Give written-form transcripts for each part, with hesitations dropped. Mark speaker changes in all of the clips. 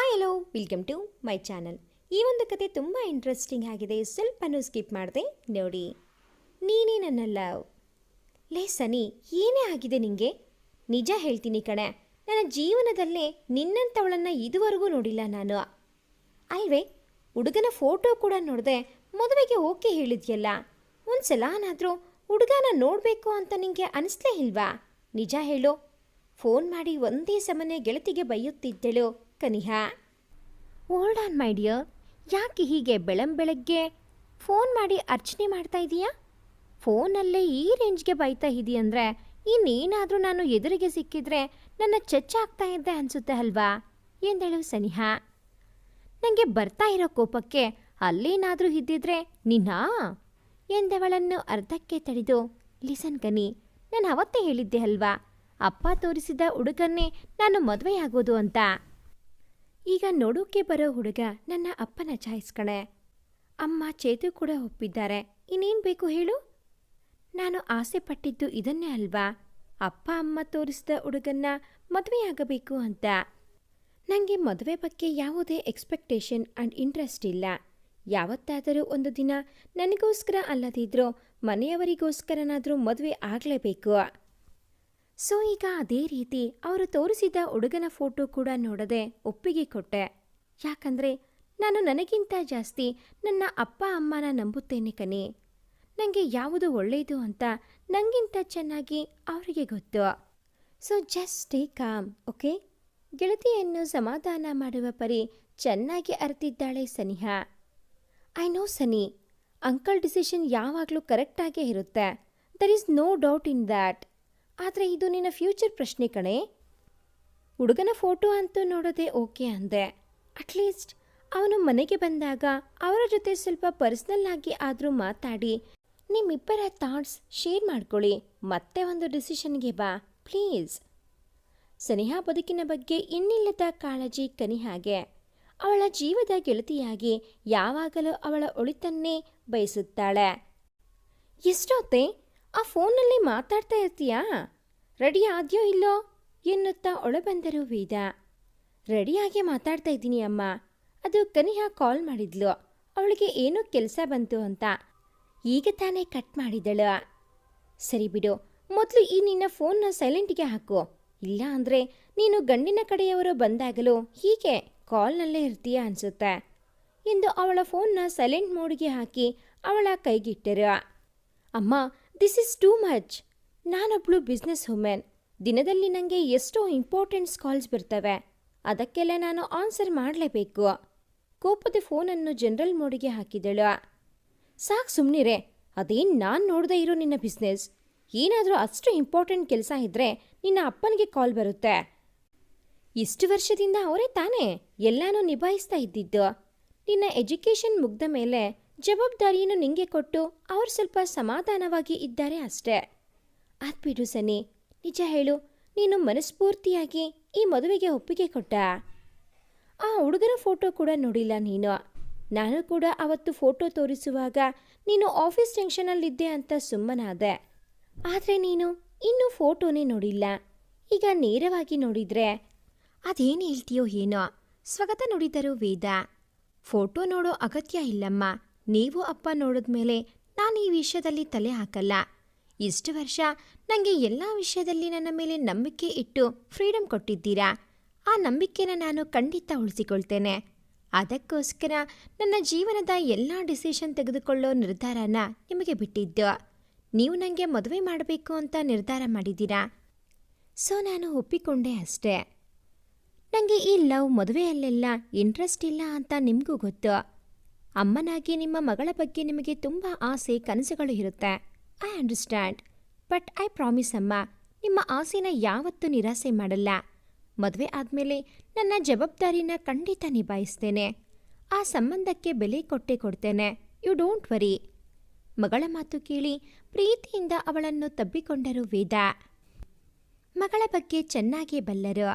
Speaker 1: Hi hello welcome to my channel. ಈ ಒಂದು ಕತೆ ತುಂಬ ಇಂಟ್ರೆಸ್ಟಿಂಗ್ ಆಗಿದೆ. ಸ್ವಲ್ಪನೂ ಸ್ಕಿಪ್ ಮಾಡಿದೆ ನೋಡಿ. ನೀನೇ ನನ್ನ ಲವ್. ಲೇ ಸನಿ, ಏನೇ ಆಗಿದೆ ನಿಂಗೆ? ನಿಜ ಹೇಳ್ತೀನಿ ಕಣೆ, ನನ್ನ ಜೀವನದಲ್ಲೇ ನಿನ್ನಂಥವಳನ್ನು ಇದುವರೆಗೂ ನೋಡಿಲ್ಲ ನಾನು. ಅಲ್ವೇ, ಹುಡುಗನ ಫೋಟೋ ಕೂಡ ನೋಡಿದೆ, ಮದುವೆಗೆ ಓಕೆ ಹೇಳಿದ್ಯಲ್ಲ. ಒಂದು ಸಲಾನಾದರೂ ಹುಡುಗನ ನೋಡಬೇಕು ಅಂತ ನಿಂಗೆ ಅನಿಸ್ಲೇ ಇಲ್ವಾ? ನಿಜ ಹೇಳು. ಫೋನ್ ಮಾಡಿ ಒಂದೇ ಸಮನೆ ಗೆಳತಿಗೆ ಬೈಯುತ್ತಿದ್ದಳು ಕನಿಹಾ. ಹೋಲ್ಡ್ ಆನ್ ಮೈ ಡಿಯರ್, ಯಾಕೆ ಹೀಗೆ ಬೆಳಗ್ಗೆ ಫೋನ್ ಮಾಡಿ ಅರ್ಚನೆ ಮಾಡ್ತಾ ಇದೀಯಾ? ಫೋನಲ್ಲೇ ಈ ರೇಂಜ್ಗೆ ಬೈತಾ ಇದೆಯಂದರೆ ಇನ್ನೇನಾದರೂ ನಾನು ಎದುರಿಗೆ ಸಿಕ್ಕಿದ್ರೆ ನನ್ನ ಚಚ್ಚಾಗ್ತಾ ಇದ್ದೆ ಅನಿಸುತ್ತೆ ಅಲ್ವಾ ಎಂದಳು ಸನಿಹಾ. ನನಗೆ ಬರ್ತಾ ಇರೋ ಕೋಪಕ್ಕೆ ಅಲ್ಲೇನಾದರೂ ಇದ್ದಿದ್ರೆ ನಿನ್ನ ಎಂದವಳನ್ನು ಅರ್ಧಕ್ಕೆ ತಡೆದು, ಲಿಸನ್ ಕನಿ, ನಾನು ಅವತ್ತೇ ಹೇಳಿದ್ದೆ ಅಲ್ವಾ, ಅಪ್ಪ ತೋರಿಸಿದ ಹುಡುಗನ್ನೇ ನಾನು ಮದುವೆಯಾಗೋದು ಅಂತ. ಈಗ ನೋಡೋಕೆ ಬರೋ ಹುಡುಗ ನನ್ನ ಅಪ್ಪನ ಚಾಯ್ಸ್ ಕಣೆ. ಅಮ್ಮ ಚೇತು ಕೂಡ ಒಪ್ಪಿದ್ದಾರೆ. ಇನ್ನೇನು ಬೇಕು ಹೇಳು? ನಾನು ಆಸೆ ಪಟ್ಟಿದ್ದು ಇದನ್ನೇ ಅಲ್ವಾ, ಅಪ್ಪ ಅಮ್ಮ ತೋರಿಸಿದ ಹುಡುಗನ್ನ ಮದುವೆಯಾಗಬೇಕು ಅಂತ. ನನಗೆ ಮದುವೆ ಬಗ್ಗೆ ಯಾವುದೇ ಎಕ್ಸ್ಪೆಕ್ಟೇಷನ್ ಆ್ಯಂಡ್ ಇಂಟ್ರೆಸ್ಟ್ ಇಲ್ಲ. ಯಾವತ್ತಾದರೂ ಒಂದು ದಿನ ನನಗೋಸ್ಕರ ಅಲ್ಲದಿದ್ರೂ ಮನೆಯವರಿಗೋಸ್ಕರನಾದರೂ ಮದುವೆ ಆಗಲೇಬೇಕು. ಸೊ ಈಗ ಅದೇ ರೀತಿ ಅವರು ತೋರಿಸಿದ ಹುಡುಗನ ಫೋಟೋ ಕೂಡ ನೋಡದೆ ಒಪ್ಪಿಗೆ ಕೊಟ್ಟೆ. ಯಾಕಂದರೆ ನಾನು ನನಗಿಂತ ಜಾಸ್ತಿ ನನ್ನ ಅಪ್ಪ ಅಮ್ಮನ ನಂಬುತ್ತೇನೆ ಕಣೆ. ನನಗೆ ಯಾವುದು ಒಳ್ಳೆಯದು ಅಂತ ನನಗಿಂತ ಚೆನ್ನಾಗಿ ಅವರಿಗೆ ಗೊತ್ತು. So just stay calm, okay? ಗೆಳತಿಯನ್ನು ಸಮಾಧಾನ ಮಾಡುವ ಪರಿ ಚೆನ್ನಾಗಿ ಅರ್ತಿದ್ದಾಳೆ Saniha. I know Sani, uncle decision ಯಾವಾಗಲೂ ಕರೆಕ್ಟಾಗೇ ಇರುತ್ತೆ. There is no doubt in that. ಆದರೆ ಇದು ನಿನ್ನ ಫ್ಯೂಚರ್ ಪ್ರಶ್ನೆ ಕಣೆ. ಹುಡುಗನ ಫೋಟೋ ಅಂತೂ ನೋಡೋದೇ ಓಕೆ ಅಂದೆ. ಅಟ್ಲೀಸ್ಟ್ ಅವನು ಮನೆಗೆ ಬಂದಾಗ ಅವರ ಜೊತೆ ಸ್ವಲ್ಪ ಪರ್ಸ್ನಲ್ ಆಗಿ ಆದರೂ ಮಾತಾಡಿ ನಿಮ್ಮಿಬ್ಬರ ಥಾಟ್ಸ್ ಶೇರ್ ಮಾಡ್ಕೊಳ್ಳಿ. ಮತ್ತೆ ಒಂದು ಡಿಸಿಷನ್ಗೆ ಬಾ ಪ್ಲೀಸ್. ಸನಿಹಾ ಬದುಕಿನ ಬಗ್ಗೆ ಇನ್ನಿಲ್ಲದ ಕಾಳಜಿ ಕನಿಹಾಗೆ. ಅವಳ ಜೀವದ ಗೆಳತಿಯಾಗಿ ಯಾವಾಗಲೂ ಅವಳ ಒಳಿತನ್ನೇ ಬಯಸುತ್ತಾಳೆ. ಎಷ್ಟೊತ್ತೆ ಆ ಫೋನಲ್ಲಿ ಮಾತಾಡ್ತಾ ಇರ್ತೀಯಾ? ರೆಡಿ ಆದ್ಯೋ ಇಲ್ಲೋ ಎನ್ನುತ್ತಾ ಒಳಬಂದರು ವೇದ. ರೆಡಿಯಾಗಿ ಮಾತಾಡ್ತಾ ಇದ್ದೀನಿ ಅಮ್ಮ. ಅದು ಕನಿಹಾ ಕಾಲ್ ಮಾಡಿದ್ಲು, ಅವಳಿಗೆ ಏನೋ ಕೆಲಸ ಬಂತು ಅಂತ. ಈಗ ತಾನೇ ಕಟ್ ಮಾಡಿದಳು. ಸರಿ ಬಿಡು, ಮೊದಲು ಈ ನಿನ್ನ ಫೋನ್ನ ಸೈಲೆಂಟಿಗೆ ಹಾಕು. ಇಲ್ಲ ಅಂದರೆ ನೀನು ಗಂಡಿನ ಕಡೆಯವರು ಬಂದಾಗಲೂ ಹೀಗೆ ಕಾಲ್ನಲ್ಲೇ ಇರ್ತೀಯ ಅನಿಸುತ್ತೆ ಎಂದು ಅವಳ ಫೋನ್ನ ಸೈಲೆಂಟ್ ಮೋಡ್ಗೆ ಹಾಕಿ ಅವಳ ಕೈಗಿಟ್ಟರು. Amma, this is too much. ನಾನೊಬ್ಳು ಬಿಸ್ನೆಸ್ ವುಮೆನ್. ದಿನದಲ್ಲಿ ನನಗೆ ಎಷ್ಟೋ ಇಂಪಾರ್ಟೆಂಟ್ಸ್ ಕಾಲ್ಸ್ ಬರ್ತವೆ. ಅದಕ್ಕೆಲ್ಲ ನಾನು ಆನ್ಸರ್ ಮಾಡಲೇಬೇಕು. ಕೋಪದ ಫೋನನ್ನು ಜನರಲ್ ಮೋಡಿಗೆ ಹಾಕಿದಳು. ಸಾಕು ಸುಮ್ಮನಿರೆ, ಅದೇನು ನಾನು ನೋಡದೇ ಇರೋ ನಿನ್ನ ಬಿಸ್ನೆಸ್. ಏನಾದರೂ ಅಷ್ಟು ಇಂಪಾರ್ಟೆಂಟ್ ಕೆಲಸ ಇದ್ದರೆ ನಿನ್ನ ಅಪ್ಪನಿಗೆ ಕಾಲ್ ಬರುತ್ತೆ. ಇಷ್ಟು ವರ್ಷದಿಂದ ಅವರೇ ತಾನೇ ಎಲ್ಲನೂ ನಿಭಾಯಿಸ್ತಾ ಇದ್ದಿದ್ದು. ನಿನ್ನ ಎಜುಕೇಷನ್ ಮುಗ್ದ ಮೇಲೆ ಜವಾಬ್ದಾರಿಯನ್ನು ನಿಂಗೆ ಕೊಟ್ಟು ಅವರು ಸ್ವಲ್ಪ ಸಮಾಧಾನವಾಗಿ ಇದ್ದಾರೆ ಅಷ್ಟೇ. ಅದ್ಬಿಡು ಸನಿ, ನಿಜ ಹೇಳು, ನೀನು ಮನಸ್ಫೂರ್ತಿಯಾಗಿ ಈ ಮದುವೆಗೆ ಒಪ್ಪಿಗೆ ಕೊಟ್ಟ? ಆ ಹುಡುಗರ ಫೋಟೋ ಕೂಡ ನೋಡಿಲ್ಲ ನೀನು. ನಾನು ಕೂಡ ಅವತ್ತು ಫೋಟೋ ತೋರಿಸುವಾಗ ನೀನು ಆಫೀಸ್ ಜಂಕ್ಷನಲ್ಲಿದ್ದೆ ಅಂತ ಸುಮ್ಮನಾದೆ. ಆದರೆ ನೀನು ಇನ್ನೂ ಫೋಟೋನೇ ನೋಡಿಲ್ಲ. ಈಗ ನೇರವಾಗಿ ನೋಡಿದ್ರೆ ಅದೇನು ಹೇಳ್ತೀಯೋ ಏನೋ. ಸ್ವಗತ ನುಡಿದರು ವೇದ. ಫೋಟೋ ನೋಡೋ ಅಗತ್ಯ ಇಲ್ಲಮ್ಮ. ನೀವು ಅಪ್ಪ ನೋಡಿದ್ಮೇಲೆ ನಾನು ಈ ವಿಷಯದಲ್ಲಿ ತಲೆ ಹಾಕಲ್ಲ. ಇಷ್ಟು ವರ್ಷ ನನಗೆ ಎಲ್ಲ ವಿಷಯದಲ್ಲಿ ನನ್ನ ಮೇಲೆ ನಂಬಿಕೆ ಇಟ್ಟು ಫ್ರೀಡಮ್ ಕೊಟ್ಟಿದ್ದೀರಾ. ಆ ನಂಬಿಕೆನ ನಾನು ಖಂಡಿತ ಉಳಿಸಿಕೊಳ್ತೇನೆ. ಅದಕ್ಕೋಸ್ಕರ ನನ್ನ ಜೀವನದ ಎಲ್ಲ ಡಿಸಿಷನ್ ತೆಗೆದುಕೊಳ್ಳೋ ನಿರ್ಧಾರನ ನಿಮಗೆ ಬಿಟ್ಟಿದ್ದು. ನೀವು ನನಗೆ ಮದುವೆ ಮಾಡಬೇಕು ಅಂತ ನಿರ್ಧಾರ ಮಾಡಿದ್ದೀರಾ. ಸೊ ನಾನು ಒಪ್ಪಿಕೊಂಡೆ ಅಷ್ಟೇ. ನನಗೆ ಈ ಲವ್ ಮದುವೆಯಲ್ಲೆಲ್ಲ ಇಂಟ್ರೆಸ್ಟ್ ಇಲ್ಲ ಅಂತ ನಿಮಗೂ ಗೊತ್ತು. ಅಮ್ಮನಾಗಿ ನಿಮ್ಮ ಮಗಳ ಬಗ್ಗೆ ನಿಮಗೆ ತುಂಬ ಆಸೆ ಕನಸುಗಳು ಇರುತ್ತೆ. I understand. But I promise ಅಮ್ಮ, ನಿಮ್ಮ ಆಸೆನ ಯಾವತ್ತೂ ನಿರಾಸೆ ಮಾಡಲ್ಲ. ಮದುವೆ ಆದಮೇಲೆ ನನ್ನ ಜವಾಬ್ದಾರಿನ ಖಂಡಿತ ನಿಭಾಯಿಸ್ತೇನೆ. ಆ ಸಂಬಂಧಕ್ಕೆ ಬೆಲೆ ಕೊಡ್ತೇನೆ. You don't worry. ಮಗಳ ಮಾತು ಕೇಳಿ ಪ್ರೀತಿಯಿಂದ ಅವಳನ್ನು ತಬ್ಬಿಕೊಂಡರು ವೇದ. ಮಗಳ ಬಗ್ಗೆ ಚೆನ್ನಾಗಿ ಬಲ್ಲರು.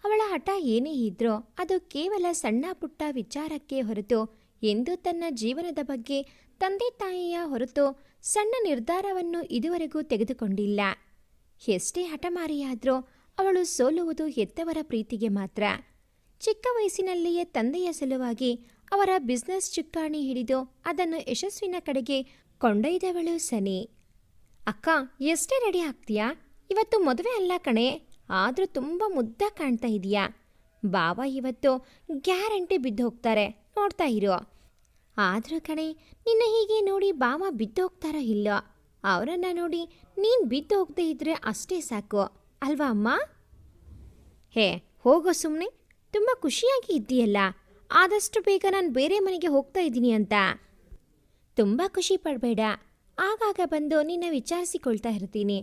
Speaker 1: ಅವಳ ಹಠ ಏನೇ ಇದ್ರೂ ಅದು ಕೇವಲ ಸಣ್ಣ ಪುಟ್ಟ ವಿಚಾರಕ್ಕೆ ಹೊರತು ಎಂದೂ ತನ್ನ ಜೀವನದ ಬಗ್ಗೆ ತಂದೆ ತಾಯಿಯ ಹೊರತು ಸಣ್ಣ ನಿರ್ಧಾರವನ್ನು ಇದುವರೆಗೂ ತೆಗೆದುಕೊಂಡಿಲ್ಲ. ಎಷ್ಟೇ ಹಠಮಾರಿಯಾದರೂ ಅವಳು ಸೋಲುವುದು ಹೆತ್ತವರ ಪ್ರೀತಿಗೆ ಮಾತ್ರ. ಚಿಕ್ಕ ವಯಸ್ಸಿನಲ್ಲಿಯೇ ತಂದೆಯ ಸಲುವಾಗಿ ಅವರ ಬಿಸ್ನೆಸ್ ಚುಕ್ಕಾಣಿ ಹಿಡಿದು ಅದನ್ನು ಯಶಸ್ವಿನ ಕಡೆಗೆ ಕೊಂಡೊಯ್ದವಳು ಸನಿ. ಅಕ್ಕ, ಎಷ್ಟೇ ರೆಡಿ ಆಗ್ತೀಯಾ? ಇವತ್ತು ಮದುವೆ ಅಲ್ಲ ಕಣೆ, ಆದರೂ ತುಂಬ ಮುದ್ದಾಗಿ ಕಾಣ್ತಾ ಇದೀಯಾ. ಬಾವ ಇವತ್ತು ಗ್ಯಾರಂಟಿ ಬಿದ್ದು ಹೋಗ್ತಾರೆ, ನೋಡ್ತಾ ಇರೋ. ಆದರೂ ಕಣೆ, ನಿನ್ನ ಹೀಗೆ ನೋಡಿ ಬಾವ ಬಿದ್ದು ಹೋಗ್ತಾರೋ ಇಲ್ಲೋ, ಅವರನ್ನು ನೋಡಿ ನೀನು ಬಿದ್ದು ಹೋಗದೆ ಇದ್ರೆ ಅಷ್ಟೇ ಸಾಕು ಅಲ್ವಾ ಅಮ್ಮ? ಹೇ ಹೋಗೋ ಸುಮ್ಮನೆ, ತುಂಬ ಖುಷಿಯಾಗಿ ಇದ್ದೀಯಲ್ಲ. ಆದಷ್ಟು ಬೇಗ ನಾನು ಬೇರೆ ಮನೆಗೆ ಹೋಗ್ತಾ ಇದ್ದೀನಿ ಅಂತ. ತುಂಬ ಖುಷಿ ಪಡಬೇಡ, ಆಗಾಗ ಬಂದು ನಿನ್ನ ವಿಚಾರಿಸಿಕೊಳ್ತಾ ಇರ್ತೀನಿ.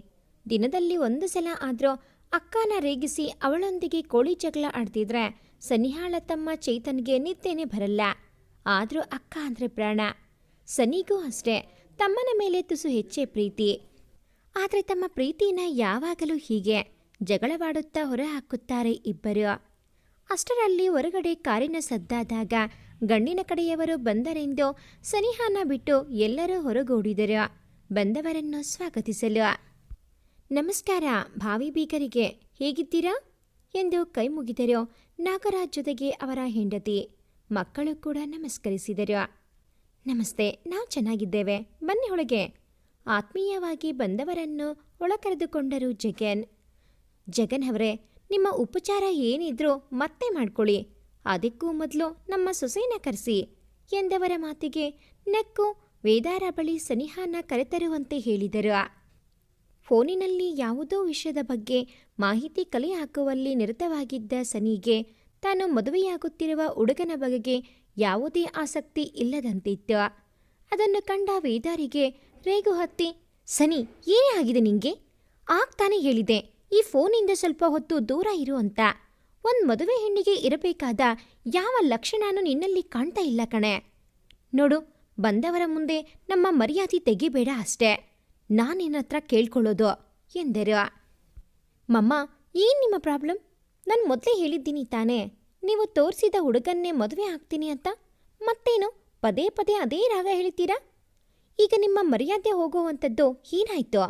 Speaker 1: ದಿನದಲ್ಲಿ ಒಂದು ಸಲ ಆದರೂ ಅಕ್ಕನ ರೇಗಿಸಿ ಅವಳೊಂದಿಗೆ ಕೋಳಿ ಜಗಳ ಆಡ್ತಿದ್ರೆ ಸನಿಹಾಳ ತಮ್ಮ ಚೈತನ್ಗೆ ನಿದ್ದೆನೇ ಬರಲ್ಲ. ಆದರೂ ಅಕ್ಕ ಅಂದರೆ ಪ್ರಾಣ. ಸನಿಗೂ ಅಷ್ಟೇ ತಮ್ಮನ ಮೇಲೆ ತುಸು ಹೆಚ್ಚೇ ಪ್ರೀತಿ. ಆದರೆ ತಮ್ಮ ಪ್ರೀತಿನ ಯಾವಾಗಲೂ ಹೀಗೆ ಜಗಳವಾಡುತ್ತಾ ಹೊರ ಹಾಕುತ್ತಾರೆ ಇಬ್ಬರು. ಅಷ್ಟರಲ್ಲಿ ಹೊರಗಡೆ ಕಾರಿನ ಸದ್ದಾದಾಗ ಗಂಡಿನ ಕಡೆಯವರು ಬಂದರೆಂದು ಸನಿಹಾನ ಬಿಟ್ಟು ಎಲ್ಲರೂ ಹೊರಗೋಡಿದರು ಬಂದವರನ್ನು ಸ್ವಾಗತಿಸಲು. ನಮಸ್ಕಾರ ಭಾವಿ ಬೀಗರಿಗೆ, ಹೇಗಿದ್ದೀರಾ ಎಂದು ಕೈ ಮುಗಿದರು ನಾಗರಾಜ್ ಜೊತೆಗೆ ಅವರ ಹೆಂಡತಿ. ಮಕ್ಕಳು ಕೂಡ ನಮಸ್ಕರಿಸಿದರು. ನಮಸ್ತೆ, ನಾವು ಚೆನ್ನಾಗಿದ್ದೇವೆ, ಬನ್ನಿ ಒಳಗೆ. ಆತ್ಮೀಯವಾಗಿ ಬಂದವರನ್ನು ಒಳ ಕರೆದುಕೊಂಡರು ಜಗನ್. ಜಗನ್ ಅವರೇ, ನಿಮ್ಮ ಉಪಚಾರ ಏನಿದ್ರೂ ಮತ್ತೆ ಮಾಡ್ಕೊಳ್ಳಿ, ಅದಕ್ಕೂ ಮೊದಲು ನಮ್ಮ ಸೊಸೆನ ಕರೆಸಿ ಎಂದವರ ಮಾತಿಗೆ ನಕ್ಕು ವೇದಾರ ಬಳಿ ಸನಿಹಾನ ಕರೆತರುವಂತೆ ಹೇಳಿದರು. ಫೋನಿನಲ್ಲಿ ಯಾವುದೋ ವಿಷಯದ ಬಗ್ಗೆ ಮಾಹಿತಿ ಕಲೆ ಹಾಕುವಲ್ಲಿ ನಿರತವಾಗಿದ್ದ ಸನಿಗೆ ತಾನು ಮದುವೆಯಾಗುತ್ತಿರುವ ಹುಡುಗನ ಬಗೆಗೆ ಯಾವುದೇ ಆಸಕ್ತಿ ಇಲ್ಲದಂತಿತ್ತು. ಅದನ್ನು ಕಂಡ ವೇದಾರಿಗೆ ರೇಗು ಹತ್ತಿ, ಸನಿ, ಏನೇ ಆಗಿದೆ ನಿಂಗೆ? ಆಗ್ತಾನೆ ಹೇಳಿದೆ ಈ ಫೋನಿಂದ ಸ್ವಲ್ಪ ಹೊತ್ತು ದೂರ ಇರು ಅಂತ. ಒಂದು ಮದುವೆ ಹೆಣ್ಣಿಗೆ ಇರಬೇಕಾದ ಯಾವ ಲಕ್ಷಣನೂ ನಿನ್ನಲ್ಲಿ ಕಾಣ್ತಾ ಇಲ್ಲ ಕಣೆ. ನೋಡು, ಬಂದವರ ಮುಂದೆ ನಮ್ಮ ಮರ್ಯಾದೆ ತೆಗಿಬೇಡ ಅಷ್ಟೇ, ನಾನು ನಿನ್ನ ಹತ್ರ ಕೇಳ್ಕೊಳ್ಳೋದು ಎಂದರು. ಮಮ್ಮ, ಏನು ನಿಮ್ಮ ಪ್ರಾಬ್ಲಮ್? ನಾನು ಮೊದಲೇ ಹೇಳಿದ್ದೀನಿ ತಾನೇ, ನೀವು ತೋರಿಸಿದ ಹುಡುಗನ್ನೇ ಮದುವೆ ಆಗ್ತೀನಿ ಅಂತ. ಮತ್ತೇನು ಪದೇ ಪದೇ ಅದೇ ರಾಗ ಹೇಳ್ತೀರಾ? ಈಗ ನಿಮ್ಮ ಮರ್ಯಾದೆ ಹೋಗುವಂಥದ್ದು ಏನಾಯ್ತು?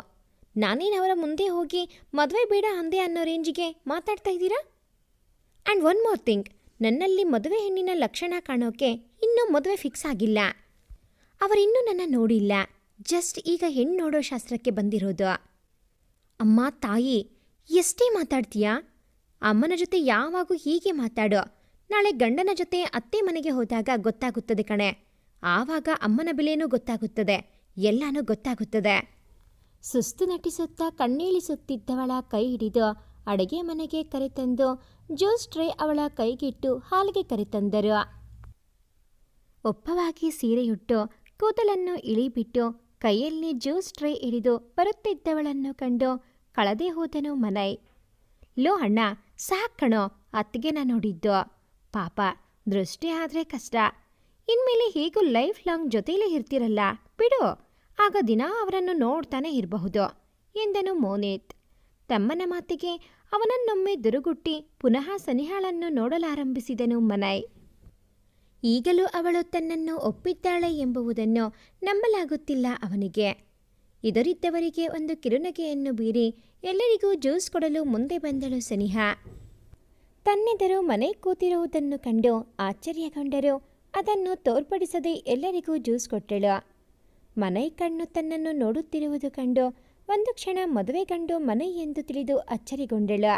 Speaker 1: ನಾನೇನು ಅವರ ಮುಂದೆ ಹೋಗಿ ಮದುವೆ ಬೇಡ ಅಂದೆ ಅನ್ನೋ ರೇಂಜಿಗೆ ಮಾತಾಡ್ತಾ ಇದ್ದೀರಾ? ಆ್ಯಂಡ್ ಒನ್ ಮೋರ್ ಥಿಂಗ್, ನನ್ನಲ್ಲಿ ಮದುವೆ ಹೆಣ್ಣಿನ ಲಕ್ಷಣ ಕಾಣೋಕೆ ಇನ್ನೂ ಮದುವೆ ಫಿಕ್ಸ್ ಆಗಿಲ್ಲ. ಅವರಿನ್ನೂ ನನ್ನ ನೋಡಿಲ್ಲ, ಜಸ್ಟ್ ಈಗ ಹೆಣ್ಣು ನೋಡೋ ಶಾಸ್ತ್ರಕ್ಕೆ ಬಂದಿರೋದು. ಅಮ್ಮ ತಾಯಿ, ಎಷ್ಟೇ ಮಾತಾಡ್ತೀಯಾ? ಅಮ್ಮನ ಜೊತೆ ಯಾವಾಗೂ ಹೀಗೆ ಮಾತಾಡೋ. ನಾಳೆ ಗಂಡನ ಜೊತೆ ಅತ್ತೆ ಮನೆಗೆ ಹೋದಾಗ ಗೊತ್ತಾಗುತ್ತದೆ ಕಣೆ. ಆವಾಗ ಅಮ್ಮನ ಬೆಲೆನೂ ಗೊತ್ತಾಗುತ್ತದೆ, ಎಲ್ಲನೂ ಗೊತ್ತಾಗುತ್ತದೆ. ಸುಸ್ತು ನಟಿಸುತ್ತಾ ಕಣ್ಣೀಳಿಸುತ್ತಿದ್ದವಳ ಕೈ ಹಿಡಿದು ಅಡುಗೆ ಮನೆಗೆ ಕರೆತಂದು ಜ್ಯೂಸ್ ಟ್ರೇ ಅವಳ ಕೈಗಿಟ್ಟು ಹಾಲಿಗೆ ಕರೆತಂದರು. ಒಪ್ಪವಾಗಿ ಸೀರೆಯುಟ್ಟು ಕೂದಲನ್ನು ಇಳಿಬಿಟ್ಟು ಕೈಯಲ್ಲಿ ಜ್ಯೂಸ್ ಟ್ರೇ ಹಿಡಿದು ಬರುತ್ತಿದ್ದವಳನ್ನು ಕಂಡು ಕಳೆದೇ ಹೋದನು ಮನೈ. ಲೋ ಅಣ್ಣ, ಸಾಕಣೋ, ಅತ್ತಿಗೆ ನಾ ನೋಡಿದ್ದು. ಪಾಪ, ದೃಷ್ಟಿ ಆದರೆ ಕಷ್ಟ. ಇನ್ಮೇಲೆ ಹೇಗೂ ಲೈಫ್ ಲಾಂಗ್ ಜೊತೆಲೇ ಇರ್ತಿರಲ್ಲ, ಬಿಡು, ಆಗ ದಿನ ಅವರನ್ನು ನೋಡ್ತಾನೆ ಇರಬಹುದು ಎಂದನು ಮೋನಿತ್. ತಮ್ಮನ ಮಾತಿಗೆ ಅವನನ್ನೊಮ್ಮೆ ದುರುಗುಟ್ಟಿ ಪುನಃ ಸನಿಹಾಳನ್ನು ನೋಡಲಾರಂಭಿಸಿದನು ಮನೈ. ಈಗಲೂ ಅವಳು ತನ್ನನ್ನು ಒಪ್ಪಿದ್ದಾಳೆ ಎಂಬುದನ್ನು ನಂಬಲಾಗುತ್ತಿಲ್ಲ ಅವನಿಗೆ. ಇದರಿದ್ದವರಿಗೆ ಒಂದು ಕಿರುನಗೆಯನ್ನು ಬೀರಿ ಎಲ್ಲರಿಗೂ ಜ್ಯೂಸ್ ಕೊಡಲು ಮುಂದೆ ಬಂದಳು ಸನಿಹಾ. ತನ್ನೆದರು ಮನೆ ಕೂತಿರುವುದನ್ನು ಕಂಡು ಆಶ್ಚರ್ಯಗೊಂಡರು. ಅದನ್ನು ತೋರ್ಪಡಿಸದೆ ಎಲ್ಲರಿಗೂ ಜ್ಯೂಸ್ ಕೊಟ್ಟಳು. ಮನೈ ಕಣ್ಣು ತನ್ನನ್ನು ನೋಡುತ್ತಿರುವುದು ಕಂಡು ಒಂದು ಕ್ಷಣ ಮದುವೆ ಗಂಡು ಮನೈ ಎಂದು ತಿಳಿದು ಅಚ್ಚರಿಗೊಂಡಳು.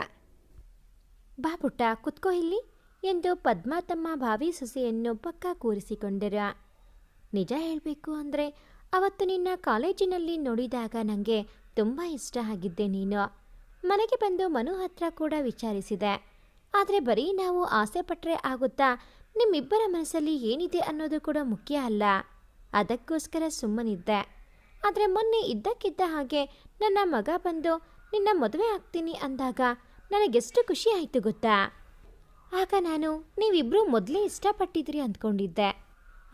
Speaker 1: ಬಾ ಪುಟ್ಟ, ಕುತ್ಕೋ ಇಲ್ಲಿ ಎಂದು ಪದ್ಮಾ ತಮ್ಮ ಭಾವಿ ಸೊಸೆಯನ್ನು ಪಕ್ಕ ಕೂರಿಸಿಕೊಂಡರು. ನಿಜ ಹೇಳಬೇಕು ಅಂದರೆ ಅವತ್ತು ನಿನ್ನ ಕಾಲೇಜಿನಲ್ಲಿ ನೋಡಿದಾಗ ನನಗೆ ತುಂಬ ಇಷ್ಟ ಆಗಿದ್ದೆ ನೀನು. ಮನೆಗೆ ಬಂದು ಮನು ಹತ್ರ ಕೂಡ ವಿಚಾರಿಸಿದೆ. ಆದರೆ ಬರೀ ನಾವು ಆಸೆ ಪಟ್ಟರೆ ಆಗುತ್ತಾ? ನಿಮ್ಮಿಬ್ಬರ ಮನಸ್ಸಲ್ಲಿ ಏನಿದೆ ಅನ್ನೋದು ಕೂಡ ಮುಖ್ಯ ಅಲ್ಲ. ಅದಕ್ಕೋಸ್ಕರ ಸುಮ್ಮನಿದ್ದೆ. ಆದರೆ ಮೊನ್ನೆ ಇದ್ದಕ್ಕಿದ್ದ ಹಾಗೆ ನನ್ನ ಮಗ ಬಂದು ನಿನ್ನ ಮದುವೆ ಆಗ್ತೀನಿ ಅಂದಾಗ ನನಗೆಷ್ಟು ಖುಷಿ ಆಯಿತು ಗೊತ್ತಾ? ಆಗ ನಾನು ನೀವಿಬ್ಬರೂ ಮೊದಲೇ ಇಷ್ಟಪಟ್ಟಿದ್ರಿ ಅಂದ್ಕೊಂಡಿದ್ದೆ.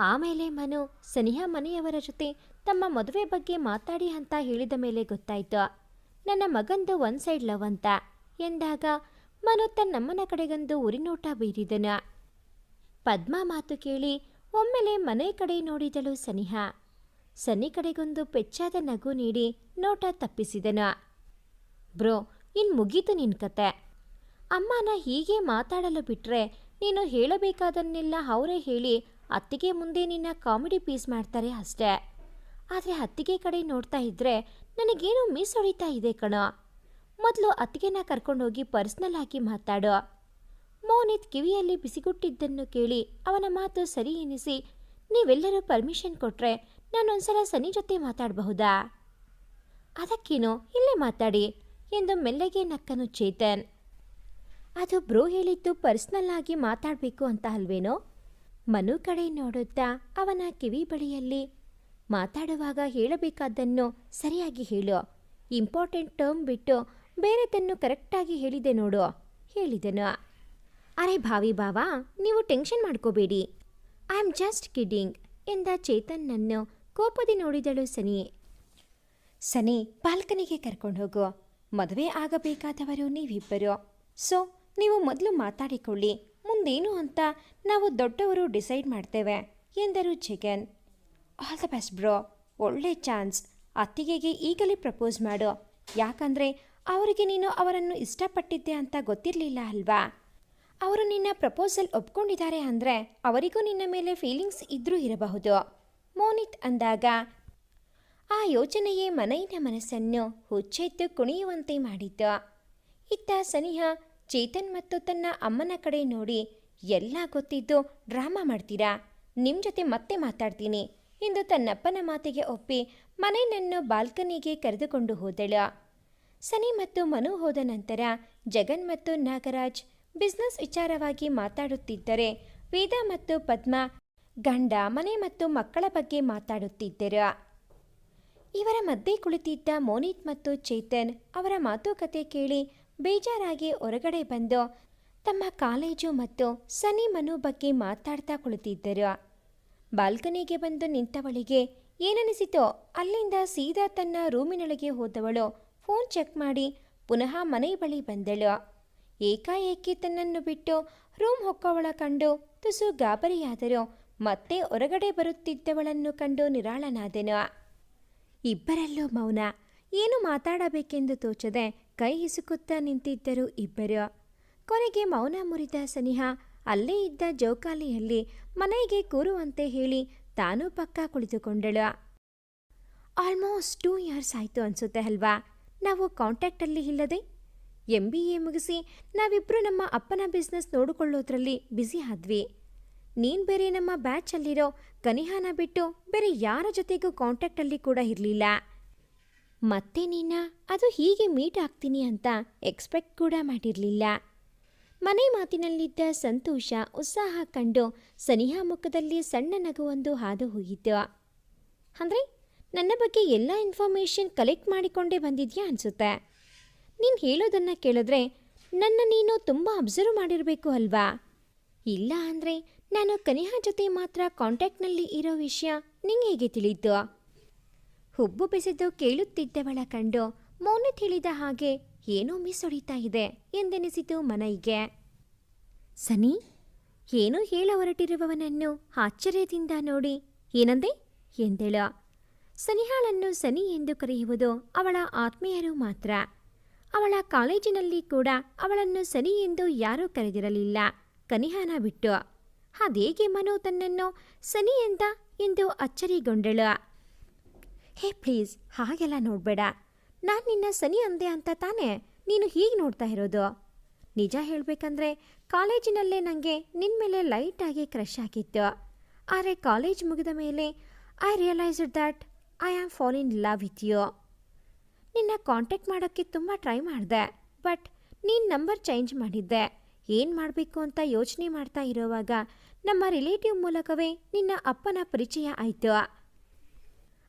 Speaker 1: ಆಮೇಲೆ ಮನು ಸನಿಹಾ ಮನೆಯವರ ಜೊತೆ ತಮ್ಮ ಮದುವೆ ಬಗ್ಗೆ ಮಾತಾಡಿ ಅಂತ ಹೇಳಿದ ಮೇಲೆ ಗೊತ್ತಾಯಿತು ನನ್ನ ಮಗಂದು ಒನ್ ಸೈಡ್ ಲವ್ ಅಂತ ಎಂದಾಗ ಮನು ತನ್ನಮ್ಮನ ಕಡೆಗಂದು ಉರಿನೋಟ ಬೀರಿದನು. ಪದ್ಮಾ ಮಾತು ಕೇಳಿ ಒಮ್ಮೆಲೆ ಮನೆ ಕಡೆ ನೋಡಿದಳು ಸನಿಹಾ. ಸನ್ನಿ ಕಡೆಗೊಂದು ಪೆಚ್ಚಾದ ನಗು ನೀಡಿ ನೋಟ ತಪ್ಪಿಸಿದನು. ಬ್ರೋ, ಇನ್ನು ಮುಗೀತು ನಿನ್ನ ಕತೆ. ಅಮ್ಮನ ಹೀಗೆ ಮಾತಾಡಲು ಬಿಟ್ಟರೆ ನೀನು ಹೇಳಬೇಕಾದನ್ನೆಲ್ಲ ಅವರೇ ಹೇಳಿ ಅತ್ತಿಗೆ ಮುಂದೆ ನಿನ್ನ ಕಾಮಿಡಿ ಪೀಸ್ ಮಾಡ್ತಾರೆ ಅಷ್ಟೇ. ಆದರೆ ಅತ್ತಿಗೆ ಕಡೆ ನೋಡ್ತಾ ಇದ್ದರೆ ನನಗೇನೋ ಮಿಸ್ ಹೊಡಿತಾ ಇದೆ ಕಣೋ. ಮೊದಲು ಅತ್ತಿಗೆನ ಕರ್ಕೊಂಡೋಗಿ ಪರ್ಸ್ನಲ್ ಆಗಿ ಮಾತಾಡೋ. ಮೋನಿತ್ ಕಿವಿಯಲ್ಲಿ ಬಿಸಿಗುಟ್ಟಿದ್ದನ್ನು ಕೇಳಿ ಅವನ ಮಾತು ಸರಿ ಎನಿಸಿ, ನೀವೆಲ್ಲರೂ ಪರ್ಮಿಷನ್ ಕೊಟ್ಟರೆ ನಾನೊಂದ್ಸಲ ಸನಿ ಜೊತೆ ಮಾತಾಡಬಹುದಾ? ಅದಕ್ಕೇನೋ, ಇಲ್ಲೇ ಮಾತಾಡಿ ಎಂದು ಮೆಲ್ಲಗೆ ನಕ್ಕನು ಚೇತನ್. ಅದು ಬ್ರೋ ಹೇಳಿದ್ದು ಪರ್ಸ್ನಲ್ ಆಗಿ ಮಾತಾಡಬೇಕು ಅಂತ ಅಲ್ವೇನೋ? ಮನು ಕಡೆ ನೋಡುತ್ತಾ ಅವನ ಕಿವಿ ಬಳಿಯಲ್ಲಿ, ಮಾತಾಡುವಾಗ ಹೇಳಬೇಕಾದ್ದನ್ನು ಸರಿಯಾಗಿ ಹೇಳು, ಇಂಪಾರ್ಟೆಂಟ್ ಟರ್ಮ್ ಬಿಟ್ಟು ಬೇರೆದನ್ನು ಕರೆಕ್ಟಾಗಿ ಹೇಳಿದೆ ನೋಡು ಹೇಳಿದನು. ಅರೆ ಭಾವಿ ಬಾವಾ, ನೀವು ಟೆನ್ಷನ್ ಮಾಡ್ಕೋಬೇಡಿ, ಐ ಆಮ್ ಜಸ್ಟ್ ಕಿಡ್ಡಿಂಗ್ ಎಂದ ಚೇತನ್ನನ್ನು ಕೋಪದಿ ನೋಡಿದಳು ಸನಿ. ಸನಿ, ಬಾಲ್ಕನಿಗೆ ಕರ್ಕೊಂಡು ಹೋಗು, ಮದುವೆ ಆಗಬೇಕಾದವರು ನೀವಿಬ್ಬರು. ಸೊ ನೀವು ಮೊದಲು ಮಾತಾಡಿಕೊಳ್ಳಿ, ಮುಂದೇನು ಅಂತ ನಾವು ದೊಡ್ಡವರು ಡಿಸೈಡ್ ಮಾಡ್ತೇವೆ ಎಂದರು Jagan. All the best bro, ಒಳ್ಳೆ ಚಾನ್ಸ್. ಅತ್ತಿಗೆಗೆ ಈಗಲೇ ಪ್ರಪೋಸ್ ಮಾಡು, ಯಾಕಂದರೆ ಅವರಿಗೆ ನೀನು ಅವರನ್ನು ಇಷ್ಟಪಟ್ಟಿದ್ದೆ ಅಂತ ಗೊತ್ತಿರಲಿಲ್ಲ ಅಲ್ವಾ? ಅವರು ನಿನ್ನ ಪ್ರಪೋಸಲ್ ಒಪ್ಕೊಂಡಿದ್ದಾರೆ ಅಂದರೆ ಅವರಿಗೂ ನಿನ್ನ ಮೇಲೆ ಫೀಲಿಂಗ್ಸ್ ಇದ್ರೂ ಇರಬಹುದು ಮೋನಿತ್ ಅಂದಾಗ, ಆ ಯೋಚನೆಯೇ ಮನೈನ ಮನಸ್ಸನ್ನು ಹುಚ್ಚೆದ್ದು ಕುಣಿಯುವಂತೆ ಮಾಡಿತು. ಇತ್ತ ಸನಿಹ ಚೇತನ್ ಮತ್ತು ತನ್ನ ಅಮ್ಮನ ಕಡೆ ನೋಡಿ, ಎಲ್ಲ ಗೊತ್ತಿದ್ದು ಡ್ರಾಮಾ ಮಾಡ್ತೀರಾ, ನಿಮ್ಮ ಜೊತೆ ಮತ್ತೆ ಮಾತಾಡ್ತೀನಿ ಎಂದು ತನ್ನಪ್ಪನ ಮಾತಿಗೆ ಒಪ್ಪಿ ಮನೆಯನ್ನು ಬಾಲ್ಕನಿಗೆ ಕರೆದುಕೊಂಡು ಹೋದಳು. ಸನಿ ಮತ್ತು ಮನು ಹೋದ ನಂತರ ಜಗನ್ ಮತ್ತು ನಾಗರಾಜ್ ಬಿಸ್ನೆಸ್ ವಿಚಾರವಾಗಿ ಮಾತಾಡುತ್ತಿದ್ದರೆ, ವೇದಾ ಮತ್ತು ಪದ್ಮ ಗಂಡ, ಮನೆ ಮತ್ತು ಮಕ್ಕಳ ಬಗ್ಗೆ ಮಾತಾಡುತ್ತಿದ್ದರು. ಇವರ ಮಧ್ಯೆ ಕುಳಿತಿದ್ದ ಮೋನಿತ್ ಮತ್ತು ಚೇತನ್ ಅವರ ಮಾತುಕತೆ ಕೇಳಿ ಬೇಜಾರಾಗಿ ಹೊರಗಡೆ ಬಂದು ತಮ್ಮ ಕಾಲೇಜು ಮತ್ತು ಸನಿ ಮನು ಬಗ್ಗೆ ಮಾತಾಡ್ತಾ ಕುಳಿತಿದ್ದರು. ಬಾಲ್ಕನಿಗೆ ಬಂದು ನಿಂತವಳಿಗೆ ಏನನಿಸಿತೋ ಅಲ್ಲಿಂದ ಸೀದಾ ತನ್ನ ರೂಮಿನೊಳಗೆ ಹೋದವಳು ಫೋನ್ ಚೆಕ್ ಮಾಡಿ ಪುನಃ ಮನೆ ಬಳಿ ಬಂದಳು. ಏಕಾಏಕಿ ತನ್ನನ್ನು ಬಿಟ್ಟು ರೂಮ್ ಹೊಕ್ಕವಳ ಕಂಡು ತುಸು ಗಾಬರಿಯಾದರೂ ಮತ್ತೆ ಹೊರಗಡೆ ಬರುತ್ತಿದ್ದವಳನ್ನು ಕಂಡು ನಿರಾಳನಾದೆನು. ಇಬ್ಬರಲ್ಲೂ ಮೌನ. ಏನು ಮಾತಾಡಬೇಕೆಂದು ತೋಚದೆ ಕೈ ಹಿಸುಕುತ್ತಾ ನಿಂತಿದ್ದರು ಇಬ್ಬರು. ಕೊನೆಗೆ ಮೌನ ಮುರಿದ ಸನಿಹ ಅಲ್ಲೇ ಇದ್ದ ಜೋಕಾಲಿಯಲ್ಲಿ ಮನೆಗೆ ಕೂರುವಂತೆ ಹೇಳಿ ತಾನೂ ಪಕ್ಕ ಕುಳಿತುಕೊಂಡಳು. ಆಲ್ಮೋಸ್ಟ್ 2 ಇಯರ್ಸ್ ಆಯಿತು ಅನಿಸುತ್ತೆ ಅಲ್ವಾ ನಾವು ಕಾಂಟ್ಯಾಕ್ಟಲ್ಲಿ ಇಲ್ಲದೆ? MBA ಮುಗಿಸಿ ನಾವಿಬ್ಬರು ನಮ್ಮ ಅಪ್ಪನ ಬಿಸ್ನೆಸ್ ನೋಡಿಕೊಳ್ಳೋದ್ರಲ್ಲಿ ಬ್ಯುಸಿ ಆದ್ವಿ. ನೀನು ಬೇರೆ ನಮ್ಮ ಬ್ಯಾಚಲ್ಲಿರೋ ಕನಿಹಾನ ಬಿಟ್ಟು ಬೇರೆ ಯಾರ ಜೊತೆಗೂ ಕಾಂಟ್ಯಾಕ್ಟಲ್ಲಿ ಕೂಡ ಇರಲಿಲ್ಲ. ಮತ್ತೆ ನಿನ್ನ ಅದು ಹೀಗೆ ಮೀಟ್ ಆಗ್ತೀನಿ ಅಂತ ಎಕ್ಸ್ಪೆಕ್ಟ್ ಕೂಡ ಮಾಡಿರಲಿಲ್ಲ. ಮನೆ ಮಾತಿನಲ್ಲಿದ್ದ ಸಂತೋಷ, ಉತ್ಸಾಹ ಕಂಡು ಸನಿಹಾ ಮುಖದಲ್ಲಿ ಸಣ್ಣ ನಗುವೊಂದು ಹಾದು ಹೋಗಿತ್ತು. ಅಂದರೆ ನನ್ನ ಬಗ್ಗೆ ಎಲ್ಲ ಇನ್ಫಾರ್ಮೇಷನ್ ಕಲೆಕ್ಟ್ ಮಾಡಿಕೊಂಡೇ ಬಂದಿದ್ಯಾ ಅನಿಸುತ್ತೆ. ನೀನು ಹೇಳೋದನ್ನು ಕೇಳಿದ್ರೆ ನನ್ನ ನೀನು ತುಂಬ ಅಬ್ಸರ್ವ್ ಮಾಡಿರಬೇಕು ಅಲ್ವಾ? ಇಲ್ಲ ಅಂದರೆ ನಾನು ಕನಿಹಾ ಜೊತೆ ಮಾತ್ರ ಕಾಂಟ್ಯಾಕ್ಟ್ನಲ್ಲಿ ಇರೋ ವಿಷಯ ನಿಂಗೆ ಹೇಗೆ ತಿಳಿಯಿತು? ಹುಬ್ಬು ಬೆಸೆದು ಕೇಳುತ್ತಿದ್ದವಳ ಕಂಡು ಮೌನಿತ್ ಹೇಳಿದ ಹಾಗೆ ಏನೋ ಮಿಸ್ ಹೊಡಿತಾ ಇದೆ ಎಂದೆನಿಸಿತು ಮನೈಗೆ. ಸನಿ, ಏನೋ ಹೇಳ ಹೊರಟಿರುವವನನ್ನು ಆಶ್ಚರ್ಯದಿಂದ ನೋಡಿ ಏನಂದೆ ಎಂದಳು. ಸನಿಹಾಳನ್ನು ಸನಿ ಎಂದು ಕರೆಯುವುದು ಅವಳ ಆತ್ಮೀಯರು ಮಾತ್ರ. ಅವಳ ಕಾಲೇಜಿನಲ್ಲಿ ಕೂಡ ಅವಳನ್ನು ಸನಿ ಎಂದು ಯಾರೂ ಕರೆದಿರಲಿಲ್ಲ ಕನಿಹಾನ ಬಿಟ್ಟು. ಅದೇಗೆ ಮನು ತನ್ನನ್ನು ಸನಿ ಎಂದ ಎಂದು ಅಚ್ಚರಿಗೊಂಡಳು. ಹೇ ಪ್ಲೀಸ್, ಹಾಗೆಲ್ಲ ನೋಡಬೇಡ. ನಾನು ನಿನ್ನ ಸನಿ ಅಂದೆ ಅಂತ ತಾನೇ ನೀನು ಹೀಗೆ ನೋಡ್ತಾ ಇರೋದು. ನಿಜ ಹೇಳಬೇಕಂದ್ರೆ ಕಾಲೇಜಿನಲ್ಲೇ ನನಗೆ ನಿನ್ನ ಮೇಲೆ ಲೈಟಾಗಿ ಕ್ರಶ್ ಆಗಿತ್ತು. ಆದರೆ ಕಾಲೇಜ್ ಮುಗಿದ ಮೇಲೆ I realised that I am fall in love with you. ನಿನ್ನ ಕಾಂಟ್ಯಾಕ್ಟ್ ಮಾಡೋಕ್ಕೆ ತುಂಬ ಟ್ರೈ ಮಾಡಿದೆ, ಬಟ್ ನೀನು ನಂಬರ್ ಚೇಂಜ್ ಮಾಡಿದ್ದೆ. ಏನು ಮಾಡಬೇಕು ಅಂತ ಯೋಚನೆ ಮಾಡ್ತಾ ಇರೋವಾಗ ನಮ್ಮ ರಿಲೇಟಿವ್ ಮೂಲಕವೇ ನಿನ್ನ ಅಪ್ಪನ ಪರಿಚಯ ಆಯಿತು.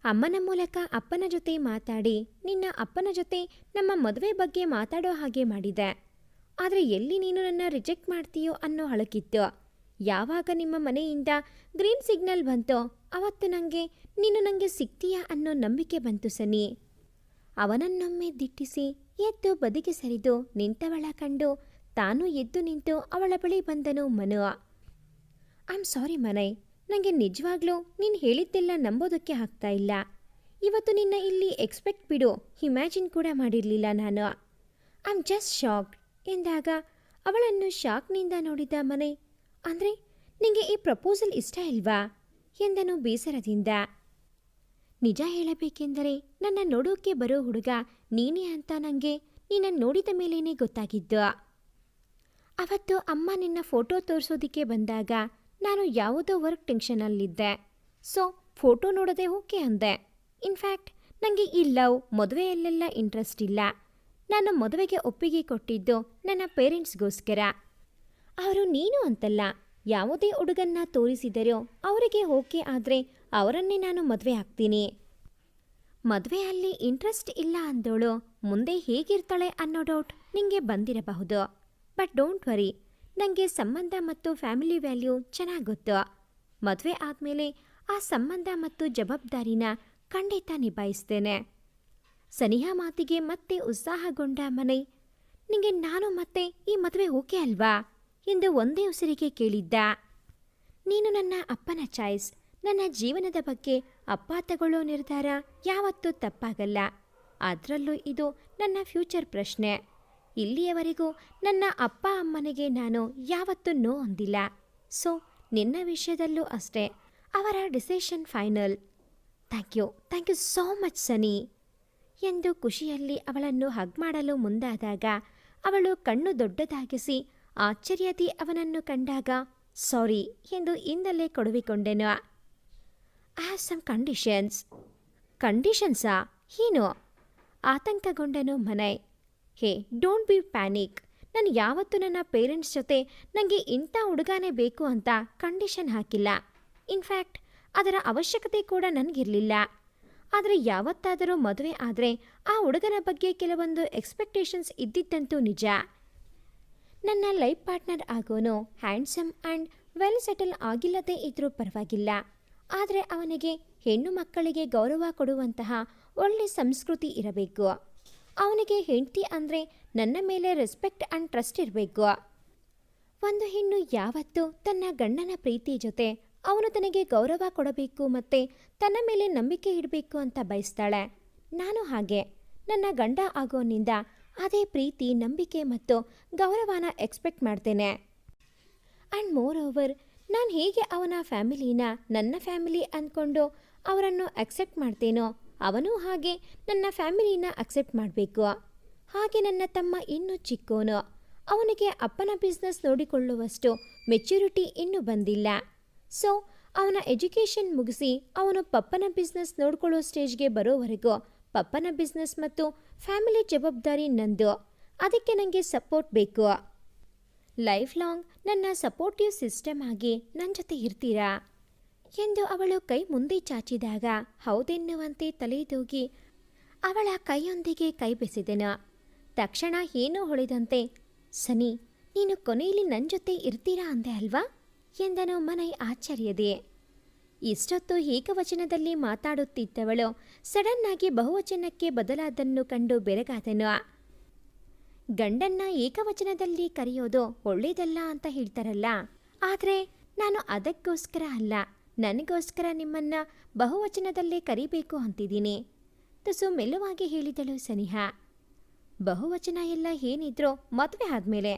Speaker 1: ಅಮ್ಮನ ಮೂಲಕ ಅಪ್ಪನ ಜೊತೆ ಮಾತಾಡಿ ನಿನ್ನ ಅಪ್ಪನ ಜೊತೆ ನಮ್ಮ ಮದುವೆ ಬಗ್ಗೆ ಮಾತಾಡೋ ಹಾಗೆ ಮಾಡಿದೆ. ಆದರೆ ಎಲ್ಲಿ ನೀನು ನನ್ನ ರಿಜೆಕ್ಟ್ ಮಾಡ್ತೀಯೋ ಅನ್ನೋ ಹಳಕಿತ್ತು. ಯಾವಾಗ ನಿಮ್ಮ ಮನೆಯಿಂದ ಗ್ರೀನ್ ಸಿಗ್ನಲ್ ಬಂತೋ ಅವತ್ತು ನೀನು ನನಗೆ ಸಿಗ್ತೀಯಾ ಅನ್ನೋ ನಂಬಿಕೆ ಬಂತು ಸನಿ. ಅವನನ್ನೊಮ್ಮೆ ದಿಟ್ಟಿಸಿ ಎದ್ದು ಬದಿಗೆ ಸರಿದು ನಿಂತವಳ ಕಂಡು ತಾನು ಎದ್ದು ನಿಂತು ಅವಳ ಬಳಿ ಬಂದನು ಮನು. ಐ ಆಮ್ ಸಾರಿ ಮನೈ, ನನಗೆ ನಿಜವಾಗ್ಲೂ ನೀನು ಹೇಳಿದ್ದೆಲ್ಲ ನಂಬೋದಕ್ಕೆ ಆಗ್ತಾ ಇಲ್ಲ. ಇವತ್ತು ನಿನ್ನ ಇಲ್ಲಿ ಎಕ್ಸ್ಪೆಕ್ಟ್ ಬಿಡು, ಇಮ್ಯಾಜಿನ್ ಕೂಡ ಮಾಡಿರಲಿಲ್ಲ ನಾನು. ಐ ಆಮ್ ಜಸ್ಟ್ ಶಾಕ್ಡ್ ಎಂದಾಗ ಅವಳನ್ನು ಶಾಕ್ನಿಂದ ನೋಡಿದ ಮನೈ ಅಂದರೆ ನಿಂಗೆ ಈ ಪ್ರಪೋಸಲ್ ಇಷ್ಟ ಇಲ್ವಾ ಎಂದನು ಬೇಸರದಿಂದ. ನಿಜ ಹೇಳಬೇಕೆಂದರೆ ನನ್ನ ನೋಡೋಕೆ ಬರೋ ಹುಡುಗ ನೀನೇ ಅಂತ ನನಗೆ ನಿನ್ನನ್ನು ನೋಡಿದ ಮೇಲೇ ಗೊತ್ತಾಗಿದ್ದು. ಅವತ್ತು ಅಮ್ಮ ನಿನ್ನ ಫೋಟೋ ತೋರಿಸೋದಕ್ಕೆ ಬಂದಾಗ ನಾನು ಯಾವುದೋ ವರ್ಕ್ ಟೆನ್ಷನಲ್ಲಿದ್ದೆ. ಸೊ ಫೋಟೋ ನೋಡೋದೇ ಓಕೆ ಅಂದೆ. ಇನ್ಫ್ಯಾಕ್ಟ್ ನನಗೆ ಈ ಲವ್ ಮದುವೆಯಲ್ಲೆಲ್ಲ ಇಂಟ್ರೆಸ್ಟ್ ಇಲ್ಲ. ನಾನು ಮದುವೆಗೆ ಒಪ್ಪಿಗೆ ಕೊಟ್ಟಿದ್ದು ನನ್ನ ಪೇರೆಂಟ್ಸ್ಗೋಸ್ಕರ. ಅವರು ನೀನು ಅಂತಲ್ಲ, ಯಾವುದೇ ಹುಡುಗನ್ನ ತೋರಿಸಿದರೋ ಅವರಿಗೆ ಓಕೆ ಆದರೆ ಅವರನ್ನೇ ನಾನು ಮದುವೆ ಆಗ್ತೀನಿ. ಮದುವೆಯಲ್ಲಿ ಇಂಟ್ರೆಸ್ಟ್ ಇಲ್ಲ ಅಂದೋಳು ಮುಂದೆ ಹೇಗಿರ್ತಾಳೆ ಅನ್ನೋ ಡೌಟ್ ನಿಂಗೆ ಬಂದಿರಬಹುದು. ಬಟ್ ಡೋಂಟ್ ವರಿ, ನನಗೆ ಸಂಬಂಧ ಮತ್ತು ಫ್ಯಾಮಿಲಿ ವ್ಯಾಲ್ಯೂ ಚೆನ್ನಾಗಿ ಗೊತ್ತು. ಮದುವೆ ಆದಮೇಲೆ ಆ ಸಂಬಂಧ ಮತ್ತು ಜವಾಬ್ದಾರಿನ ಖಂಡಿತ ನಿಭಾಯಿಸ್ತೇನೆ. ಸನಿಹಾ ಮಾತಿಗೆ ಮತ್ತೆ ಉತ್ಸಾಹಗೊಂಡ ಮನೈ, ನಿಂಗೆ ನಾನು ಮತ್ತೆ ಈ ಮದುವೆ ಓಕೆ ಅಲ್ವಾ ಎಂದು ಒಂದೇ ಉಸಿರಿಗೆ ಕೇಳಿದ್ದ. ನೀನು ನನ್ನ ಅಪ್ಪನ ಚಾಯ್ಸ್. ನನ್ನ ಜೀವನದ ಬಗ್ಗೆ ಅಪ್ಪ ತಗೊಳ್ಳೋ ನಿರ್ಧಾರ ಯಾವತ್ತೂ ತಪ್ಪಾಗಲ್ಲ. ಅದರಲ್ಲೂ ಇದು ನನ್ನ ಫ್ಯೂಚರ್ ಪ್ರಶ್ನೆ. ಇಲ್ಲಿಯವರೆಗೂ ನನ್ನ ಅಪ್ಪ ಅಮ್ಮನಿಗೆ ನಾನು ಯಾವತ್ತೂ ನೋ ಅಂದಿಲ್ಲ. ಸೊ ನಿನ್ನ ವಿಷಯದಲ್ಲೂ ಅಷ್ಟೇ, ಅವರ decision final. Thank you so much Sani ಎಂದು ಖುಷಿಯಲ್ಲಿ ಅವಳನ್ನು ಹಗ್ ಮಾಡಲು ಮುಂದಾದಾಗ ಅವಳು ಕಣ್ಣು ದೊಡ್ಡದಾಗಿಸಿ ಆಶ್ಚರ್ಯದಿ ಅವನನ್ನು ಕಂಡಾಗ ಸಾರಿ ಎಂದು ಹಿಂದಲ್ಲೇ ಕೊಡವಿಕೊಂಡೆನು. I have some conditions. ಕಂಡೀಷನ್ಸಾ? ಏನು? ಆತಂಕಗೊಂಡನು Manai. Hey, don't be panic. ನಾನು ಯಾವತ್ತೂ ನನ್ನ ಪೇರೆಂಟ್ಸ್ ಜೊತೆ ನನಗೆ ಇಂಥ ಹುಡುಗನೇ ಬೇಕು ಅಂತ ಕಂಡೀಷನ್ ಹಾಕಿಲ್ಲ. ಇನ್ಫ್ಯಾಕ್ಟ್ ಅದರ ಅವಶ್ಯಕತೆ ಕೂಡ ನನಗಿರಲಿಲ್ಲ. ಆದರೆ ಯಾವತ್ತಾದರೂ ಮದುವೆ ಆದರೆ ಆ ಹುಡುಗನ ಬಗ್ಗೆ ಕೆಲವೊಂದು ಎಕ್ಸ್ಪೆಕ್ಟೇಷನ್ಸ್ ಇದ್ದಿದ್ದಂತೂ ನಿಜ. ನನ್ನ ಲೈಫ್ ಪಾರ್ಟ್ನರ್ ಆಗೋನು ಹ್ಯಾಂಡ್ಸಮ್ ಆ್ಯಂಡ್ ವೆಲ್ ಸೆಟಲ್ ಆಗಿಲ್ಲದೇ ಇದ್ರೂ ಪರವಾಗಿಲ್ಲ. ಆದರೆ ಅವನಿಗೆ ಹೆಣ್ಣು ಮಕ್ಕಳಿಗೆ ಗೌರವ ಕೊಡುವಂತಹ ಒಳ್ಳೆ ಸಂಸ್ಕೃತಿ ಇರಬೇಕು. ಅವನಿಗೆ ಹೆಂಡತಿ ಅಂದರೆ ನನ್ನ ಮೇಲೆ ರೆಸ್ಪೆಕ್ಟ್ ಆ್ಯಂಡ್ ಟ್ರಸ್ಟ್ ಇರಬೇಕು. ಒಂದು ಹೆಣ್ಣು ಯಾವತ್ತೂ ತನ್ನ ಗಂಡನ ಪ್ರೀತಿ ಜೊತೆ ಅವನು ತನಗೆ ಗೌರವ ಕೊಡಬೇಕು ಮತ್ತು ತನ್ನ ಮೇಲೆ ನಂಬಿಕೆ ಇಡಬೇಕು ಅಂತ ಬಯಸ್ತಾಳೆ. ನಾನು ಹಾಗೆ ನನ್ನ ಗಂಡ ಆಗೋನಿಂದ ಅದೇ ಪ್ರೀತಿ, ನಂಬಿಕೆ ಮತ್ತು ಗೌರವನ ಎಕ್ಸ್ಪೆಕ್ಟ್ ಮಾಡ್ತೇನೆ. ಆ್ಯಂಡ್ ಮೋರ್ ಓವರ್, ನಾನು ಹೇಗೆ ಅವನ ಫ್ಯಾಮಿಲಿನ ನನ್ನ ಫ್ಯಾಮಿಲಿ ಅಂದ್ಕೊಂಡು ಅವರನ್ನು ಅಕ್ಸೆಪ್ಟ್ ಮಾಡ್ತೇನೋ ಅವನೂ ಹಾಗೆ ನನ್ನ ಫ್ಯಾಮಿಲಿನ ಅಕ್ಸೆಪ್ಟ್ ಮಾಡಬೇಕು. ಹಾಗೆ ನನ್ನ ತಮ್ಮ ಇನ್ನೂ ಚಿಕ್ಕೋನು. ಅವನಿಗೆ ಅಪ್ಪನ ಬಿಸ್ನೆಸ್ ನೋಡಿಕೊಳ್ಳುವಷ್ಟು ಮೆಚ್ಯೂರಿಟಿ ಇನ್ನೂ ಬಂದಿಲ್ಲ. ಸೊ ಅವನ ಎಜುಕೇಷನ್ ಮುಗಿಸಿ ಅವನು ಪಪ್ಪನ ಬಿಸ್ನೆಸ್ ನೋಡ್ಕೊಳ್ಳೋ ಸ್ಟೇಜ್ಗೆ ಬರೋವರೆಗೂ ಪಪ್ಪನ ಬಿಸ್ನೆಸ್ ಮತ್ತು ಫ್ಯಾಮಿಲಿ ಜವಾಬ್ದಾರಿ ನಂದು. ಅದಕ್ಕೆ ನನಗೆ ಸಪೋರ್ಟ್ ಬೇಕು. ಲೈಫ್ ಲಾಂಗ್ ನನ್ನ ಸಪೋರ್ಟಿವ್ ಸಿಸ್ಟಮ್ ಆಗಿ ನನ್ನ ಜೊತೆ ಇರ್ತೀರಾ ಎಂದು ಅವಳು ಕೈ ಮುಂದೆ ಚಾಚಿದಾಗ ಹೌದೆನ್ನುವಂತೆ ತಲೆದೂಗಿ ಅವಳ ಕೈಯೊಂದಿಗೆ ಕೈ ಬೆಸೆದೆನು. ತಕ್ಷಣ ಏನೋ ಹೊಳೆದಂತೆ, ಸನಿ, ನೀನು ಕೊನೆಯಲ್ಲಿ ನನ್ನ ಜೊತೆ ಇರ್ತೀರಾ ಅಂದೆ ಅಲ್ವಾ ಎಂದನು ಮನೈ ಆಶ್ಚರ್ಯದೆ. ಇಷ್ಟೊತ್ತು ಏಕವಚನದಲ್ಲಿ ಮಾತಾಡುತ್ತಿದ್ದವಳು ಸಡನ್ನಾಗಿ ಬಹುವಚನಕ್ಕೆ ಬದಲಾದನ್ನು ಕಂಡು ಬೆರಗಾದನು. ಗಂಡನ್ನ ಏಕವಚನದಲ್ಲಿ ಕರೆಯೋದು ಒಳ್ಳೇದಲ್ಲ ಅಂತ ಹೇಳ್ತಾರಲ್ಲ, ಆದರೆ ನಾನು ಅದಕ್ಕೋಸ್ಕರ ಅಲ್ಲ, ನನಗೋಸ್ಕರ ನಿಮ್ಮನ್ನ ಬಹುವಚನದಲ್ಲೇ ಕರಿಬೇಕು ಅಂತಿದ್ದೀನಿ ತುಸು ಮೆಲ್ಲುವಾಗಿ ಹೇಳಿದಳು ಸನಿಹಾ. ಬಹುವಚನ ಎಲ್ಲ ಏನಿದ್ರೋ ಮದುವೆ ಆದಮೇಲೆ.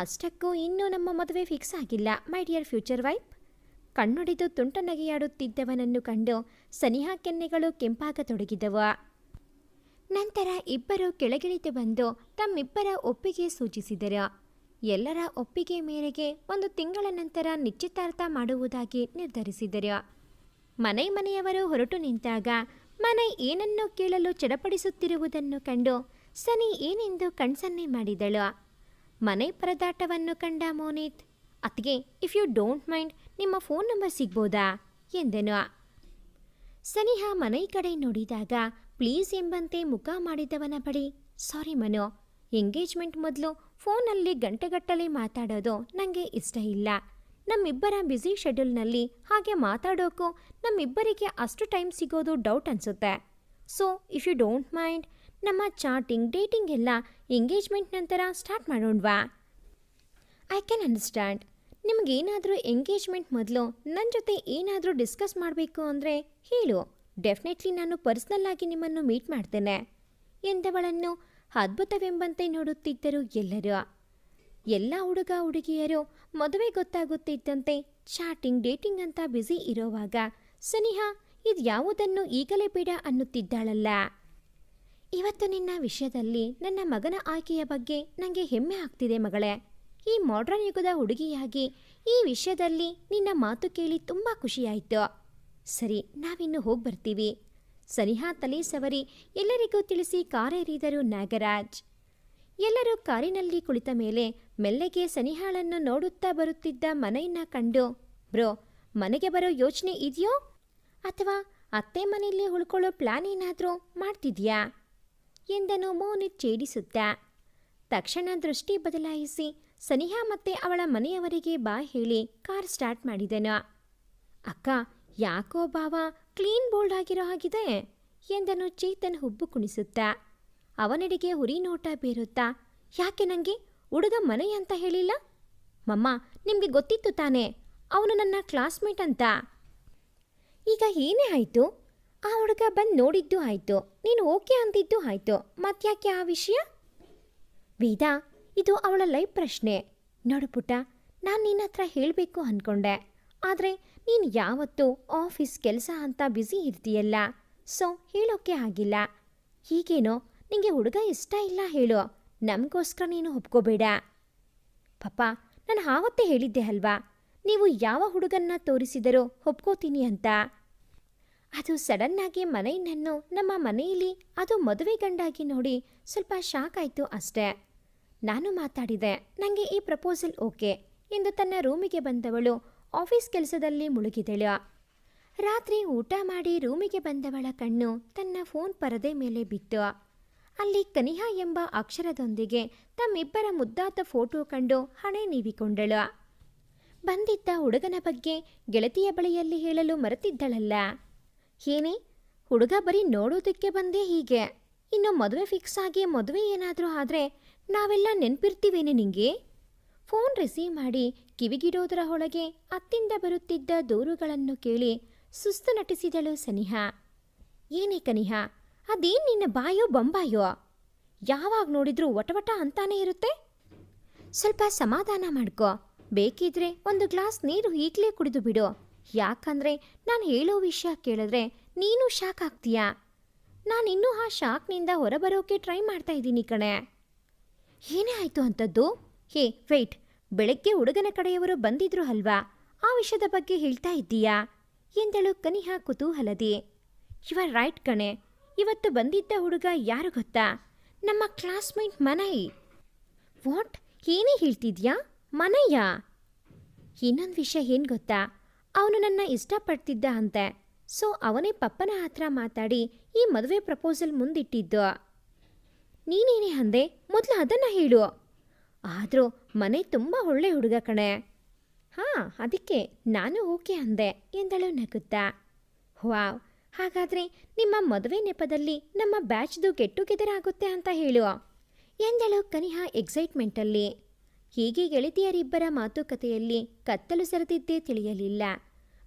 Speaker 1: ಅಷ್ಟಕ್ಕೂ ಇನ್ನೂ ನಮ್ಮ ಮದುವೆ ಫಿಕ್ಸ್ ಆಗಿಲ್ಲ ಮೈ ಡಿಯರ್ ಫ್ಯೂಚರ್ ವೈಫ್. ಕಣ್ಣೊಡೆದು ತುಂಟ ನಗೆಯಾಡುತ್ತಿದ್ದವನನ್ನು ಕಂಡು ಸನಿಹಾ ಕೆನ್ನೆಗಳು ಕೆಂಪಾಗತೊಡಗಿದವು. ನಂತರ ಇಬ್ಬರು ಕೆಳಗಿಳಿದು ಬಂದು ತಮ್ಮಿಬ್ಬರ ಒಪ್ಪಿಗೆ ಸೂಚಿಸಿದರು. ಎಲ್ಲರ ಒಪ್ಪಿಗೆ ಮೇರೆಗೆ 1 ತಿಂಗಳ ನಂತರ ನಿಶ್ಚಿತಾರ್ಥ ಮಾಡುವುದಾಗಿ ನಿರ್ಧರಿಸಿದರು. ಮನೆಯವರು ಹೊರಟು ನಿಂತಾಗ ಮನೈ ಏನನ್ನೋ ಕೇಳಲು ಚಡಪಡಿಸುತ್ತಿರುವುದನ್ನು ಕಂಡು ಸನಿ ಏನೆಂದು ಕಣ್ಸನ್ನೆ ಮಾಡಿದಳು. ಮನೆ ಪರದಾಟವನ್ನು ಕಂಡ ಮೋನಿತ್, ಅತ್ತಿಗೆ, ಇಫ್ ಯು ಡೋಂಟ್ ಮೈಂಡ್ ನಿಮ್ಮ ಫೋನ್ ನಂಬರ್ ಸಿಗ್ಬೋದಾ ಎಂದನು. ಸನಿಹಾ ಮನೈ ಕಡೆ ನೋಡಿದಾಗ ಪ್ಲೀಸ್ ಎಂಬಂತೆ ಮುಖ ಮಾಡಿದವನ ಬಳಿ, ಸಾರಿ ಮನೋ, ಎಂಗೇಜ್ಮೆಂಟ್ ಮೊದಲು ಫೋನಲ್ಲಿ ಗಂಟೆಗಟ್ಟಲೆ ಮಾತಾಡೋದು ನನಗೆ ಇಷ್ಟ ಇಲ್ಲ. ನಮ್ಮಿಬ್ಬರ ಬ್ಯುಸಿ ಶೆಡ್ಯೂಲ್ನಲ್ಲಿ ಹಾಗೆ ಮಾತಾಡೋಕ್ಕೂ ನಮ್ಮಿಬ್ಬರಿಗೆ ಅಷ್ಟು ಟೈಮ್ ಸಿಗೋದು ಡೌಟ್ ಅನಿಸುತ್ತೆ. So if you don't mind ನಮ್ಮ ಚಾಟಿಂಗ್, ಡೇಟಿಂಗ್ ಎಲ್ಲ ಎಂಗೇಜ್ಮೆಂಟ್ ನಂತರ ಸ್ಟಾರ್ಟ್ ಮಾಡೋಣವಾ? I can understand. ನಿಮಗೇನಾದರೂ ಎಂಗೇಜ್ಮೆಂಟ್ ಮೊದಲು ನನ್ನ ಜೊತೆ ಏನಾದರೂ ಡಿಸ್ಕಸ್ ಮಾಡಬೇಕು ಅಂದರೆ ಹೇಳು, ಡೆಫಿನೆಟ್ಲಿ ನಾನು ಪರ್ಸ್ನಲ್ಲಾಗಿ ನಿಮ್ಮನ್ನು ಮೀಟ್ ಮಾಡ್ತೇನೆ ಎಂದವಳನ್ನು ಅದ್ಭುತವೆಂಬಂತೆ ನೋಡುತ್ತಿದ್ದರು ಎಲ್ಲರೂ. ಎಲ್ಲ ಹುಡುಗ ಹುಡುಗಿಯರು ಮದುವೆ ಗೊತ್ತಾಗುತ್ತಿದ್ದಂತೆ ಚಾಟಿಂಗ್ ಡೇಟಿಂಗ್ ಅಂತ ಬ್ಯುಸಿ ಇರೋವಾಗ ಸನಿಹಾ ಇದ್ಯಾವುದನ್ನು ಈಗಲೇ ಬೇಡ ಅನ್ನುತ್ತಿದ್ದಾಳಲ್ಲ. ಇವತ್ತು ನಿನ್ನ ವಿಷಯದಲ್ಲಿ ನನ್ನ ಮಗನ ಆಯ್ಕೆಯ ಬಗ್ಗೆ ನನಗೆ ಹೆಮ್ಮೆ ಆಗ್ತಿದೆ ಮಗಳೇ. ಈ ಮಾಡ್ರನ್ ಯುಗದ ಹುಡುಗಿಯಾಗಿ ಈ ವಿಷಯದಲ್ಲಿ ನಿನ್ನ ಮಾತು ಕೇಳಿ ತುಂಬ ಖುಷಿಯಾಯಿತು. ಸರಿ, ನಾವಿನ್ನು ಹೋಗಿ ಬರ್ತೀವಿ. ಸನಿಹಾ ತಲೆ ಸವರಿ ಎಲ್ಲರಿಗೂ ತಿಳಿಸಿ ಕಾರೇರಿದರು ನಾಗರಾಜ್. ಎಲ್ಲರೂ ಕಾರಿನಲ್ಲಿ ಕುಳಿತ ಮೇಲೆ ಮೆಲ್ಲಗೆ ಸನಿಹಾಳನ್ನು ನೋಡುತ್ತಾ ಬರುತ್ತಿದ್ದ ಮನೆಯನ್ನ ಕಂಡು, ಬ್ರೋ, ಮನೆಗೆ ಬರೋ ಯೋಚನೆ ಇದೆಯೋ ಅಥವಾ ಅತ್ತೆ ಮನೆಯಲ್ಲಿ ಉಳ್ಕೊಳ್ಳೋ ಪ್ಲಾನ್ ಏನಾದರೂ ಮಾಡ್ತಿದ್ಯಾ ಎಂದನು ಮೋನಿತ್ ಛೇಡಿಸುತ್ತಾ. ತಕ್ಷಣ ದೃಷ್ಟಿ ಬದಲಾಯಿಸಿ ಸನಿಹಾ ಮತ್ತೆ ಅವಳ ಮನೆಯವರಿಗೆ ಬಾಯ್ ಹೇಳಿ ಕಾರ್ ಸ್ಟಾರ್ಟ್ ಮಾಡಿದನು. ಅಕ್ಕ, ಯಾಕೋ ಭಾವ ಕ್ಲೀನ್ ಬೋಲ್ಡ್ ಆಗಿರೋ ಹಾಗಿದೆ ಎಂದನು ಚೇತನ್ ಹುಬ್ಬು ಕುಣಿಸುತ್ತಾ. ಅವನೆಡೆಗೆ ಹುರಿ ನೋಟ ಬೀರುತ್ತಾ, ಯಾಕೆ ನನಗೆ ಹುಡುಗ ಮನೆ ಅಂತ ಹೇಳಿಲ್ಲ? ಮಮ್ಮ, ನಿಮಗೆ ಗೊತ್ತಿತ್ತು ತಾನೇ ಅವನು ನನ್ನ ಕ್ಲಾಸ್ಮೇಟ್ ಅಂತ. ಈಗ ಏನೇ ಆಯಿತು? ಆ ಹುಡುಗ ಬಂದು ನೋಡಿದ್ದು ಆಯಿತು, ನೀನು ಓಕೆ ಅಂದಿದ್ದು ಆಯಿತು, ಮತ್ತ್ಯಾಕೆ ಆ ವಿಷಯ? ವೇದಾ, ಇದು ಅವಳ ಲೈಫ್ ಪ್ರಶ್ನೆ. ನೋಡು ಪುಟ್ಟ, ನಾನು ನಿನ್ನ ಹತ್ರ ಹೇಳಬೇಕು ಅಂದ್ಕೊಂಡೆ, ಆದರೆ ನೀನು ಯಾವತ್ತೂ ಆಫೀಸ್ ಕೆಲಸ ಅಂತ ಬ್ಯುಸಿ ಇರ್ತೀಯಲ್ಲ, ಸೊ ಹೇಳೋಕ್ಕೆ ಆಗಿಲ್ಲ. ಹೀಗೇನೋ ನಿಂಗೆ ಹುಡುಗ ಇಷ್ಟ ಇಲ್ಲ ಹೇಳು, ನಮಗೋಸ್ಕರ ನೀನು ಒಪ್ಕೋಬೇಡ. ಪಾಪ, ನಾನು ಆವತ್ತೇ ಹೇಳಿದ್ದೆ ಅಲ್ವಾ, ನೀವು ಯಾವ ಹುಡುಗನ್ನ ತೋರಿಸಿದರೋ ಒಪ್ಕೋತೀನಿ ಅಂತ. ಅದು ಸಡನ್ನಾಗಿ ಮನೆಯನ್ನು ನಮ್ಮ ಮನೆಯಲ್ಲಿ ಅದು ಮದುವೆ ಗಂಡಾಗಿ ನೋಡಿ ಸ್ವಲ್ಪ ಶಾಕ್ ಆಯಿತು ಅಷ್ಟೇ. ನಾನು ಮಾತಾಡಿದೆ, ನನಗೆ ಈ ಪ್ರಪೋಸಲ್ ಓಕೆ ಎಂದು ತನ್ನ ರೂಮಿಗೆ ಬಂದವಳು ಆಫೀಸ್ ಕೆಲಸದಲ್ಲಿ ಮುಳುಗಿದಳು. ರಾತ್ರಿ ಊಟ ಮಾಡಿ ರೂಮಿಗೆ ಬಂದವಳ ಕಣ್ಣು ತನ್ನ ಫೋನ್ ಪರದೆ ಮೇಲೆ ಬಿತ್ತು. ಅಲ್ಲಿ ಕನಿಹಾ ಎಂಬ ಅಕ್ಷರದೊಂದಿಗೆ ತಮ್ಮಿಬ್ಬರ ಮುದ್ದಾದ ಫೋಟೋ ಕಂಡು ಹಣೆ ನೀವಿಕೊಂಡಳು. ಬಂದಿದ್ದ ಹುಡುಗನ ಬಗ್ಗೆ ಗೆಳತಿಯ ಬಳಿಯಲ್ಲಿ ಹೇಳಲು ಮರೆತಿದ್ದಳಲ್ಲ. ಏನೇ ಹುಡುಗ ಬರೀ ನೋಡೋದಕ್ಕೆ ಬಂದೇ ಹೀಗೆ, ಇನ್ನು ಮದುವೆ ಫಿಕ್ಸ್ ಆಗಿ ಮದುವೆ ಏನಾದರೂ ಆದರೆ ನಾವೆಲ್ಲ ನೆನಪಿರ್ತೀವೇನೆ ನಿಂಗೆ? ಫೋನ್ ರಿಸೀವ್ ಮಾಡಿ ಕಿವಿಗಿಡೋದರ ಒಳಗೆ ಅತ್ತಿಂದ ಬರುತ್ತಿದ್ದ ದೂರುಗಳನ್ನು ಕೇಳಿ ಸುಸ್ತು ನಟಿಸಿದಳು ಸನಿಹಾ. ಏನೇ ಕನಿಹಾ, ಅದೇನು ನಿನ್ನ ಬಾಯೋ ಬೊಂಬಾಯೋ? ಯಾವಾಗ ನೋಡಿದ್ರೂ ವಟವಟ ಅಂತಾನೆ ಇರುತ್ತೆ. ಸ್ವಲ್ಪ ಸಮಾಧಾನ ಮಾಡ್ಕೋ. ಬೇಕಿದ್ರೆ ಒಂದು ಗ್ಲಾಸ್ ನೀರು ಈಗಲೇ ಕುಡಿದು ಬಿಡು. ಯಾಕಂದರೆ ನಾನು ಹೇಳೋ ವಿಷಯ ಕೇಳಿದ್ರೆ ನೀನು ಶಾಕ್ ಆಗ್ತೀಯಾ. ನಾನಿನ್ನೂ ಆ ಶಾಕ್ನಿಂದ ಹೊರಬರೋಕೆ ಟ್ರೈ ಮಾಡ್ತಾ ಇದ್ದೀನಿ ಕಣೆ. ಏನೇ ಆಯಿತು ಅಂಥದ್ದು? ಹೇ ವೆಯ್ಟ್, ಬೆಳಗ್ಗೆ ಹುಡುಗನ ಕಡೆಯವರು ಬಂದಿದ್ರು ಅಲ್ವಾ, ಆ ವಿಷಯದ ಬಗ್ಗೆ ಹೇಳ್ತಾ ಇದ್ದೀಯಾ ಎಂದಳು ಕನಿಹಾ ಕುತೂಹಲದಿ. ಯು ಆರ್ ರೈಟ್ ಕಣೆ, ಇವತ್ತು ಬಂದಿದ್ದ ಹುಡುಗ ಯಾರು ಗೊತ್ತಾ? ನಮ್ಮ ಕ್ಲಾಸ್ಮೇಟ್ ಮನಯ್. ವಾಟ್, ಏನೇ ಹೇಳ್ತಿದ್ಯಾ? ಮನಯ್ಯ? ಇನ್ನೊಂದು ವಿಷಯ ಏನು ಗೊತ್ತಾ, ಅವನು ನನ್ನ ಇಷ್ಟಪಡ್ತಿದ್ದ ಅಂತೆ. ಸೊ ಅವನೇ ಪಪ್ಪನ ಹತ್ರ ಮಾತಾಡಿ ಈ ಮದುವೆ ಪ್ರಪೋಸಲ್ ಮುಂದಿಟ್ಟಿದ್ದು. ನೀನೇನೇ ಅಂದೆ? ಮೊದಲು ಅದನ್ನು ಹೇಳು. ಆದರೂ ಮನೆ ತುಂಬ ಒಳ್ಳೆ ಹುಡುಗ ಕಣೆ. ಹಾಂ, ಅದಕ್ಕೆ ನಾನು ಓಕೆ ಅಂದೆ ಎಂದಳು ನಗುತ್ತಾ. ವಾವ್, ಹಾಗಾದರೆ ನಿಮ್ಮ ಮದುವೆ ನೆಪದಲ್ಲಿ ನಮ್ಮ ಬ್ಯಾಚ್ದು ಗೆಟ್ ಟುಗೆದರ್ ಆಗುತ್ತೆ ಅಂತ ಹೇಳು ಎಂದಳು ಕನಿಹಾ ಎಕ್ಸೈಟ್ಮೆಂಟಲ್ಲಿ. ಹೀಗೆ ಗೆಳತಿಯರಿಬ್ಬರ ಮಾತುಕತೆಯಲ್ಲಿ ಕತ್ತಲು ಸರಿದಿದ್ದೇ ತಿಳಿಯಲಿಲ್ಲ.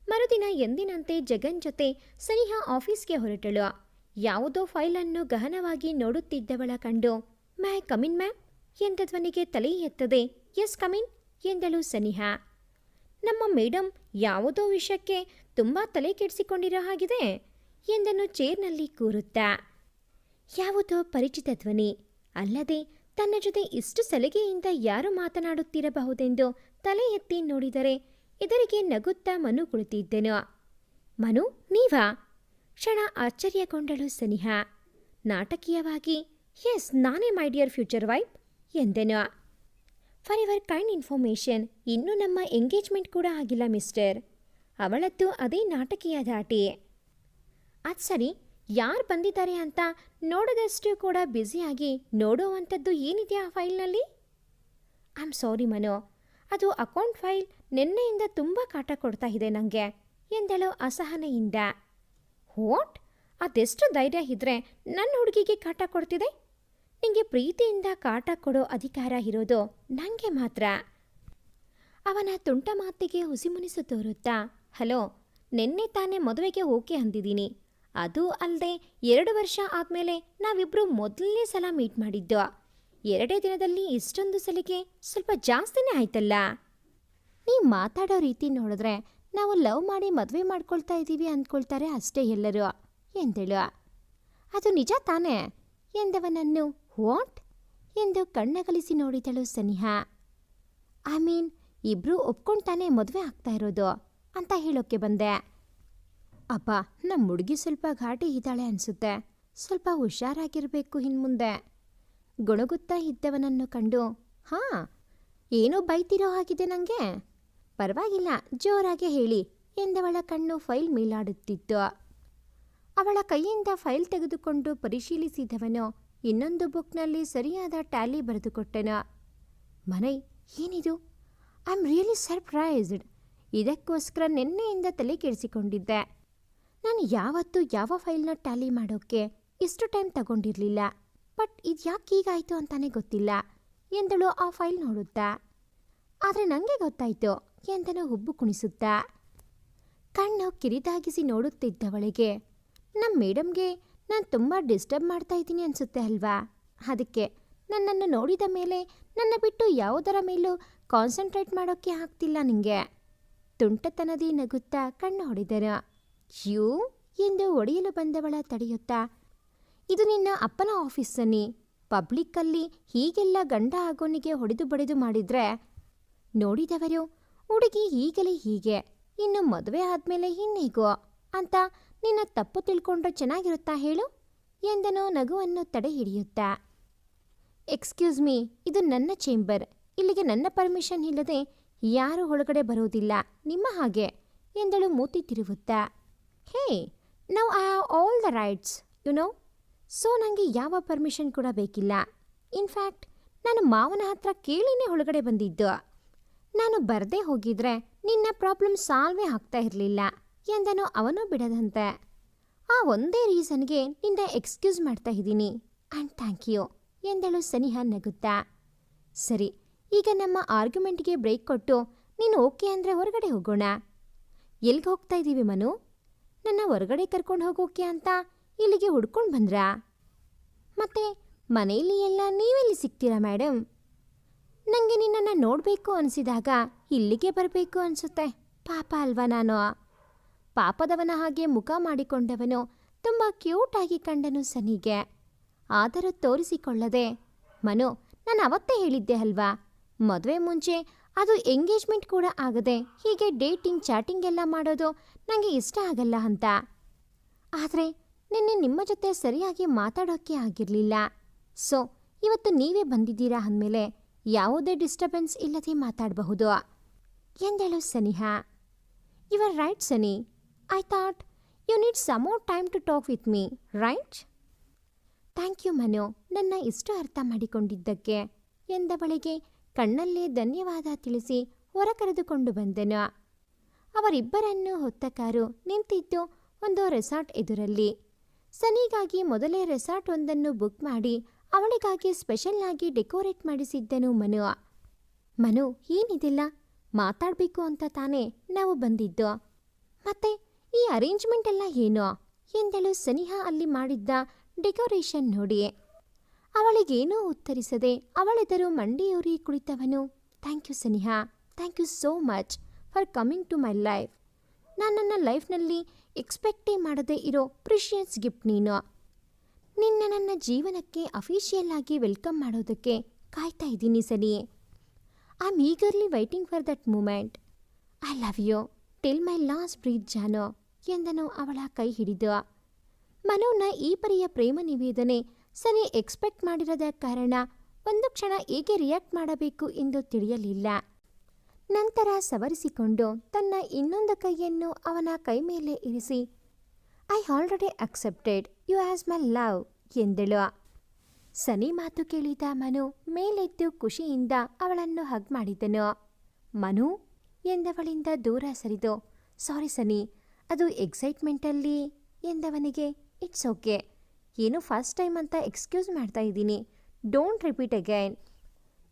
Speaker 1: ಮರುದಿನ ಎಂದಿನಂತೆ ಜಗನ್ ಜೊತೆ ಸನಿಹಾ ಆಫೀಸ್ಗೆ ಹೊರಟಳು. ಯಾವುದೋ ಫೈಲನ್ನು ಗಹನವಾಗಿ ನೋಡುತ್ತಿದ್ದವಳ ಕಂಡು, ಮೈ ಕಮಿನ್ ಮ್ಯಾಮ್ ಎಂದ ಧ್ವನಿಗೆ ತಲೆ ಎತ್ತದೆ ಎಸ್ ಕಮಿನ್ ಎಂದಳು ಸನಿಹಾ. ನಮ್ಮ ಮೇಡಮ್ ಯಾವುದೋ ವಿಷಯಕ್ಕೆ ತುಂಬ ತಲೆ ಕೆಡಿಸಿಕೊಂಡಿರೋ ಹಾಗಿದೆ ಎಂದನು ಚೇರ್ನಲ್ಲಿ ಕೂರುತ್ತಾ. ಯಾವುದೋ ಪರಿಚಿತ ಧ್ವನಿ, ಅಲ್ಲದೆ ತನ್ನ ಜೊತೆ ಇಷ್ಟು ಸಲಿಗೆಯಿಂದ ಯಾರು ಮಾತನಾಡುತ್ತಿರಬಹುದೆಂದು ತಲೆ ಎತ್ತಿ ನೋಡಿದರೆ ಇದರಿಗೆ ನಗುತ್ತಾ ಮನು ಕುಳಿತಿದ್ದೆನು. ಮನು, ನೀವಾ? ಕ್ಷಣ ಆಶ್ಚರ್ಯಗೊಂಡಳು ಸನಿಹಾ. ನಾಟಕೀಯವಾಗಿ, ಎಸ್ ನಾನೇ ಮೈ ಡಿಯರ್ ಫ್ಯೂಚರ್ ವೈಫ್ ಎಂದೆನು. ಫಾರ್ ಯುವರ್ ಕೈಂಡ್ ಇನ್ಫಾರ್ಮೇಷನ್, ಇನ್ನೂ ನಮ್ಮ ಎಂಗೇಜ್ಮೆಂಟ್ ಕೂಡ ಆಗಿಲ್ಲ ಮಿಸ್ಟರ್. ಅವಳದ್ದು ಅದೇ ನಾಟಕೀಯ ದಾಟಿ. ಅದು ಸರಿ, ಯಾರು ಬಂದಿದ್ದಾರೆ ಅಂತ ನೋಡೋದಷ್ಟು ಕೂಡ ಬ್ಯುಸಿಯಾಗಿ ನೋಡೋವಂಥದ್ದು ಏನಿದೆ ಆ ಫೈಲ್ನಲ್ಲಿ? ಐ ಆಮ್ ಸಾರಿ ಮನು, ಅದು ಅಕೌಂಟ್ ಫೈಲ್ ನಿನ್ನೆಯಿಂದ ತುಂಬ ಕಾಟ ಕೊಡ್ತಾ ಇದೆ ನನಗೆ ಎಂದಳು ಅಸಹನೆಯಿಂದ. ವಾಟ್? ಅದೆಷ್ಟು ಧೈರ್ಯ ಇದ್ದರೆ ನನ್ನ ಹುಡುಗಿಗೆ ಕಾಟ ಕೊಡ್ತಿದೆ? ನಿಮಗೆ ಪ್ರೀತಿಯಿಂದ ಕಾಟ ಕೊಡೋ ಅಧಿಕಾರ ಇರೋದು ನನಗೆ ಮಾತ್ರ. ಅವನ ತುಂಟ ಮಾತಿಗೆ ಹುಸಿಮುನಿಸು ತೋರುತ್ತಾ, ಹಲೋ, ನಿನ್ನೆ ತಾನೇ ಮದುವೆಗೆ ಓಕೆ ಅಂದಿದ್ದೀನಿ. ಅದು ಅಲ್ಲದೆ 2 ವರ್ಷ ಆದಮೇಲೆ ನಾವಿಬ್ಬರು ಮೊದಲನೇ ಸಲ ಮೀಟ್ ಮಾಡಿದ್ದು. 2 ದಿನದಲ್ಲಿ ಇಷ್ಟೊಂದು ಸಲಿಗೆ ಸ್ವಲ್ಪ ಜಾಸ್ತಿನೇ ಆಯ್ತಲ್ಲ. ನೀವು ಮಾತಾಡೋ ರೀತಿ ನೋಡಿದ್ರೆ ನಾವು ಲವ್ ಮಾಡಿ ಮದುವೆ ಮಾಡ್ಕೊಳ್ತಾ ಇದ್ದೀವಿ ಅಂದ್ಕೊಳ್ತಾರೆ ಅಷ್ಟೇ ಎಲ್ಲರೂ ಎಂದಳು. ಅದು ನಿಜ ತಾನೇ ಎಂದವನನ್ನು ವಾಟ್ ಎಂದು ಕಣ್ಣಗಲಿಸಿ ನೋಡಿದಳು ಸನಿಹಾ. ಐ ಮೀನ್ ಇಬ್ರು ಒಪ್ಕೊಂಡ್ತಾನೆ ಮದುವೆ ಆಗ್ತಾ ಇರೋದು ಅಂತ ಹೇಳೋಕ್ಕೆ ಬಂದೆ. ಅಪ್ಪ, ನಮ್ಮ ಹುಡುಗಿ ಸ್ವಲ್ಪ ಘಾಟಿ ಇದ್ದಾಳೆ ಅನ್ಸುತ್ತೆ, ಸ್ವಲ್ಪ ಹುಷಾರಾಗಿರಬೇಕು ಇನ್ಮುಂದೆ. ಗೊಣಗುತ್ತಾ ಇದ್ದವನನ್ನು ಕಂಡು ಹಾಂ, ಏನೋ ಬೈತಿರೋ ಹಾಗಿದೆ ನನಗೆ. ಪರವಾಗಿಲ್ಲ, ಜೋರಾಗೆ ಹೇಳಿ ಎಂದವಳ ಕಣ್ಣು ಫೈಲ್ ಮೇಲಾಡುತ್ತಿತ್ತು. ಅವಳ ಕೈಯಿಂದ ಫೈಲ್ ತೆಗೆದುಕೊಂಡು ಪರಿಶೀಲಿಸಿದವನು ಇನ್ನೊಂದು ಬುಕ್ನಲ್ಲಿ ಸರಿಯಾದ ಟ್ಯಾಲಿ ಬರೆದುಕೊಟ್ಟನು. ಮನೈ, ಏನಿದು? I am really surprised. ಇದಕ್ಕೋಸ್ಕರ ನಿನ್ನೆಯಿಂದ ತಲೆ ಕೆಡಿಸಿಕೊಂಡಿದ್ದೆ. ನಾನು ಯಾವತ್ತೂ ಯಾವ ಫೈಲ್ನ ಟ್ಯಾಲಿ ಮಾಡೋಕ್ಕೆ ಇಷ್ಟು ಟೈಮ್ ತಗೊಂಡಿರಲಿಲ್ಲ. ಬಟ್ ಇದು ಯಾಕೆ ಹೀಗಾಯಿತು ಅಂತಾನೆ ಗೊತ್ತಿಲ್ಲ ಎಂದಳು ಆ ಫೈಲ್ ನೋಡುತ್ತಾ. ಆದರೆ ನನಗೆ ಗೊತ್ತಾಯಿತು ಎಂದನು ಹುಬ್ಬು ಕುಣಿಸುತ್ತಾ. ಕಣ್ಣು ಕಿರಿದಾಗಿಸಿ ನೋಡುತ್ತಿದ್ದವಳಿಗೆ, ನಮ್ಮ ಮೇಡಮ್ಗೆ ನಾನು ತುಂಬ ಡಿಸ್ಟರ್ಬ್ ಮಾಡ್ತಾ ಇದ್ದೀನಿ ಅನಿಸುತ್ತೆ ಅಲ್ವಾ? ಅದಕ್ಕೆ ನನ್ನನ್ನು ನೋಡಿದ ಮೇಲೆ ನನ್ನ ಬಿಟ್ಟು ಯಾವುದರ ಮೇಲೂ ಕಾನ್ಸಂಟ್ರೇಟ್ ಮಾಡೋಕ್ಕೆ ಆಗ್ತಿಲ್ಲ ನಿಂಗೆ. ತುಂಟತನದಿ ನಗುತ್ತಾ ಕಣ್ಣು ಹೊಡೆದನು. ಯೂ ಎಂದು ಒಡೆಯಲು ಬಂದವಳ ತಡೆಯುತ್ತಾ, ಇದು ನಿನ್ನ ಅಪ್ಪನ ಆಫೀಸ್ ಸನ್ನಿ. ಪಬ್ಲಿಕ್ಕಲ್ಲಿ ಹೀಗೆಲ್ಲ ಗಂಡ ಆಗೋನಿಗೆ ಹೊಡೆದು ಬಡಿದು ಮಾಡಿದ್ರೆ ನೋಡಿದವರು ಹುಡುಗಿ ಈಗಲೇ ಹೀಗೆ, ಇನ್ನು ಮದುವೆ ಆದಮೇಲೆ ಇನ್ನೇಗೋ ಅಂತ ನಿನ್ನ ತಪ್ಪು ತಿಳ್ಕೊಂಡ್ರೆ ಚೆನ್ನಾಗಿರುತ್ತಾ ಹೇಳು ಎಂದನೋ ನಗುವನ್ನು ತಡೆ ಹಿಡಿಯುತ್ತಾ. ಎಕ್ಸ್ಕ್ಯೂಸ್ ಮೀ, ಇದು ನನ್ನ ಚೇಂಬರ್. ಇಲ್ಲಿಗೆ ನನ್ನ ಪರ್ಮಿಷನ್ ಇಲ್ಲದೆ ಯಾರೂ ಒಳಗಡೆ ಬರೋದಿಲ್ಲ ನಿಮ್ಮ ಹಾಗೆ ಎಂದಳು ಮೂತಿ ತಿರುವುತ್ತಾ. Hey, now I have all the rights you know. So ನನಗೆ ಯಾವ ಪರ್ಮಿಷನ್ ಕೂಡ ಬೇಕಿಲ್ಲ. ಇನ್ಫ್ಯಾಕ್ಟ್ ನಾನು ಮಾವನ ಹತ್ರ ಕೇಳಿನೇ ಒಳಗಡೆ ಬಂದಿದ್ದು. ನಾನು ಬರದೇ ಹೋಗಿದ್ರೆ ನಿನ್ನ ಪ್ರಾಬ್ಲಮ್ ಸಾಲ್ವೇ ಆಗ್ತಾ ಇರಲಿಲ್ಲ ಎಂದನು ಅವನು ಬಿಡದಂತೆ. ಆ ಒಂದೇ ರೀಸನ್ಗೆ ನಿನ್ನ ಎಕ್ಸ್ಕ್ಯೂಸ್ ಮಾಡ್ತಾ ಇದ್ದೀನಿ ಆ್ಯಂಡ್ ಥ್ಯಾಂಕ್ ಯು ಎಂದಳು ಸನಿಹಾ ನಗುತ್ತಾ. ಸರಿ, ಈಗ ನಮ್ಮ ಆರ್ಗ್ಯುಮೆಂಟ್ಗೆ ಬ್ರೇಕ್ ಕೊಟ್ಟು ನೀನು ಓಕೆ ಅಂದರೆ ಹೊರಗಡೆ ಹೋಗೋಣ. ಎಲ್ಲಿಗೆ ಹೋಗ್ತಾ ಇದ್ದೀವಿ ಮನು? ನನ್ನ ಹೊರಗಡೆ ಕರ್ಕೊಂಡು ಹೋಗೋಕೆ ಅಂತ ಇಲ್ಲಿಗೆ ಹುಡ್ಕೊಂಡು ಬಂದ್ರಾ? ಮತ್ತೆ ಮನೆಯಲ್ಲಿ ಎಲ್ಲ ನೀವೆಲ್ಲಿ ಸಿಗ್ತೀರಾ ಮೇಡಮ್? ನನಗೆ ನಿನ್ನನ್ನು ನೋಡಬೇಕು ಅನಿಸಿದಾಗ ಇಲ್ಲಿಗೆ ಬರಬೇಕು ಅನಿಸುತ್ತೆ. ಪಾಪ ಅಲ್ವಾ ನಾನು? ಪಾಪದವನ ಹಾಗೆ ಮುಖ ಮಾಡಿಕೊಂಡವನು ತುಂಬ ಕ್ಯೂಟಾಗಿ ಕಂಡನು ಸನಿಗೆ. ಆದರೂ ತೋರಿಸಿಕೊಳ್ಳದೆ, ಮನು, ನಾನು ಅವತ್ತೇ ಹೇಳಿದ್ದೆ ಅಲ್ವಾ, ಮದುವೆ ಮುಂಚೆ ಅದು ಎಂಗೇಜ್ಮೆಂಟ್ ಕೂಡ ಆಗದೆ ಹೀಗೆ ಡೇಟಿಂಗ್ ಚಾಟಿಂಗ್ ಎಲ್ಲ ಮಾಡೋದು ನನಗೆ ಇಷ್ಟ ಆಗಲ್ಲ ಅಂತ. ಆದರೆ ನಿನ್ನೆ ನಿಮ್ಮ ಜೊತೆ ಸರಿಯಾಗಿ ಮಾತಾಡೋಕ್ಕೆ ಆಗಿರಲಿಲ್ಲ. ಸೊ ಇವತ್ತು ನೀವೇ ಬಂದಿದ್ದೀರಾ ಅಂದಮೇಲೆ ಯಾವುದೇ ಡಿಸ್ಟರ್ಬೆನ್ಸ್ ಇಲ್ಲದೆ ಮಾತಾಡಬಹುದು ಎಂದಳು Saniha. You are right Sani. I thought you need some more time to talk with me, right? Thank you Manu, ನನ್ನ ಇಷ್ಟು ಅರ್ಥ ಮಾಡಿಕೊಂಡಿದ್ದಕ್ಕೆ ಎಂದವಳಿಗೆ ಕಣ್ಣಲ್ಲೇ ಧನ್ಯವಾದ ತಿಳಿಸಿ ಹೊರ ಕರೆದುಕೊಂಡು ಬಂದನು. ಅವರಿಬ್ಬರನ್ನು ಹೊತ್ತ ಕಾರು ನಿಂತಿದ್ದು ಒಂದು ರೆಸಾರ್ಟ್ ಎದುರಲ್ಲಿ. ಸನಿಗಾಗಿ ಮೊದಲೇ ರೆಸಾರ್ಟ್ ಒಂದನ್ನು ಬುಕ್ ಮಾಡಿ ಅವಳಿಗಾಗಿ ಸ್ಪೆಷಲ್ ಆಗಿ ಡೆಕೋರೇಟ್ ಮಾಡಿಸಿದ್ದನು ಮನು. ಮನು, ಏನಿದಿಲ್ಲ, ಮಾತಾಡಬೇಕು ಅಂತ ತಾನೇ ನಾವು ಬಂದಿದ್ದು. ಮತ್ತೆ ಈ ಅರೇಂಜ್ಮೆಂಟ್ ಎಲ್ಲ ಏನೋ ಎಂದಳು ಸನಿಹಾ ಅಲ್ಲಿ ಮಾಡಿದ್ದ ಡೆಕೋರೇಷನ್ ನೋಡಿ. ಅವಳಿಗೇನೂ ಉತ್ತರಿಸದೆ ಅವಳೆದರು ಮಂಡಿಯೂರಿ ಕುಳಿತವನು. Thank you Saniha, thank you so much for coming to my life. ನಾನು ನನ್ನ ಲೈಫ್ನಲ್ಲಿ ಎಕ್ಸ್ಪೆಕ್ಟೇ ಮಾಡದೇ ಇರೋ ಪ್ರಿಷಿಯಸ್ ಗಿಫ್ಟ್ ನೀನು. ನಿನ್ನ ನನ್ನ ಜೀವನಕ್ಕೆ ಅಫಿಷಿಯಲ್ ಆಗಿ ವೆಲ್ಕಮ್ ಮಾಡೋದಕ್ಕೆ ಕಾಯ್ತಾ ಇದ್ದೀನಿ Sani. I am eagerly waiting for that moment. I love you till my last breath jaano ಎಂದನು ಅವಳ ಕೈ ಹಿಡಿದು. ಮನುನ ಈ ಪರಿಯ ಪ್ರೇಮ ನಿವೇದನೆ ಸನಿ ಎಕ್ಸ್ಪೆಕ್ಟ್ ಮಾಡಿರದ ಕಾರಣ ಒಂದು ಕ್ಷಣ ಹೇಗೆ ರಿಯಾಕ್ಟ್ ಮಾಡಬೇಕು ಎಂದು ತಿಳಿಯಲಿಲ್ಲ. ನಂತರ ಸವರಿಸಿಕೊಂಡು ತನ್ನ ಇನ್ನೊಂದು ಕೈಯನ್ನು ಅವನ ಕೈ ಮೇಲೆ ಇರಿಸಿ, I already accepted you as my love ಎಂದಳು. ಸನಿ ಮಾತು ಕೇಳಿದ ಮನು ಮೇಲೆದ್ದು ಖುಷಿಯಿಂದ ಅವಳನ್ನು ಹಗ್ ಮಾಡಿದನು. ಮನು ಎಂದವಳಿಂದ ದೂರ ಸರಿದು, ಸಾರಿ ಸನಿ, ಅದು ಎಕ್ಸೈಟ್ಮೆಂಟಲ್ಲಿ ಎಂದವನಿಗೆ. ಇಟ್ಸ್ ಓಕೆ, ಏನು ಫಸ್ಟ್ ಟೈಮ್ ಅಂತ ಎಕ್ಸ್ಕ್ಯೂಸ್ ಮಾಡ್ತಾ ಇದ್ದೀನಿ. Don't repeat again.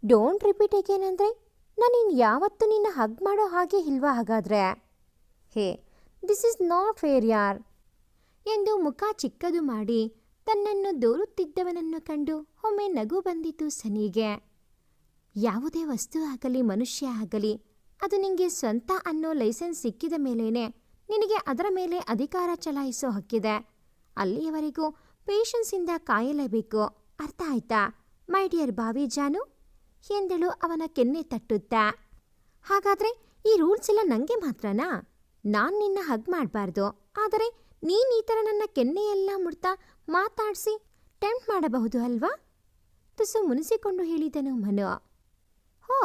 Speaker 1: Don't repeat again ಅಂದರೆ ನಾನು ಇನ್ನು ಯಾವತ್ತೂ ನಿನ್ನ ಹಗ್ ಮಾಡೋ ಹಾಗೆ ಇಲ್ವಾ ಹಾಗಾದರೆ? ಹೇ, ದಿಸ್ ಈಸ್ ನಾಟ್ ಫೇರ್ ಯಾರ್ ಎಂದು ಮುಖ ಚಿಕ್ಕದು ಮಾಡಿ ತನ್ನನ್ನು ದೂರುತ್ತಿದ್ದವನನ್ನು ಕಂಡು ಒಮ್ಮೆ ನಗು ಬಂದಿತು ಸನಿಗೆ. ಯಾವುದೇ ವಸ್ತು ಆಗಲಿ ಮನುಷ್ಯ ಆಗಲಿ ಅದು ನಿನಗೆ ಸ್ವಂತ ಅನ್ನೋ ಲೈಸೆನ್ಸ್ ಸಿಕ್ಕಿದ ಮೇಲೇನೆ ನಿನಗೆ ಅದರ ಮೇಲೆ ಅಧಿಕಾರ ಚಲಾಯಿಸೋ ಹಕ್ಕಿದೆ. ಅಲ್ಲಿಯವರೆಗೂ ಪೇಷನ್ಸಿಂದ ಕಾಯಲೇಬೇಕು. ಅರ್ಥ ಆಯ್ತಾ ಮೈ ಡಿಯರ್ ಬಾವಿ ಜಾನು ಎಂದಳು ಅವನ ಕೆನ್ನೆ ತಟ್ಟುತ್ತಾ. ಹಾಗಾದರೆ ಈ ರೂಲ್ಸ್ ಎಲ್ಲ ನನಗೆ ಮಾತ್ರನಾ? ನಾನು ನಿನ್ನ ಹಗ್ ಮಾಡಬಾರ್ದು, ಆದರೆ ನೀನು ಈ ಥರ ನನ್ನ ಕೆನ್ನೆಯೆಲ್ಲ ಮುಡ್ತಾ ಮಾತಾಡಿಸಿ ಟೆಂಪ್ಟ್ ಮಾಡಬಹುದು ಅಲ್ವಾ? ತುಸು ಮುನಿಸಿಕೊಂಡು ಹೇಳಿದನು ಮನು. ಹೋ,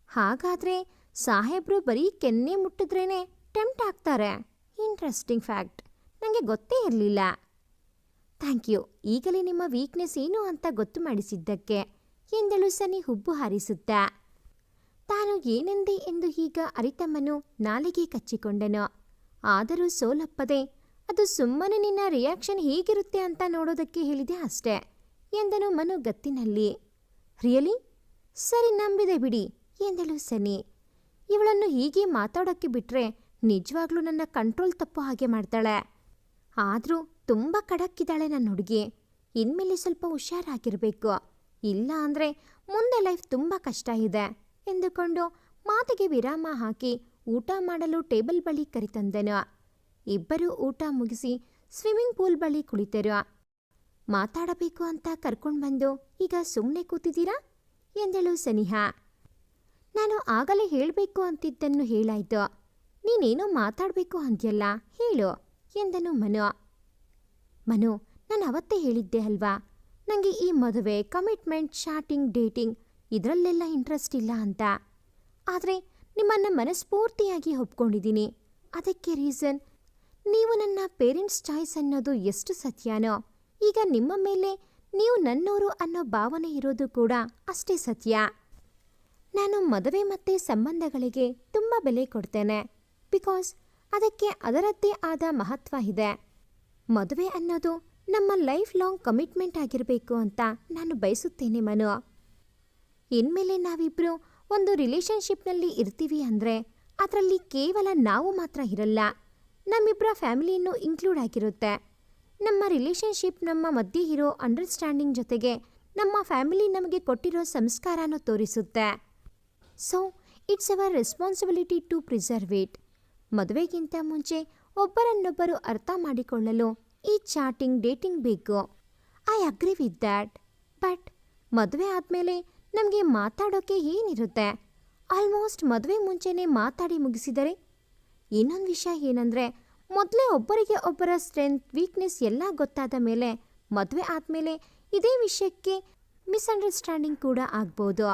Speaker 1: ಹಾಗಾದರೆ ಸಾಹೇಬ್ರು ಬರೀ ಕೆನ್ನೆ ಮುಟ್ಟಿದ್ರೇ ಟೆಂಪ್ಟ್ ಆಗ್ತಾರೆ. ಇಂಟ್ರೆಸ್ಟಿಂಗ್ ಫ್ಯಾಕ್ಟ್, ನನಗೆ ಗೊತ್ತೇ ಇರಲಿಲ್ಲ. ಥ್ಯಾಂಕ್ ಯು, ಈಗಲೇ ನಿಮ್ಮ ವೀಕ್ನೆಸ್ ಏನು ಅಂತ ಗೊತ್ತು ಮಾಡಿಸಿದ್ದಕ್ಕೆ ಎಂದಳು ಸನಿ ಹುಬ್ಬು ಹಾರಿಸುತ್ತಾ. ತಾನು ಏನೆಂದೆ ಎಂದು ಈಗ ಅರಿತ ಮನು ನಾಲಿಗೆ ಕಚ್ಚಿಕೊಂಡನು. ಆದರೂ ಸೋಲಪ್ಪದೆ ಅದು ಸುಮ್ಮನೆ ನಿನ್ನ ರಿಯಾಕ್ಷನ್ ಹೇಗಿರುತ್ತೆ ಅಂತ ನೋಡೋದಕ್ಕೆ ಹೇಳಿದೆ ಅಷ್ಟೇ ಎಂದನು ಮನು ಗತ್ತಿನಲ್ಲಿ. ರಿಯಲಿ? ಸರಿ, ನಂಬಿದೆ ಬಿಡಿ ಎಂದಳು ಸನಿ. ಇವಳನ್ನು ಹೀಗೆ ಮಾತಾಡೋಕ್ಕೆ ಬಿಟ್ರೆ ನಿಜವಾಗ್ಲೂ ನನ್ನ ಕಂಟ್ರೋಲ್ ತಪ್ಪು ಹಾಗೆ ಮಾಡ್ತಾಳೆ. ಆದರೂ ತುಂಬ ಖಡಕ್ಕಿದ್ದಾಳೆ ನನ್ನ ಹುಡುಗಿ. ಇನ್ಮೇಲೆ ಸ್ವಲ್ಪ ಹುಷಾರಾಗಿರಬೇಕು, ಇಲ್ಲ ಅಂದರೆ ಮುಂದೆ ಲೈಫ್ ತುಂಬ ಕಷ್ಟ ಇದೆ ಎಂದುಕೊಂಡು ಮಾತಿಗೆ ವಿರಾಮ ಹಾಕಿ ಊಟ ಮಾಡಲು ಟೇಬಲ್ ಬಳಿ ಕರೆತಂದನು. ಇಬ್ಬರೂ ಊಟ ಮುಗಿಸಿ ಸ್ವಿಮ್ಮಿಂಗ್ ಪೂಲ್ ಬಳಿ ಕುಳಿತರು. ಮಾತಾಡಬೇಕು ಅಂತ ಕರ್ಕೊಂಡು ಬಂದು ಈಗ ಸುಮ್ಮನೆ ಕೂತಿದ್ದೀರಾ ಎಂದಳು ಸನಿಹಾ. ನಾನು ಆಗಲೇ ಹೇಳಬೇಕು ಅಂತಿದ್ದನ್ನು ಹೇಳಾಯ್ತು, ನೀನೇನೋ ಮಾತಾಡಬೇಕು ಅಂದ್ಯಲ್ಲ, ಹೇಳು ಎಂದನು ಮನು. ಮನು, ನಾನು ಅವತ್ತೇ ಹೇಳಿದ್ದೆ ಅಲ್ವಾ, ನನಗೆ ಈ ಮದುವೆ, ಕಮಿಟ್ಮೆಂಟ್, ಚಾಟಿಂಗ್, ಡೇಟಿಂಗ್ ಇದರಲ್ಲೆಲ್ಲ ಇಂಟ್ರೆಸ್ಟ್ ಇಲ್ಲ ಅಂತ. ಆದರೆ ನಿಮ್ಮನ್ನು ಮನಸ್ಫೂರ್ತಿಯಾಗಿ ಒಪ್ಕೊಂಡಿದ್ದೀನಿ. ಅದಕ್ಕೆ ರೀಸನ್ ನೀವು ನನ್ನ ಪೇರೆಂಟ್ಸ್ ಚಾಯ್ಸ್ ಅನ್ನೋದು ಎಷ್ಟು ಸತ್ಯನೋ, ಈಗ ನಿಮ್ಮ ಮೇಲೆ ನೀವು ನನ್ನೋರು ಅನ್ನೋ ಭಾವನೆ ಇರೋದು ಕೂಡ ಅಷ್ಟೇ ಸತ್ಯ. ನಾನು ಮದುವೆ ಮತ್ತು ಸಂಬಂಧಗಳಿಗೆ ತುಂಬ ಬೆಲೆ ಕೊಡ್ತೇನೆ. ಬಿಕಾಸ್ ಅದಕ್ಕೆ ಅದರದ್ದೇ ಆದ ಮಹತ್ವ ಇದೆ. ಮದುವೆ ಅನ್ನೋದು ನಮ್ಮ ಲೈಫ್ ಲಾಂಗ್ ಕಮಿಟ್ಮೆಂಟ್ ಆಗಿರಬೇಕು ಅಂತ ನಾನು ಬಯಸುತ್ತೇನೆ ಮನು. ಇನ್ಮೇಲೆ ನಾವಿಬ್ಬರು ಒಂದು ರಿಲೇಷನ್ಶಿಪ್ನಲ್ಲಿ ಇರ್ತೀವಿ ಅಂದರೆ ಅದರಲ್ಲಿ ಕೇವಲ ನಾವು ಮಾತ್ರ ಇರಲ್ಲ, ನಮ್ಮಿಬ್ಬರ ಫ್ಯಾಮಿಲಿಯನ್ನು ಇನ್ಕ್ಲೂಡ್ ಆಗಿರುತ್ತೆ. ನಮ್ಮ ರಿಲೇಷನ್ಶಿಪ್ ನಮ್ಮ ಮಧ್ಯೆ ಇರೋ ಅಂಡರ್ಸ್ಟ್ಯಾಂಡಿಂಗ್ ಜೊತೆಗೆ ನಮ್ಮ ಫ್ಯಾಮಿಲಿ ನಮಗೆ ಕೊಟ್ಟಿರೋ ಸಂಸ್ಕಾರನೂ ತೋರಿಸುತ್ತೆ. So it's our responsibility to preserve it. ಮದುವೆಗಿಂತ ಮುಂಚೆ ಒಬ್ಬರನ್ನೊಬ್ಬರು ಅರ್ಥ ಮಾಡಿಕೊಳ್ಳಲು ಈ ಚಾಟಿಂಗ್, ಡೇಟಿಂಗ್ ಬೇಕು. I agree with that. But ಮದುವೆ ಆದಮೇಲೆ ನಮಗೆ ಮಾತಾಡೋಕ್ಕೆ ಏನಿರುತ್ತೆ? ಆಲ್ಮೋಸ್ಟ್ ಮದುವೆ ಮುಂಚೆನೇ ಮಾತಾಡಿ ಮುಗಿಸಿದರೆ. ಇನ್ನೊಂದು ವಿಷಯ ಏನಂದರೆ, ಮೊದಲೇ ಒಬ್ಬರಿಗೆ ಒಬ್ಬರ ಸ್ಟ್ರೆಂತ್, ವೀಕ್ನೆಸ್ ಎಲ್ಲ ಗೊತ್ತಾದ ಮೇಲೆ ಮದುವೆ ಆದಮೇಲೆ ಇದೇ ವಿಷಯಕ್ಕೆ ಮಿಸ್ಅಂಡರ್ಸ್ಟ್ಯಾಂಡಿಂಗ್ ಕೂಡ ಆಗ್ಬೋದು.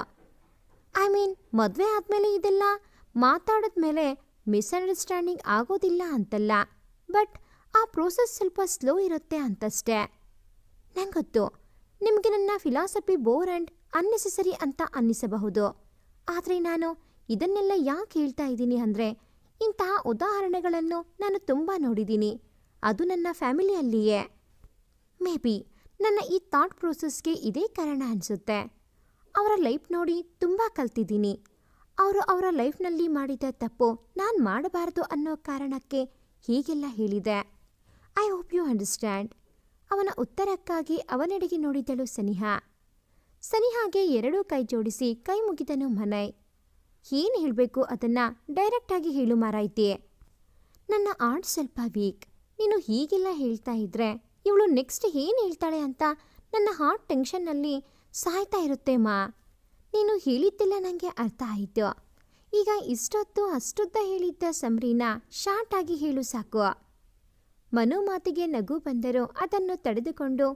Speaker 1: ಐ ಮೀನ್, ಮದುವೆ ಆದಮೇಲೆ ಇದೆಲ್ಲ ಮಾತಾಡಿದ್ಮೇಲೆ ಮಿಸ್ಅಂಡರ್ಸ್ಟ್ಯಾಂಡಿಂಗ್ ಆಗೋದಿಲ್ಲ ಅಂತಲ್ಲ, ಬಟ್ ಆ ಪ್ರೋಸೆಸ್ ಸ್ವಲ್ಪ ಸ್ಲೋ ಇರುತ್ತೆ ಅಂತಷ್ಟೇ. ನಂಗೆ ಗೊತ್ತು ನಿಮಗೆ ನನ್ನ ಫಿಲಾಸಫಿ ಬೋರ್ ಆ್ಯಂಡ್ ಅನ್ನೆಸೆಸರಿ ಅಂತ ಅನ್ನಿಸಬಹುದು. ಆದರೆ ನಾನು ಇದನ್ನೆಲ್ಲ ಯಾಕೆ ಹೇಳ್ತಾ ಇದ್ದೀನಿ ಅಂದರೆ, ಇಂತಹ ಉದಾಹರಣೆಗಳನ್ನು ನಾನು ತುಂಬ ನೋಡಿದ್ದೀನಿ, ಅದು ನನ್ನ ಫ್ಯಾಮಿಲಿಯಲ್ಲಿಯೇ. ಮೇ ಬಿ ನನ್ನ ಈ ಥಾಟ್ ಪ್ರೋಸೆಸ್ಗೆ ಇದೇ ಕಾರಣ ಅನಿಸುತ್ತೆ. ಅವರ ಲೈಫ್ ನೋಡಿ ತುಂಬ ಕಲ್ತಿದ್ದೀನಿ. ಅವರು ಅವರ ಲೈಫ್ನಲ್ಲಿ ಮಾಡಿದ ತಪ್ಪು ನಾನು ಮಾಡಬಾರ್ದು ಅನ್ನೋ ಕಾರಣಕ್ಕೆ ಹೀಗೆಲ್ಲ ಹೇಳಿದೆ. I hope you understand. ಅವನ ಉತ್ತರಕ್ಕಾಗಿ ಅವನೆಡೆಗೆ ನೋಡಿದಳು ಸನಿಹಾ. ಸನಿಹಾಗೆ ಎರಡೂ ಕೈ ಜೋಡಿಸಿ ಕೈ ಮುಗಿದನು ಮನಯ್. ಏನು ಹೇಳಬೇಕು ಅದನ್ನು ಡೈರೆಕ್ಟಾಗಿ ಹೇಳು ಮಾರಾಯ್ತಿ. ನನ್ನ ಆರ್ಟ್ ಸ್ವಲ್ಪ ವೀಕ್. ನೀನು ಹೀಗೆಲ್ಲ ಹೇಳ್ತಾ ಇದ್ರೆ ಇವಳು ನೆಕ್ಸ್ಟ್ ಏನು ಹೇಳ್ತಾಳೆ ಅಂತ ನನ್ನ ಹಾರ್ಟ್ ಟೆನ್ಷನ್ನಲ್ಲಿ ಸಾಯ್ತಾ ಇರುತ್ತೆ ಮಾ. ನೀನು ಹೇಳಿದ್ದೆಲ್ಲ ನನಗೆ ಅರ್ಥ ಆಯಿತು. ಈಗ ಇಷ್ಟೊತ್ತು ಅಷ್ಟುದ್ದ ಹೇಳಿದ್ದ ಸಮರಿನ ಶಾರ್ಟ್ ಆಗಿ ಹೇಳು ಸಾಕು. ಮನು ಮಾತಿಗೆ ನಗು ಬಂದರೂ ಅದನ್ನು ತಡೆದುಕೊಂಡು,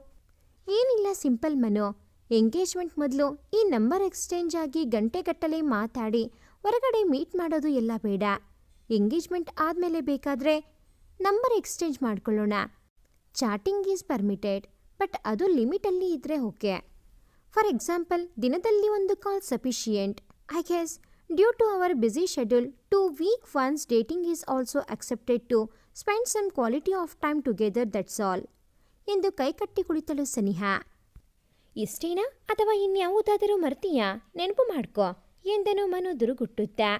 Speaker 1: ಏನಿಲ್ಲ ಸಿಂಪಲ್ ಮನು, ಎಂಗೇಜ್ಮೆಂಟ್ ಮೊದಲು ಈ ನಂಬರ್ ಎಕ್ಸ್ಚೇಂಜ್ ಆಗಿ ಗಂಟೆಗಟ್ಟಲೆ ಮಾತಾಡಿ ಹೊರಗಡೆ ಮೀಟ್ ಮಾಡೋದು ಎಲ್ಲ ಬೇಡ. ಎಂಗೇಜ್ಮೆಂಟ್ ಆದಮೇಲೆ ಬೇಕಾದರೆ ನಂಬರ್ ಎಕ್ಸ್ಚೇಂಜ್ ಮಾಡ್ಕೊಳ್ಳೋಣ. ಚಾಟಿಂಗ್ ಈಸ್ ಪರ್ಮಿಟೆಡ್, ಬಟ್ ಅದು ಲಿಮಿಟಲ್ಲಿ ಇದ್ದರೆ ಓಕೆ. ಫಾರ್ ಎಕ್ಸಾಂಪಲ್, ದಿನದಲ್ಲಿ ಒಂದು call sufficient. I guess due to our busy schedule 2 week once dating is also accepted to spend some quality of time together, that's all. ಎಂದು ಕೈಕಟ್ಟಿ ಕುಳಿತಳು ಸನಿಹಾ. ಇಷ್ಟೇನಾ ಅಥವಾ ಇನ್ಯಾವುದಾದರೂ ಮರ್ತೀಯಾ? ನೆನಪು ಮಾಡ್ಕೋ ಎಂದನು ಮನು ದುರುಗುಟ್ಟುತ್ತಾ.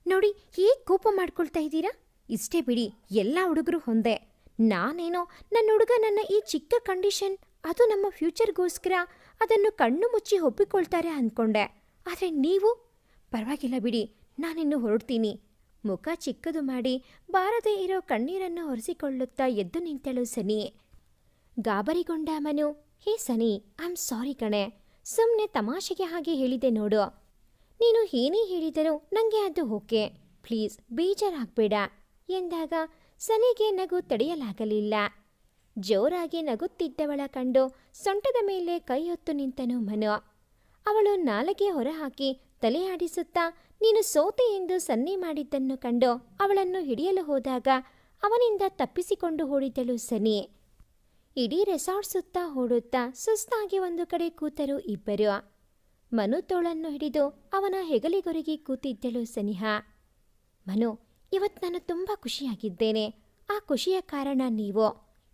Speaker 1: ನೋಡಿ, ಹೇಗೆ ಕೋಪ ಮಾಡ್ಕೊಳ್ತಾ ಇದ್ದೀರಾ? ಇಷ್ಟೇ ಬಿಡಿ, ಎಲ್ಲ ಹುಡುಗರು ಹೊಂದೆ. ನಾನೇನೋ ನನ್ನ ಹುಡುಗ ನನ್ನ ಈ ಚಿಕ್ಕ ಕಂಡೀಷನ್, ಅದು ನಮ್ಮ ಫ್ಯೂಚರ್ಗೋಸ್ಕರ ಅದನ್ನು ಕಣ್ಣು ಮುಚ್ಚಿ ಒಪ್ಪಿಕೊಳ್ತಾರೆ ಅಂದ್ಕೊಂಡೆ. ಆದರೆ ನೀವು ಪರವಾಗಿಲ್ಲ ಬಿಡಿ, ನಾನಿನ್ನು ಹೊರಡ್ತೀನಿ. ಮುಖ ಚಿಕ್ಕದು ಮಾಡಿ ಬಾರದೇ ಇರೋ ಕಣ್ಣೀರನ್ನು ಒರೆಸಿಕೊಳ್ಳುತ್ತಾ ಎದ್ದು ನಿಂತಳು ಸನಿ. ಗಾಬರಿಗೊಂಡ ಮನು, ಹೇ ಸನಿ, ಐ ಆಮ್ ಸಾರಿ ಕಣೆ, ಸುಮ್ಮನೆ ತಮಾಷೆಗೆ ಹಾಗೆ ಹೇಳಿದೆ ನೋಡು. ನೀನು ಏನೇ ಹೇಳಿದರೂ ನನಗೆ ಅದು ಓಕೆ, ಪ್ಲೀಸ್ ಬೇಜಾರಾಗಬೇಡ ಎಂದಾಗ ಸನಿಗೆ ನಗು ತಡೆಯಲಾಗಲಿಲ್ಲ. ಜೋರಾಗಿ ನಗುತ್ತಿದ್ದವಳ ಕಂಡು ಸೊಂಟದ ಮೇಲೆ ಕೈ ಹೊತ್ತು ನಿಂತನು ಮನು. ಅವಳು ನಾಲಿಗೆ ಹೊರಹಾಕಿ ತಲೆ ಆಡಿಸುತ್ತಾ ನೀನು ಸೋತೆ ಎಂದು ಸನ್ನೆ ಮಾಡಿದ್ದನ್ನು ಕಂಡು ಅವಳನ್ನು ಹಿಡಿಯಲು ಹೋದಾಗ ಅವನಿಂದ ತಪ್ಪಿಸಿಕೊಂಡು ಓಡಿದಳು ಸನಿ. ಇಡೀ ರೆಸಾರ್ಟ್ ಸುತ್ತ ಓಡುತ್ತಾ ಸುಸ್ತಾಗಿ ಒಂದು ಕಡೆ ಕೂತರು ಇಬ್ಬರು. ಮನು ತೋಳನ್ನು ಹಿಡಿದು ಅವನ ಹೆಗಲಿಗೊರಗಿ ಕೂತಿದ್ದಳು ಸನಿಹಾ. ಮನು, ಇವತ್ತು ನಾನು ತುಂಬ ಖುಷಿಯಾಗಿದ್ದೇನೆ. ಆ ಖುಷಿಯ ಕಾರಣ ನೀವು.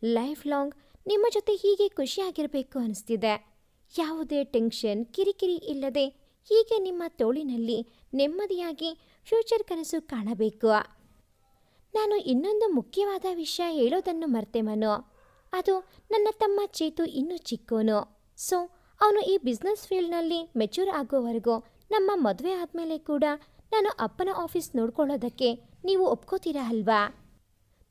Speaker 1: ಲೈಫ್ ಲಾಂಗ್ ನಿಮ್ಮ ಜೊತೆ ಹೀಗೆ ಖುಷಿಯಾಗಿರಬೇಕು ಅನಿಸ್ತಿದೆ. ಯಾವುದೇ ಟೆನ್ಷನ್ ಕಿರಿಕಿರಿ ಇಲ್ಲದೆ ಹೀಗೆ ನಿಮ್ಮ ತೋಳಿನಲ್ಲಿ ನೆಮ್ಮದಿಯಾಗಿ ಫ್ಯೂಚರ್ ಕನಸು ಕಾಣಬೇಕು. ನಾನು ಇನ್ನೊಂದು ಮುಖ್ಯವಾದ ವಿಷಯ ಹೇಳೋದನ್ನು ಮರ್ತೆ ಮನು. ಅದು ನನ್ನ ತಮ್ಮ ಚೇತು ಇನ್ನೂ ಚಿಕ್ಕೋನು. ಸೊ ಅವನು ಈ ಬಿಸ್ನೆಸ್ ಫೀಲ್ಡ್ನಲ್ಲಿ ಮೆಚೂರ್ ಆಗೋವರೆಗೂ ನಮ್ಮ ಮದುವೆ ಆದಮೇಲೆ ಕೂಡ ನಾನು ಅಪ್ಪನ ಆಫೀಸ್ ನೋಡ್ಕೊಳ್ಳೋದಕ್ಕೆ ನೀವು ಒಪ್ಕೋತೀರಾ ಅಲ್ವಾ?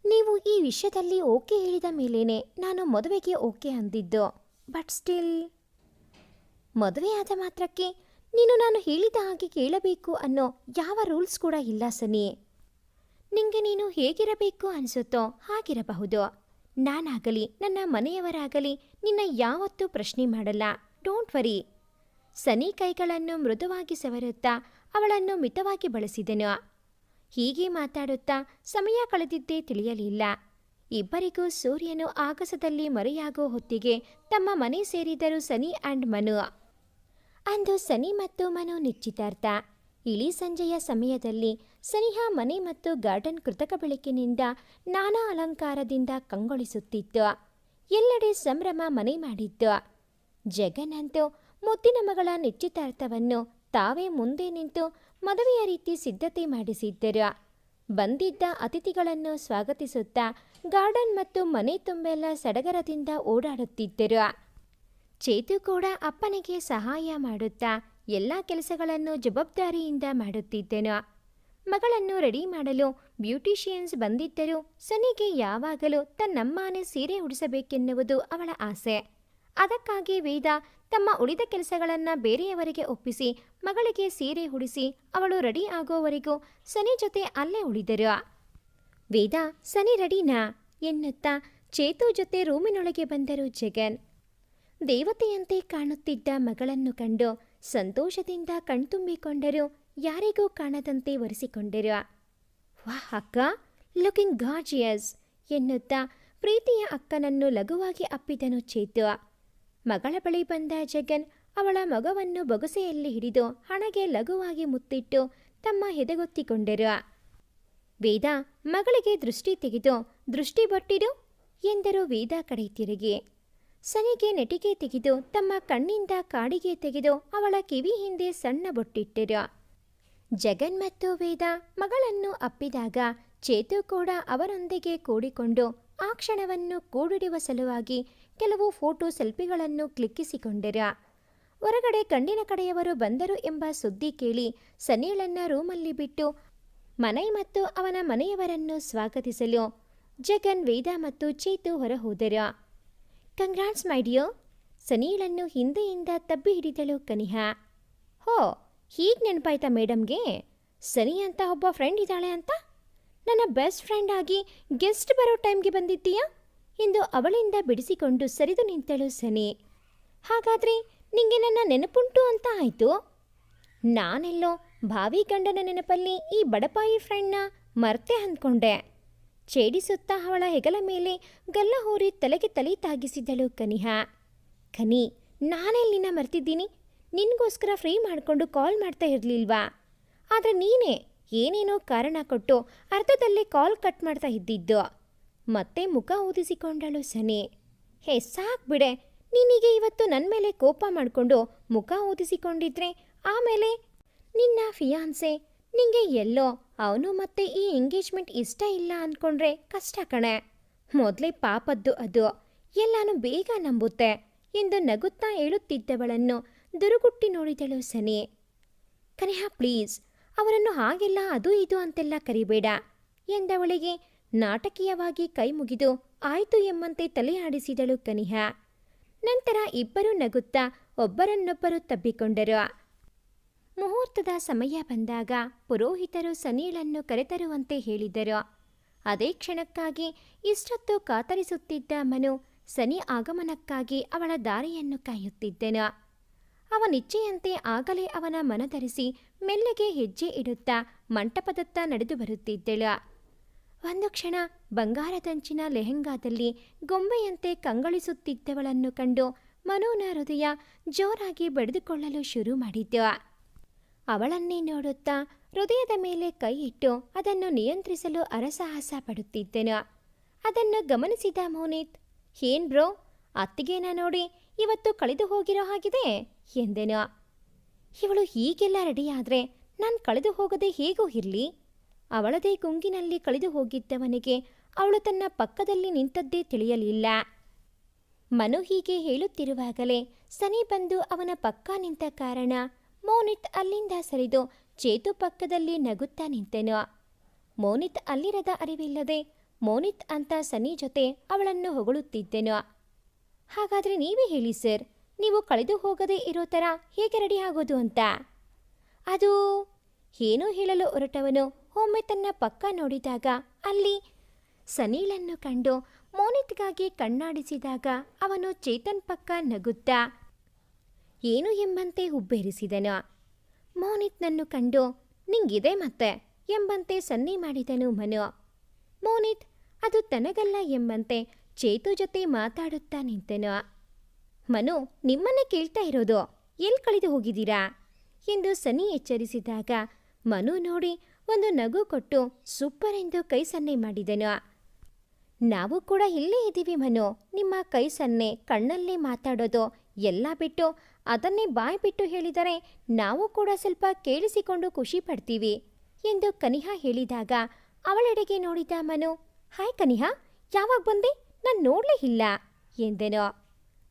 Speaker 1: ನೀವು ಈ ವಿಷಯದಲ್ಲಿ ಓಕೆ ಹೇಳಿದ ಮೇಲೇನೆ ನಾನು ಮದುವೆಗೆ ಓಕೆ ಅಂದಿದ್ದು. ಬಟ್ ಸ್ಟಿಲ್ ಮದುವೆಯಾದ ಮಾತ್ರಕ್ಕೆ ನೀನು ನಾನು ಹೇಳಿದ ಹಾಗೆ ಕೇಳಬೇಕು ಅನ್ನೋ ಯಾವ ರೂಲ್ಸ್ ಕೂಡ ಇಲ್ಲ ಸನಿ. ನಿಂಗೆ ನೀನು ಹೇಗಿರಬೇಕು ಅನಿಸುತ್ತೋ ಹಾಗಿರಬಹುದು. ನಾನಾಗಲಿ ನನ್ನ ಮನೆಯವರಾಗಲಿ ನಿನ್ನ ಯಾವತ್ತೂ ಪ್ರಶ್ನೆ ಮಾಡಲ್ಲ. Don't worry. ಸನಿ ಕೈಗಳನ್ನು ಮೃದುವಾಗಿ ಸವರುತ್ತಾ ಅವಳನ್ನು ಮಿತವಾಗಿ ಬಳಸಿದನು. ಹೀಗೆ ಮಾತಾಡುತ್ತಾ ಸಮಯ ಕಳೆದಿದ್ದೇ ತಿಳಿಯಲಿಲ್ಲ. ಇಬ್ಬರಿಗೂ ಸೂರ್ಯನು ಆಗಸದಲ್ಲಿ ಮರೆಯಾಗೋ ಹೊತ್ತಿಗೆ ತಮ್ಮ ಮನೆ ಸೇರಿದರು ಸನಿ ಆ್ಯಂಡ್ ಮನು. ಅಂದು ಸನಿ ಮತ್ತು ಮನು ನಿಶ್ಚಿತಾರ್ಥ. ಇಳಿ ಸಂಜೆಯ ಸಮಯದಲ್ಲಿ ಸನಿಹಾ ಮನೆ ಮತ್ತು ಗಾರ್ಡನ್ ಕೃತಕ ಬೆಳಕಿನಿಂದ ನಾನಾ ಅಲಂಕಾರದಿಂದ ಕಂಗೊಳಿಸುತ್ತಿತ್ತು. ಎಲ್ಲೆಡೆ ಸಂಭ್ರಮ ಮನೆ ಮಾಡಿತ್ತು. ಜಗನ್ನಂತೂ ಮುದ್ದಿನ ಮಗಳ ನಿಶ್ಚಿತಾರ್ಥವನ್ನು ತಾವೇ ಮುಂದೆ ನಿಂತು ಮದುವೆಯ ರೀತಿ ಸಿದ್ಧತೆ ಮಾಡಿಸಿದ್ದರು. ಬಂದಿದ್ದ ಅತಿಥಿಗಳನ್ನು ಸ್ವಾಗತಿಸುತ್ತಾ ಗಾರ್ಡನ್ ಮತ್ತು ಮನೆ ತುಂಬೆಲ್ಲ ಸಡಗರದಿಂದ ಓಡಾಡುತ್ತಿದ್ದರು. ಚೇತು ಕೂಡ ಅಪ್ಪನಿಗೆ ಸಹಾಯ ಮಾಡುತ್ತಾ ಎಲ್ಲ ಕೆಲಸಗಳನ್ನು ಜವಾಬ್ದಾರಿಯಿಂದ ಮಾಡುತ್ತಿದ್ದನು. ಮಗಳನ್ನು ರೆಡಿ ಮಾಡಲು ಬ್ಯೂಟಿಷಿಯನ್ಸ್ ಬಂದಿದ್ದರೂ ಸನಿಗೆ ಯಾವಾಗಲೂ ತನ್ನಮ್ಮನೇ ಸೀರೆ ಉಡಿಸಬೇಕೆನ್ನುವುದು ಅವಳ ಆಸೆ. ಅದಕ್ಕಾಗಿ ವೇದ ತಮ್ಮ ಉಳಿದ ಕೆಲಸಗಳನ್ನು ಬೇರೆಯವರಿಗೆ ಒಪ್ಪಿಸಿ ಮಗಳಿಗೆ ಸೀರೆ ಉಡಿಸಿ ಅವಳು ರೆಡಿ ಆಗೋವರೆಗೂ ಸನಿ ಜೊತೆ ಅಲ್ಲೇ ಉಳಿದರು. ವೇದ, ಸನಿ ರೆಡಿನಾ ಎನ್ನುತ್ತಾ ಚೇತು ಜೊತೆ ರೂಮಿನೊಳಗೆ ಬಂದರು ಜಗನ್. ದೇವತೆಯಂತೆ ಕಾಣುತ್ತಿದ್ದ ಮಗಳನ್ನು ಕಂಡು ಸಂತೋಷದಿಂದ ಕಣ್ತುಂಬಿಕೊಂಡರು. ಯಾರಿಗೂ ಕಾಣದಂತೆ ಒರೆಸಿಕೊಂಡರು. ವಾಹ್ ಅಕ್ಕ, ಲುಕಿಂಗ್ ಗಾರ್ಜಿಯಸ್ ಎನ್ನುತ್ತಾ ಪ್ರೀತಿಯ ಅಕ್ಕನನ್ನು ಲಘುವಾಗಿ ಅಪ್ಪಿದನು ಚೇತು. ಮಗಳ ಬಳಿ ಬಂದ ಜಗನ್ ಅವಳ ಮಗವನ್ನು ಬೊಗಸೆಯಲ್ಲಿ ಹಿಡಿದು ಹಣೆಗೆ ಲಘುವಾಗಿ ಮುತ್ತಿಟ್ಟು ತಮ್ಮ ಎದೆಗೊತ್ತಿಕೊಂಡರು. ವೇದ, ಮಗಳಿಗೆ ದೃಷ್ಟಿ ತೆಗೆದು ದೃಷ್ಟಿ ಬೊಟ್ಟಿಡು ಎಂದರು ವೇದ ಕಡೆ ತಿರುಗಿ. ಸನಿಗೆ ನೆಟಿಗೆ ತೆಗೆದು ತಮ್ಮ ಕಣ್ಣಿಂದ ಕಾಡಿಗೆ ತೆಗೆದು ಅವಳ ಕಿವಿ ಹಿಂದೆ ಸಣ್ಣ ಬೊಟ್ಟಿಟ್ಟರು. ಜಗನ್ ಮತ್ತು ವೇದ ಮಗಳನ್ನು ಅಪ್ಪಿದಾಗ ಚೇತು ಕೂಡ ಅವರೊಂದಿಗೆ ಕೂಡಿಕೊಂಡು ಆ ಕ್ಷಣವನ್ನು ಕೂಡಿಡುವ ಸಲುವಾಗಿ ಕೆಲವು ಫೋಟೋ ಸೆಲ್ಫಿಗಳನ್ನು ಕ್ಲಿಕ್ಕಿಸಿಕೊಂಡರು. ಹೊರಗಡೆ ಗಂಡಿನ ಕಡೆಯವರು ಬಂದರು ಎಂಬ ಸುದ್ದಿ ಕೇಳಿ ಸನಿಳನ್ನ ರೂಮಲ್ಲಿ ಬಿಟ್ಟು ಮನೈ ಮತ್ತು ಅವನ ಮನೆಯವರನ್ನು ಸ್ವಾಗತಿಸಲು ಜಗನ್, ವೇದ ಮತ್ತು ಚೇತು ಹೊರ ಹೋದರು. Congrats my dear. ಸನೀಳನ್ನು ಹಿಂದೆಯಿಂದ ತಬ್ಬಿ ಹಿಡಿದಳು ಕನಿಹಾ. ಹೋ, ಹೀಗೆ ನೆನಪಾಯ್ತಾ ಮೇಡಮ್ಗೆ? ಸನಿ ಅಂತ ಒಬ್ಬ ಫ್ರೆಂಡ್ ಇದ್ದಾಳೆ ಅಂತ? ನನ್ನ ಬೆಸ್ಟ್ ಫ್ರೆಂಡ್ ಆಗಿ ಗೆಸ್ಟ್ ಬರೋ ಟೈಮ್ಗೆ ಬಂದಿದ್ದೀಯಾ ಎಂದು ಅವಳಿಂದ ಬಿಡಿಸಿಕೊಂಡು ಸರಿದು ನಿಂತಳು ಸನಿ. ಹಾಗಾದರೆ ನಿಂಗೆ ನನ್ನ ನೆನಪುಂಟು ಅಂತ ಆಯಿತು. ನಾನೆಲ್ಲೋ ಭಾವಿ ಗಂಡನ ನೆನಪಲ್ಲಿ ಈ ಬಡಪಾಯಿ ಫ್ರೆಂಡ್ನ ಮರ್ತೆ ಅಂದ್ಕೊಂಡೆ. ಛೇಡಿಸುತ್ತಾ ಅವಳ ಹೆಗಲ ಮೇಲೆ ಗಲ್ಲ ಹೋರಿ ತಲೆಗೆ ತಲೆ ತಾಗಿಸಿದಳು ಕನಿಹಾ. ಕನಿ, ನಾನೆಲ್ಲಿ ನಿನ್ನ ಮರ್ತಿದ್ದೀನಿ? ನಿನಗೋಸ್ಕರ ಫ್ರೀ ಮಾಡಿಕೊಂಡು ಕಾಲ್ ಮಾಡ್ತಾ ಇರಲಿಲ್ವಾ? ಆದರೆ ನೀನೇ ಏನೇನೋ ಕಾರಣ ಕೊಟ್ಟು ಅರ್ಧದಲ್ಲೇ ಕಾಲ್ ಕಟ್ ಮಾಡ್ತಾ ಇದ್ದಿದ್ದು. ಮತ್ತೆ ಮುಖ ಊದಿಸಿಕೊಂಡಳು ಸನಿ. ಹೇ ಸಾಕ್ ಬಿಡೆ, ನೀನೀಗೆ ಇವತ್ತು ನನ್ನ ಮೇಲೆ ಕೋಪ ಮಾಡಿಕೊಂಡು ಮುಖ ಊದಿಸಿಕೊಂಡಿದ್ರೆ ಆಮೇಲೆ ನಿನ್ನ ಫಿಯಾನ್ಸೆ ನಿಂಗೆ ಎಲ್ಲೋ ಅವನು ಮತ್ತೆ ಈ ಎಂಗೇಜ್ಮೆಂಟ್ ಇಷ್ಟ ಇಲ್ಲ ಅಂದ್ಕೊಂಡ್ರೆ ಕಷ್ಟ ಕಣೆ. ಮೊದಲೇ ಪಾಪದ್ದು ಅದು, ಎಲ್ಲಾನು ಬೇಗ ನಂಬುತ್ತೆ ಎಂದು ನಗುತ್ತಾ ಹೇಳುತ್ತಿದ್ದವಳನ್ನು ದುರುಗುಟ್ಟಿ ನೋಡಿದಳು ಸನಿ. ಕನಿಹಾ ಪ್ಲೀಸ್, ಅವರನ್ನು ಹಾಗೆಲ್ಲ ಅದು ಇದು ಅಂತೆಲ್ಲ ಕರಿಬೇಡ ಎಂದವಳಿಗೆ ನಾಟಕೀಯವಾಗಿ ಕೈ ಮುಗಿದು ಆಯ್ತು ಎಂಬಂತೆ ತಲೆ ಆಡಿಸಿದಳು ಕನಿಹಾ. ನಂತರ ಇಬ್ಬರೂ ನಗುತ್ತಾ ಒಬ್ಬರನ್ನೊಬ್ಬರು ತಬ್ಬಿಕೊಂಡರು. ಮುಹೂರ್ತದ ಸಮಯ ಬಂದಾಗ ಪುರೋಹಿತರು ಸನೀಳನ್ನು ಕರೆತರುವಂತೆ ಹೇಳಿದರು. ಅದೇ ಕ್ಷಣಕ್ಕಾಗಿ ಇಷ್ಟೊತ್ತು ಕಾತರಿಸುತ್ತಿದ್ದ ಮನು ಸನಿ ಆಗಮನಕ್ಕಾಗಿ ಅವಳ ದಾರಿಯನ್ನು ಕಾಯುತ್ತಿದ್ದನು. ಅವನಿಚ್ಛೆಯಂತೆ ಆಗಲೇ ಅವನ ಮನಧರಿಸಿ ಮೆಲ್ಲಗೆ ಹೆಜ್ಜೆ ಇಡುತ್ತಾ ಮಂಟಪದತ್ತ ನಡೆದು ಬರುತ್ತಿದ್ದಳು. ಒಂದು ಕ್ಷಣ ಬಂಗಾರದಂಚಿನ ಲೆಹೆಂಗಾದಲ್ಲಿ ಗೊಂಬೆಯಂತೆ ಕಂಗೊಳಿಸುತ್ತಿದ್ದವಳನ್ನು ಕಂಡು ಮನುವಿನ ಹೃದಯ ಜೋರಾಗಿ ಬಡಿದುಕೊಳ್ಳಲು ಶುರು ಮಾಡಿದ್ದು. ಅವಳನ್ನೇ ನೋಡುತ್ತಾ ಹೃದಯದ ಮೇಲೆ ಕೈ ಇಟ್ಟು ಅದನ್ನು ನಿಯಂತ್ರಿಸಲು ಅರಸಾಹಸ ಪಡುತ್ತಿದ್ದನು. ಅದನ್ನು ಗಮನಿಸಿದ ಮೋನಿತ್, ಏನ್ ಬ್ರೋ, ಅತ್ತಿಗೆನ ನೋಡಿ ಇವತ್ತು ಕಳೆದು ಹೋಗಿರೋ ಹಾಗಿದೆ ಎಂದೆನು. ಇವಳು ಹೀಗೆಲ್ಲ ರೆಡಿಯಾದರೆ ನಾನು ಕಳೆದು ಹೋಗದೆ ಹೇಗೂ ಇರಲಿ? ಅವಳದೇ ಗುಂಗಿನಲ್ಲಿ ಕಳೆದು ಹೋಗಿದ್ದವನಿಗೆ ಅವಳು ತನ್ನ ಪಕ್ಕದಲ್ಲಿ ನಿಂತದ್ದೇ ತಿಳಿಯಲಿಲ್ಲ. ಮನು ಹೀಗೆ ಹೇಳುತ್ತಿರುವಾಗಲೇ ಸನಿ ಬಂದು ಅವನ ಪಕ್ಕ ನಿಂತ ಕಾರಣ ಮೋನಿತ್ ಅಲ್ಲಿಂದ ಸರಿದು ಚೇತು ಪಕ್ಕದಲ್ಲಿ ನಗುತ್ತಾ ನಿಂತೆನು. ಮೋನಿತ್ ಅಲ್ಲಿರದ ಅರಿವಿಲ್ಲದೆ ಮೋನಿತ್ ಅಂತ ಸನಿ ಜೊತೆ ಅವಳನ್ನು ಹೊಗಳುತ್ತಿದ್ದೆನು. ಹಾಗಾದರೆ ನೀವೇ ಹೇಳಿ ಸರ್, ನೀವು ಕಳೆದು ಹೋಗದೇ ಇರೋ ಥರ ಹೇಗೆ ರೆಡಿ ಆಗೋದು ಅಂತ? ಅದು ಏನೋ ಹೇಳಲು ಹೊರಟವನು ಒಮ್ಮೆ ತನ್ನ ಪಕ್ಕ ನೋಡಿದಾಗ ಅಲ್ಲಿ ಸನೀಳನ್ನು ಕಂಡು ಮೋನಿತ್ಗಾಗಿ ಕಣ್ಣಾಡಿಸಿದಾಗ ಅವನು ಚೇತನ್ ಪಕ್ಕ ನಗುತ್ತಾ ಏನು ಎಂಬಂತೆ ಹುಬ್ಬೇರಿಸಿದನು. ಮೋನಿತ್ನನ್ನು ಕಂಡು ನಿಂಗಿದೆ ಮತ್ತೆ ಎಂಬಂತೆ ಸನ್ನೆ ಮಾಡಿದನು ಮನು. ಮೋನಿತ್ ಅದು ತನಗಲ್ಲ ಎಂಬಂತೆ ಚೇತು ಜೊತೆ ಮಾತಾಡುತ್ತಾ ನಿಂತೆನು. ಮನು, ನಿಮ್ಮನ್ನೇ ಕೇಳ್ತಾ ಇರೋದು, ಎಲ್ಲಿ ಕಳೆದು ಹೋಗಿದ್ದೀರಾ ಎಂದು ಸನಿ ಎಚ್ಚರಿಸಿದಾಗ ಮನು ನೋಡಿ ಒಂದು ನಗು ಕೊಟ್ಟು ಸೂಪರ್ ಎಂದು ಕೈ ಸನ್ನೆ ಮಾಡಿದನು. ನಾವು ಕೂಡ ಇಲ್ಲೇ ಇದ್ದೀವಿ ಮನು, ನಿಮ್ಮ ಕೈ ಸನ್ನೆ ಕಣ್ಣಲ್ಲೇ ಮಾತಾಡೋದು ಎಲ್ಲ ಬಿಟ್ಟು ಅದನ್ನೇ ಬಾಯ್ ಬಿಟ್ಟು ಹೇಳಿದರೆ ನಾವು ಕೂಡ ಸ್ವಲ್ಪ ಕೇಳಿಸಿಕೊಂಡು ಖುಷಿ ಪಡ್ತೀವಿ ಎಂದು ಕನಿಹಾ ಹೇಳಿದಾಗ ಅವಳೆಡೆಗೆ ನೋಡಿದ ಮನು, ಹಾಯ್ ಕನಿಹಾ, ಯಾವಾಗ ಬಂದೆ? ನಾನು ನೋಡಲೇ ಇಲ್ಲ ಎಂದೆನು.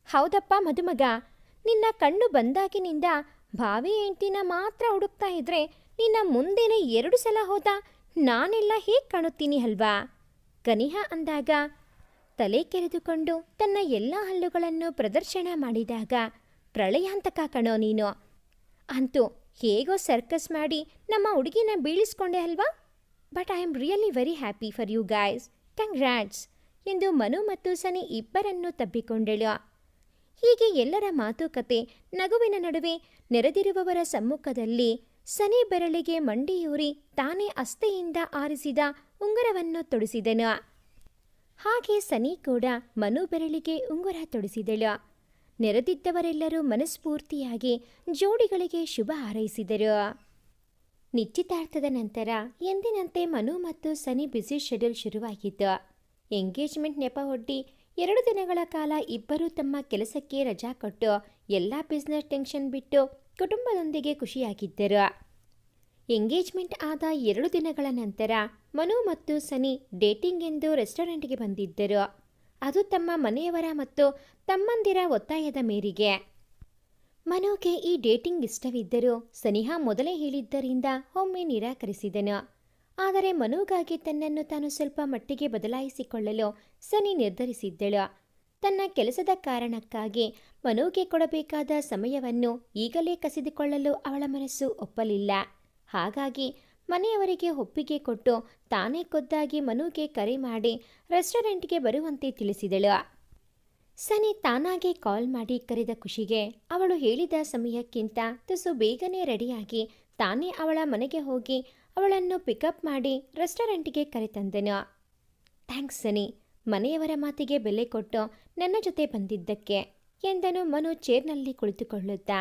Speaker 1: ಹೌದಪ್ಪ ಮದುಮಗ, ನಿನ್ನ ಕಣ್ಣು ಬಂದಾಗಿನಿಂದ ಭಾವಿ ಹೆಂಡ್ತಿನ ಮಾತ್ರ ಹುಡುಕ್ತಾ ಇದ್ರೆ ನಿನ್ನ ಮುಂದೆನೇ 2 ಸಲ ಹೋದ ನಾನೆಲ್ಲ ಹೇಗೆ ಕಾಣುತ್ತೀನಿ ಅಲ್ವಾ? ಕನಿಹಾ ಅಂದಾಗ ತಲೆ ಕೆರೆದುಕೊಂಡು ತನ್ನ ಎಲ್ಲ ಹಲ್ಲುಗಳನ್ನು ಪ್ರದರ್ಶನ ಮಾಡಿದಾಗ ಪ್ರಳಯಾಂತಕ ಕಣೋ ನೀನು. ಅಂತೂ ಹೇಗೋ ಸರ್ಕಸ್ ಮಾಡಿ ನಮ್ಮ ಹುಡುಗಿನ ಬೀಳಿಸ್ಕೊಂಡೆ ಅಲ್ವಾ? But I am really very happy for you guys, congrats ಎಂದು ಮನು ಮತ್ತು ಸನಿ ಇಬ್ಬರನ್ನು ತಬ್ಬಿಕೊಂಡಳು. ಹೀಗೆ ಎಲ್ಲರ ಮಾತುಕತೆ ನಗುವಿನ ನಡುವೆ ನೆರೆದಿರುವವರ ಸಮ್ಮುಖದಲ್ಲಿ ಸನಿ ಬೆರಳಿಗೆ ಮಂಡಿಯೂರಿ ತಾನೇ ಅಸ್ತೆಯಿಂದ ಆರಿಸಿದ ಉಂಗುರವನ್ನು ತೊಡಿಸಿದನು. ಹಾಗೆ ಸನಿ ಕೂಡ ಮನು ಬೆರಳಿಗೆ ಉಂಗುರ ತೊಡಿಸಿದಳು. ನೆರೆದಿದ್ದವರೆಲ್ಲರೂ ಮನಸ್ಫೂರ್ತಿಯಾಗಿ ಜೋಡಿಗಳಿಗೆ ಶುಭ ಹಾರೈಸಿದರು. ನಿಶ್ಚಿತಾರ್ಥದ ನಂತರ ಎಂದಿನಂತೆ ಮನು ಮತ್ತು ಸನಿ ಬ್ಯುಸಿ ಶೆಡ್ಯೂಲ್ ಶುರುವಾಗಿತ್ತು. ಎಂಗೇಜ್ಮೆಂಟ್ ನೆಪ ಒಡ್ಡಿ 2 ದಿನಗಳ ಕಾಲ ಇಬ್ಬರೂ ತಮ್ಮ ಕೆಲಸಕ್ಕೆ ರಜಾ ಕೊಟ್ಟು ಎಲ್ಲ ಬಿಸ್ನೆಸ್ ಟೆನ್ಷನ್ ಬಿಟ್ಟು ಕುಟುಂಬದೊಂದಿಗೆ ಖುಷಿಯಾಗಿದ್ದರು. ಎಂಗೇಜ್ಮೆಂಟ್ ಆದ 2 ದಿನಗಳ ನಂತರ ಮನು ಮತ್ತು ಸನಿ ಡೇಟಿಂಗ್ ಎಂದು ರೆಸ್ಟೋರೆಂಟ್ಗೆ ಬಂದಿದ್ದರು. ಅದು ತಮ್ಮ ಮನೆಯವರ ಮತ್ತು ತಮ್ಮಂದಿರ ಒತ್ತಾಯದ ಮೇರೆಗೆ. ಮನುಗೆ ಈ ಡೇಟಿಂಗ್ ಇಷ್ಟವಿದ್ದರೂ ಸನಿಹಾ ಮೊದಲೇ ಹೇಳಿದ್ದರಿಂದ ಒಮ್ಮೆ ನಿರಾಕರಿಸಿದನು. ಆದರೆ ಮನುಗಾಗಿ ತನ್ನನ್ನು ತಾನು ಸ್ವಲ್ಪ ಮಟ್ಟಿಗೆ ಬದಲಾಯಿಸಿಕೊಳ್ಳಲು ಸನಿ ನಿರ್ಧರಿಸಿದ್ದಳು. ತನ್ನ ಕೆಲಸದ ಕಾರಣಕ್ಕಾಗಿ ಮನುಗೆ ಕೊಡಬೇಕಾದ ಸಮಯವನ್ನು ಈಗಲೇ ಕಸಿದುಕೊಳ್ಳಲು ಅವಳ ಮನಸ್ಸು ಒಪ್ಪಲಿಲ್ಲ. ಹಾಗಾಗಿ ಮನೆಯವರಿಗೆ ಒಪ್ಪಿಗೆ ಕೊಟ್ಟು ತಾನೇ ಖುದ್ದಾಗಿ ಮನುಗೆ ಕರೆ ಮಾಡಿ ರೆಸ್ಟೋರೆಂಟ್ಗೆ ಬರುವಂತೆ ತಿಳಿಸಿದಳು. ಸನಿ ತಾನಾಗೆ ಕಾಲ್ ಮಾಡಿ ಕರೆದ ಖುಷಿಗೆ ಅವಳು ಹೇಳಿದ ಸಮಯಕ್ಕಿಂತ ತುಸು ಬೇಗನೆ ರೆಡಿಯಾಗಿ ತಾನೇ ಅವಳ ಮನೆಗೆ ಹೋಗಿ ಅವಳನ್ನು ಪಿಕಪ್ ಮಾಡಿ ರೆಸ್ಟೋರೆಂಟ್ಗೆ ಕರೆತಂದನು. ಥ್ಯಾಂಕ್ಸ್ ಸನಿ, ಮನೆಯವರ ಮಾತಿಗೆ ಬೆಲೆ ಕೊಟ್ಟು ನನ್ನ ಜೊತೆ ಬಂದಿದ್ದಕ್ಕೆ ಎಂದನು ಮನು ಚೇರ್ನಲ್ಲಿ ಕುಳಿತುಕೊಳ್ಳುತ್ತಾ.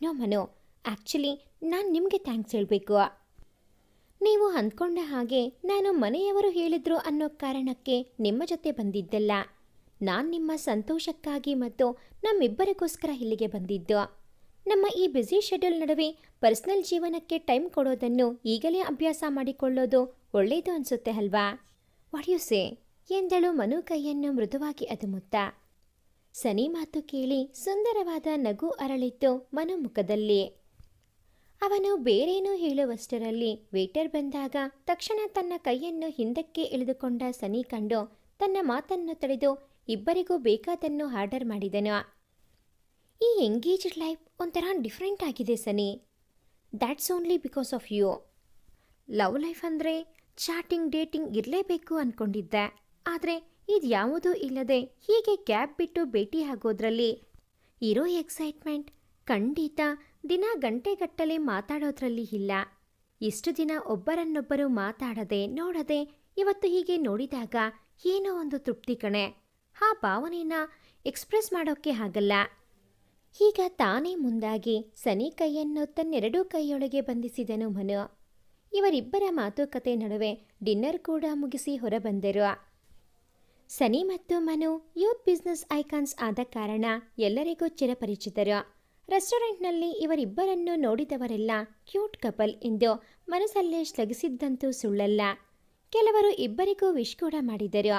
Speaker 1: ನೋ ಮನು, ಆ್ಯಕ್ಚುಲಿ ನಾನು ನಿಮಗೆ ಥ್ಯಾಂಕ್ಸ್ ಹೇಳಬೇಕು. ನೀವು ಅಂದ್ಕೊಂಡ ಹಾಗೆ ನಾನು ಮನೆಯವರು ಹೇಳಿದ್ರು ಅನ್ನೋ ಕಾರಣಕ್ಕೆ ನಿಮ್ಮ ಜೊತೆ ಬಂದಿದ್ದಲ್ಲ. ನಾನು ನಿಮ್ಮ ಸಂತೋಷಕ್ಕಾಗಿ ಮತ್ತು ನಮ್ಮಿಬ್ಬರಿಗೋಸ್ಕರ ಇಲ್ಲಿಗೆ ಬಂದಿದ್ದು. ನಮ್ಮ ಈ ಬ್ಯುಸಿ ಶೆಡ್ಯೂಲ್ ನಡುವೆ ಪರ್ಸನಲ್ ಜೀವನಕ್ಕೆ ಟೈಮ್ ಕೊಡೋದನ್ನು ಈಗಲೇ ಅಭ್ಯಾಸ ಮಾಡಿಕೊಳ್ಳೋದು ಒಳ್ಳೆಯದು ಅನಿಸುತ್ತೆ ಅಲ್ವಾ? What you say? ಎಂದಳು ಮನು ಕೈಯನ್ನು ಮೃದುವಾಗಿ ಅದುಮುತ್ತಾ. ಸನಿ ಮಾತು ಕೇಳಿ ಸುಂದರವಾದ ನಗು ಅರಳಿತ್ತು ಮನು ಮುಖದಲ್ಲಿ. ಅವನು ಬೇರೇನೂ ಹೇಳುವಷ್ಟರಲ್ಲಿ ವೇಟರ್ ಬಂದಾಗ ತಕ್ಷಣ ತನ್ನ ಕೈಯನ್ನು ಹಿಂದಕ್ಕೆ ಎಳೆದುಕೊಂಡ ಸನಿ ಕಂಡು ತನ್ನ ಮಾತನ್ನು ತಡೆದು ಇಬ್ಬರಿಗೂ ಬೇಕಾದನ್ನು ಆರ್ಡರ್ ಮಾಡಿದನು. ಈ ಎಂಗೇಜ್ಡ್ ಲೈಫ್ ಒಂಥರ ಡಿಫ್ರೆಂಟ್ ಆಗಿದೆ Sani. That's only because of you. Love life ಅಂದರೆ ಚಾಟಿಂಗ್ ಡೇಟಿಂಗ್ ಇರಲೇಬೇಕು ಅಂದ್ಕೊಂಡಿದ್ದೆ. ಆದರೆ ಇದು ಯಾವುದೂ ಇಲ್ಲದೆ ಹೀಗೆ ಗ್ಯಾಪ್ ಬಿಟ್ಟು ಭೇಟಿ ಆಗೋದ್ರಲ್ಲಿ ಇರೋ ಎಕ್ಸೈಟ್ಮೆಂಟ್ ಖಂಡಿತ ದಿನ ಗಂಟೆಗಟ್ಟಲೆ ಮಾತಾಡೋದ್ರಲ್ಲಿ ಇಲ್ಲ. ಇಷ್ಟು ದಿನ ಒಬ್ಬರನ್ನೊಬ್ಬರು ಮಾತಾಡದೆ ನೋಡದೆ ಇವತ್ತು ಹೀಗೆ ನೋಡಿದಾಗ ಏನೋ ಒಂದು ತೃಪ್ತಿ ಕಣೆ. ಆ ಭಾವನೆನ ಎಕ್ಸ್ಪ್ರೆಸ್ ಮಾಡೋಕ್ಕೆ ಆಗಲ್ಲ. ಈಗ ತಾನೇ ಮುಂದಾಗಿ ಸನಿ ಕೈಯನ್ನು ತನ್ನೆರಡೂ ಕೈಯೊಳಗೆ ಬಂಧಿಸಿದನು ಮನು. ಇವರಿಬ್ಬರ ಮಾತುಕತೆ ನಡುವೆ ಡಿನ್ನರ್ ಕೂಡ ಮುಗಿಸಿ ಹೊರಬಂದರು. ಸನಿ ಮತ್ತು ಮನು ಯೂತ್ ಬಿಸ್ನೆಸ್ ಐಕಾನ್ಸ್ ಆದ ಕಾರಣ ಎಲ್ಲರಿಗೂ ಚಿರಪರಿಚಿತರು. ರೆಸ್ಟೋರೆಂಟ್ನಲ್ಲಿ ಇವರಿಬ್ಬರನ್ನು ನೋಡಿದವರೆಲ್ಲ ಕ್ಯೂಟ್ ಕಪಲ್ ಎಂದು ಮನಸ್ಸಲ್ಲೇ ಶ್ಲಾಘಿಸಿದ್ದಂತೂ ಸುಳ್ಳಲ್ಲ. ಕೆಲವರು ಇಬ್ಬರಿಗೂ ವಿಶ್ ಕೂಡ ಮಾಡಿದರು.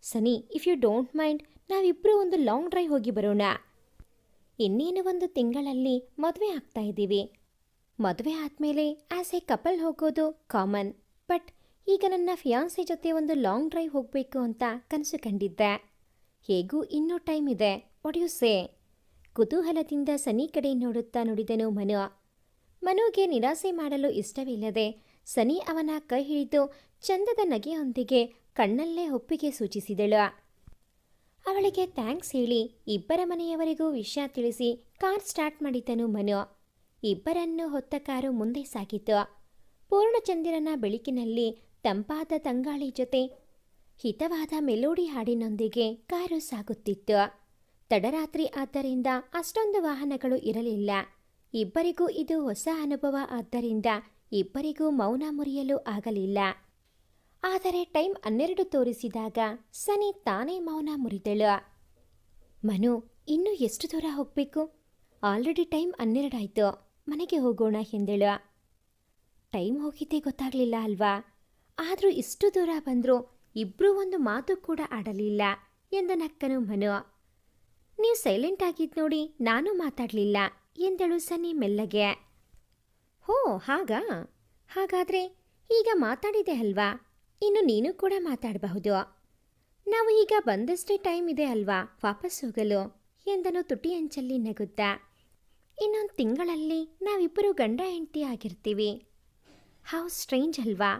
Speaker 1: ಸನಿ, ಇಫ್ ಯು ಡೋಂಟ್ ಮೈಂಡ್, ನಾವಿಬ್ಬರೂ ಒಂದು ಲಾಂಗ್ ಡ್ರೈವ್ ಹೋಗಿ ಬರೋಣ. ಇನ್ನೇನು ಒಂದು ತಿಂಗಳಲ್ಲಿ ಮದುವೆ ಆಗ್ತಾ ಇದ್ದೀವಿ. ಮದುವೆ ಆದಮೇಲೆ ಆಸ್ ಎ ಕಪಲ್ ಹೋಗೋದು ಕಾಮನ್. ಬಟ್ ಈಗ ನನ್ನ ಫಿಯಾನ್ಸೆ ಜೊತೆ ಒಂದು ಲಾಂಗ್ ಡ್ರೈವ್ ಹೋಗಬೇಕು ಅಂತ ಕನಸು ಕಂಡಿದ್ದೆ. ಹೇಗೂ ಇನ್ನೂ ಟೈಮ್ ಇದೆ. What you say? ಕುತೂಹಲದಿಂದ ಸನಿ ಕಡೆ ನೋಡುತ್ತಾ ನುಡಿದನು ಮನು. ಮನುಗೆ ನಿರಾಸೆ ಮಾಡಲು ಇಷ್ಟವಿಲ್ಲದೆ ಸನಿ ಅವನ ಕೈ ಹಿಡಿದು ಚಂದದ ನಗೆಯೊಂದಿಗೆ ಕಣ್ಣಲ್ಲೇ ಒಪ್ಪಿಗೆ ಸೂಚಿಸಿದಳು. ಅವಳಿಗೆ ಥ್ಯಾಂಕ್ಸ್ ಹೇಳಿ ಇಬ್ಬರ ಮನೆಯವರಿಗೂ ವಿಷಯ ತಿಳಿಸಿ ಕಾರ್ ಸ್ಟಾರ್ಟ್ ಮಾಡಿದನು ಮನು. ಇಬ್ಬರನ್ನು ಹೊತ್ತ ಕಾರು ಮುಂದೆ ಸಾಗಿತು. ಪೂರ್ಣಚಂದಿರನ ಬೆಳಕಿನಲ್ಲಿ ತಂಪಾದ ತಂಗಾಳಿ ಜೊತೆ ಹಿತವಾದ ಮೆಲೋಡಿ ಹಾಡಿನೊಂದಿಗೆ ಕಾರು ಸಾಗುತ್ತಿತ್ತು. ತಡರಾತ್ರಿ ಆದ್ದರಿಂದ ಅಷ್ಟೊಂದು ವಾಹನಗಳು ಇರಲಿಲ್ಲ. ಇಬ್ಬರಿಗೂ ಇದು ಹೊಸ ಅನುಭವ ಆದ್ದರಿಂದ ಇಬ್ಬರಿಗೂ ಮೌನ ಮುರಿಯಲು ಆಗಲಿಲ್ಲ. ಆದರೆ ಟೈಮ್ 12 ತೋರಿಸಿದಾಗ ಸನಿ ತಾನೇ ಮೌನ ಮುರಿದಳು. ಮನು, ಇನ್ನೂ ಎಷ್ಟು ದೂರ ಹೋಗಬೇಕು? ಆಲ್ರೆಡಿ ಟೈಮ್ 12 ಆಯಿತು. ಮನೆಗೆ ಹೋಗೋಣ ಎಂದಳು. ಟೈಮ್ ಹೋಗಿದ್ದೇ ಗೊತ್ತಾಗಲಿಲ್ಲ ಅಲ್ವಾ? ಆದರೂ ಇಷ್ಟು ದೂರ ಬಂದರೂ ಇಬ್ಬರೂ ಒಂದು ಮಾತು ಕೂಡ ಆಡಲಿಲ್ಲ ಎಂದು ನಕ್ಕನು ಮನು. ನೀವು ಸೈಲೆಂಟ್ ಆಗಿದ್ದು ನೋಡಿ ನಾನೂ ಮಾತಾಡಲಿಲ್ಲ ಎಂದಳು ಸನಿ ಮೆಲ್ಲಗೆ. ಹೋ ಹಾಗಾ? ಹಾಗಾದರೆ ಈಗ ಮಾತಾಡಿದೆ ಅಲ್ವಾ, ಇನ್ನು ನೀನು ಕೂಡ ಮಾತಾಡಬಹುದು. ನಾವು ಈಗ ಬಂದಷ್ಟೇ ಟೈಮ್ ಇದೆ ಅಲ್ವಾ ವಾಪಸ್ ಹೋಗಲು ಎಂದನು ತುಟಿ ಅಂಚಲ್ಲಿ ನಗುತ್ತಾ. ಇನ್ನೊಂದು ತಿಂಗಳಲ್ಲಿ ನಾವಿಬ್ಬರು ಗಂಡ ಹೆಂಡತಿ ಆಗಿರ್ತೀವಿ. ಹೌ ಸ್ಟ್ರೇಂಜ್ ಅಲ್ವಾ?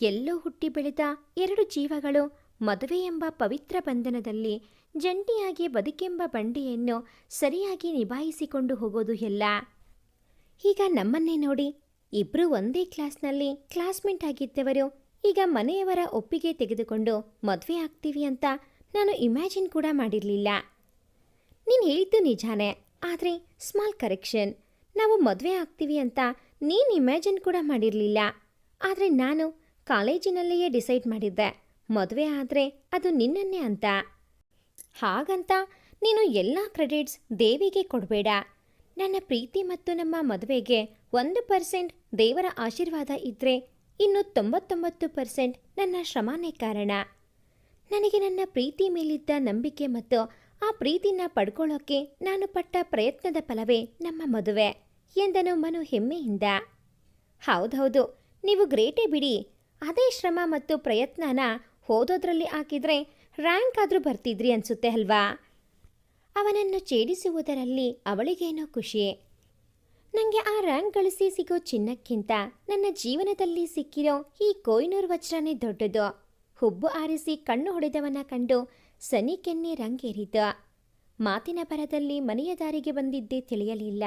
Speaker 1: ಎಲ್ಲೋ ಹುಟ್ಟಿ ಬೆಳೆದ ಎರಡು ಜೀವಗಳು ಮದುವೆ ಎಂಬ ಪವಿತ್ರ ಬಂಧನದಲ್ಲಿ ಜಂಟಿಯಾಗಿ ಬದುಕೆಂಬ ಬಂಡಿಯನ್ನು ಸರಿಯಾಗಿ ನಿಭಾಯಿಸಿಕೊಂಡು ಹೋಗೋದು ಎಲ್ಲ. ಈಗ ನಮ್ಮನ್ನೇ ನೋಡಿ, ಇಬ್ಬರು ಒಂದೇ ಕ್ಲಾಸ್ನಲ್ಲಿ ಕ್ಲಾಸ್ಮೇಟ್ ಆಗಿದ್ದವರು ಈಗ ಮನೆಯವರ ಒಪ್ಪಿಗೆ ತೆಗೆದುಕೊಂಡು ಮದುವೆ ಆಗ್ತೀವಿ ಅಂತ ನಾನು ಇಮ್ಯಾಜಿನ್ ಕೂಡ ಮಾಡಿರಲಿಲ್ಲ. ನೀನು ಹೇಳಿದ್ದು ನಿಜಾನೇ, ಆದರೆ ಸ್ಮಾಲ್ ಕರೆಕ್ಷನ್. ನಾವು ಮದುವೆ ಆಗ್ತೀವಿ ಅಂತ ನೀನು ಇಮ್ಯಾಜಿನ್ ಕೂಡ ಮಾಡಿರಲಿಲ್ಲ. ಆದರೆ ನಾನು ಕಾಲೇಜಿನಲ್ಲಿಯೇ ಡಿಸೈಡ್ ಮಾಡಿದ್ದೆ, ಮದುವೆ ಆದರೆ ಅದು ನಿನ್ನನ್ನೇ ಅಂತ. ಹಾಗಂತ ನೀನು ಎಲ್ಲ ಕ್ರೆಡಿಟ್ಸ್ ದೇವಿಗೆ ಕೊಡಬೇಡ. ನನ್ನ ಪ್ರೀತಿ ಮತ್ತು ನಮ್ಮ ಮದುವೆಗೆ 1% ದೇವರ ಆಶೀರ್ವಾದ ಇದ್ದರೆ ಇನ್ನು 99% ನನ್ನ ಶ್ರಮನೇ ಕಾರಣ. ನನಗೆ ನನ್ನ ಪ್ರೀತಿ ಮೇಲಿದ್ದ ನಂಬಿಕೆ ಮತ್ತು ಆ ಪ್ರೀತಿನ ಪಡ್ಕೊಳ್ಳೋಕ್ಕೆ ನಾನು ಪಟ್ಟ ಪ್ರಯತ್ನದ ಫಲವೇ ನಮ್ಮ ಮದುವೆ ಎಂದನು ಮನು ಹೆಮ್ಮೆಯಿಂದ. ಹೌದೌದು, ನೀವು ಗ್ರೇಟೇ ಬಿಡಿ. ಅದೇ ಶ್ರಮ ಮತ್ತು ಪ್ರಯತ್ನನ ಓದೋದ್ರಲ್ಲಿ ಹಾಕಿದ್ರೆ ರ್ಯಾಂಕ್ ಆದರೂ ಬರ್ತಿದ್ರಿ ಅನ್ಸುತ್ತೆ ಅಲ್ವಾ? ಅವನನ್ನು ಛೇಡಿಸುವುದರಲ್ಲಿ ಅವಳಿಗೇನೋ ಖುಷಿ. ನನಗೆ ಆ ರ್ಯಾಂಕ್ ಗಳಿಸಿ ಸಿಗೋ ಚಿನ್ನಕ್ಕಿಂತ ನನ್ನ ಜೀವನದಲ್ಲಿ ಸಿಕ್ಕಿರೋ ಈ ಕೊಯ್ನೂರು ವಜ್ರನೇ ದೊಡ್ಡದು. ಹುಬ್ಬು ಆರಿಸಿ ಕಣ್ಣು ಹೊಡೆದವನ ಕಂಡು ಸನಿ ಕೆನ್ನೆ ರಂಗೇರಿದ. ಮಾತಿನ ಬರದಲ್ಲಿ ಮನೆಯ ದಾರಿಗೆ ಬಂದಿದ್ದೇ ತಿಳಿಯಲಿಲ್ಲ.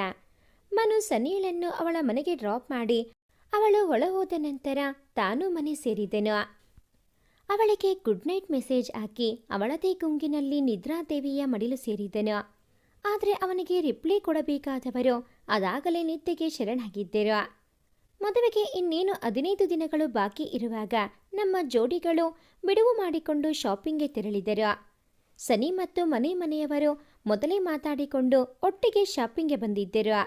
Speaker 1: ಮನು ಸನಿಯಳನ್ನು ಅವಳ ಮನೆಗೆ ಡ್ರಾಪ್ ಮಾಡಿ ಅವಳು ಒಳ ಹೋದ ನಂತರ ತಾನೂ ಮನೆ ಸೇರಿದನು. ಅವಳಿಗೆ ಗುಡ್ ನೈಟ್ ಮೆಸೇಜ್ ಹಾಕಿ ಅವಳದೇ ಗುಂಗಿನಲ್ಲಿ ನಿದ್ರಾದೇವಿಯ ಮಡಿಲು ಸೇರಿದನು. ಆದರೆ ಅವನಿಗೆ ರಿಪ್ಲೈ ಕೊಡಬೇಕಾದವರು ಅದಾಗಲೇ ನಿದ್ದೆಗೆ ಶರಣಾಗಿದ್ದರು. ಮದುವೆಗೆ ಇನ್ನೇನು 15 ದಿನಗಳು ಬಾಕಿ ಇರುವಾಗ ನಮ್ಮ ಜೋಡಿಗಳು ಬಿಡುವು ಮಾಡಿಕೊಂಡು ಶಾಪಿಂಗ್ಗೆ ತೆರಳಿದರು. ಸನಿ ಮತ್ತು ಮನೆಯವರು ಮೊದಲೇ ಮಾತಾಡಿಕೊಂಡು ಒಟ್ಟಿಗೆ ಶಾಪಿಂಗ್ಗೆ ಬಂದಿದ್ದರು.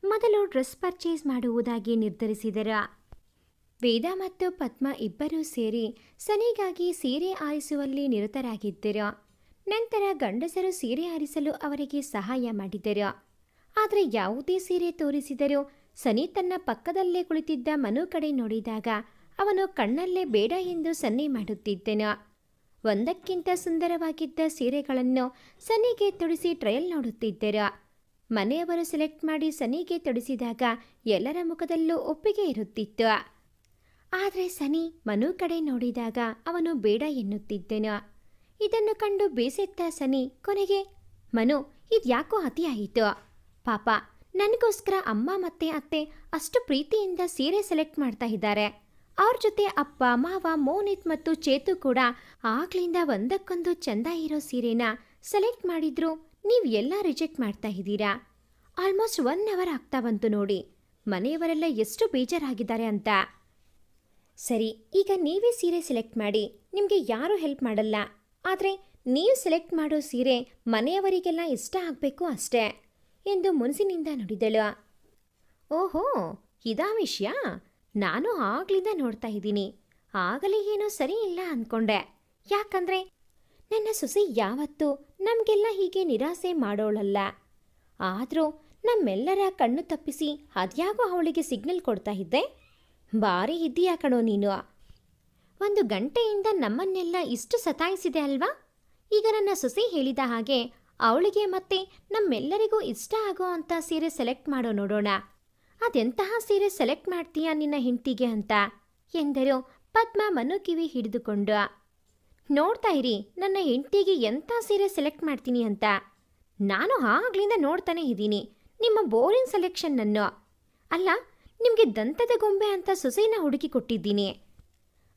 Speaker 1: ಮೊದಲು ಡ್ರೆಸ್ ಪರ್ಚೇಸ್ ಮಾಡುವುದಾಗಿ ನಿರ್ಧರಿಸಿದರು. ವೇದ ಮತ್ತು ಪದ್ಮ ಇಬ್ಬರೂ ಸೇರಿ ಸನಿಗಾಗಿ ಸೀರೆ ಆರಿಸುವಲ್ಲಿ ನಿರತರಾಗಿದ್ದರು. ನಂತರ ಗಂಡಸರು ಸೀರೆ ಆರಿಸಲು ಅವರಿಗೆ ಸಹಾಯ ಮಾಡಿದರು. ಆದರೆ ಯಾವುದೇ ಸೀರೆ ತೋರಿಸಿದರೂ ಸನಿ ತನ್ನ ಪಕ್ಕದಲ್ಲೇ ಕುಳಿತಿದ್ದ ಮನು ಕಡೆ ನೋಡಿದಾಗ ಅವನು ಕಣ್ಣಲ್ಲೇ ಬೇಡ ಎಂದು ಸನ್ನೆ ಮಾಡುತ್ತಿದ್ದನು. ಒಂದಕ್ಕಿಂತ ಸುಂದರವಾಗಿದ್ದ ಸೀರೆಗಳನ್ನು ಸನಿಗೆ ತೊಡಿಸಿ ಟ್ರಯಲ್ ನೋಡುತ್ತಿದ್ದರು. ಮನೆಯವರು ಸೆಲೆಕ್ಟ್ ಮಾಡಿ ಸನಿಗೆ ತೊಡಿಸಿದಾಗ ಎಲ್ಲರ ಮುಖದಲ್ಲೂ ಒಪ್ಪಿಗೆ ಇರುತ್ತಿತ್ತು. ಆದರೆ ಸನಿ ಮನು ಕಡೆ ನೋಡಿದಾಗ ಅವನು ಬೇಡ ಎನ್ನುತ್ತಿದ್ದನು. ಇದನ್ನು ಕಂಡು ಬೇಸೆತ್ತ ಸನಿ ಕೊನೆಗೆ, ಮನು, ಇದ್ಯಾಕೋ ಅತಿಯಾಯಿತು. ಪಾಪ, ನನಗೋಸ್ಕರ ಅಮ್ಮ ಮತ್ತೆ ಅತ್ತೆ ಅಷ್ಟು ಪ್ರೀತಿಯಿಂದ ಸೀರೆ ಸೆಲೆಕ್ಟ್ ಮಾಡ್ತಾ ಇದ್ದಾರೆ. ಅವ್ರ ಜೊತೆ ಅಪ್ಪ, ಮಾವ, ಮೋನಿತ್ ಮತ್ತು ಚೇತು ಕೂಡ ಆಗ್ಲಿಂದ ಒಂದಕ್ಕೊಂದು ಚಂದ ಇರೋ ಸೀರೆನ ಸೆಲೆಕ್ಟ್ ಮಾಡಿದ್ರು. ನೀವು ಎಲ್ಲ ರಿಜೆಕ್ಟ್ ಮಾಡ್ತಾ ಇದ್ದೀರಾ. ಆಲ್ಮೋಸ್ಟ್ 1 ಅವರ್ ಆಗ್ತಾ ಬಂತು ನೋಡಿ. ಮನೆಯವರೆಲ್ಲ ಎಷ್ಟು ಬೇಜಾರಾಗಿದ್ದಾರೆ ಅಂತ. ಸರಿ, ಈಗ ನೀವೇ ಸೀರೆ ಸೆಲೆಕ್ಟ್ ಮಾಡಿ. ನಿಮಗೆ ಯಾರೂ ಹೆಲ್ಪ್ ಮಾಡಲ್ಲ. ಆದರೆ ನೀವು ಸೆಲೆಕ್ಟ್ ಮಾಡೋ ಸೀರೆ ಮನೆಯವರಿಗೆಲ್ಲ ಇಷ್ಟ ಆಗಬೇಕು ಅಷ್ಟೇ ಎಂದು ಮುನ್ಸಿನಿಂದ ನುಡಿದಳು. ಓಹೋ, ಇದಾ ವಿಷಯ? ನಾನು ಆಗ್ಲಿಂದ ನೋಡ್ತಾ ಇದ್ದೀನಿ. ಆಗಲೇ ಏನೋ ಸರಿ ಇಲ್ಲ ಅಂದ್ಕೊಂಡೆ. ಯಾಕಂದರೆ ನನ್ನ ಸೊಸೆ ಯಾವತ್ತೂ ನಮಗೆಲ್ಲ ಹೀಗೆ ನಿರಾಸೆ ಮಾಡೋಳಲ್ಲ. ಆದರೂ ನಮ್ಮೆಲ್ಲರ ಕಣ್ಣು ತಪ್ಪಿಸಿ ಅದ್ಯಾಗೋ ಅವಳಿಗೆ ಸಿಗ್ನಲ್ ಕೊಡ್ತಾ ಇದ್ದೆ. ಭಾರಿ ಇದ್ದೀಯಾ ಕಣೋ ನೀನು. 1 ಗಂಟೆಯಿಂದ ನಮ್ಮನ್ನೆಲ್ಲ ಇಷ್ಟು ಸತಾಯಿಸಿದೆ ಅಲ್ವಾ? ಈಗ ನನ್ನ ಸೊಸೆ ಹೇಳಿದ ಹಾಗೆ ಅವಳಿಗೆ ಮತ್ತೆ ನಮ್ಮೆಲ್ಲರಿಗೂ ಇಷ್ಟ ಆಗೋ ಅಂಥ ಸೀರೆ ಸೆಲೆಕ್ಟ್ ಮಾಡೋ ನೋಡೋಣ. ಅದೆಂತಹ ಸೀರೆ ಸೆಲೆಕ್ಟ್ ಮಾಡ್ತೀಯಾ ನಿನ್ನ ಹೆಂಡತಿಗೆ ಅಂತ ಎಂದರು ಪದ್ಮ ಮನು ಕಿವಿ ಹಿಡಿದುಕೊಂಡು. ನೋಡ್ತಾ ಇರಿ ನನ್ನ ಹೆಂಡತಿಗೆ ಎಂಥ ಸೀರೆ ಸೆಲೆಕ್ಟ್ ಮಾಡ್ತೀನಿ ಅಂತ. ನಾನು ಆಗ್ಲಿಂದ ನೋಡ್ತಾನೆ ಇದ್ದೀನಿ ನಿಮ್ಮ ಬೋರಿಂಗ್ ಸೆಲೆಕ್ಷನ್ನನ್ನು. ಅಲ್ಲ, ನಿಮಗೆ ದಂತದ ಗೊಂಬೆ ಅಂತ ಸೊಸೆನ ಹುಡುಕಿ ಕೊಟ್ಟಿದ್ದೀನಿ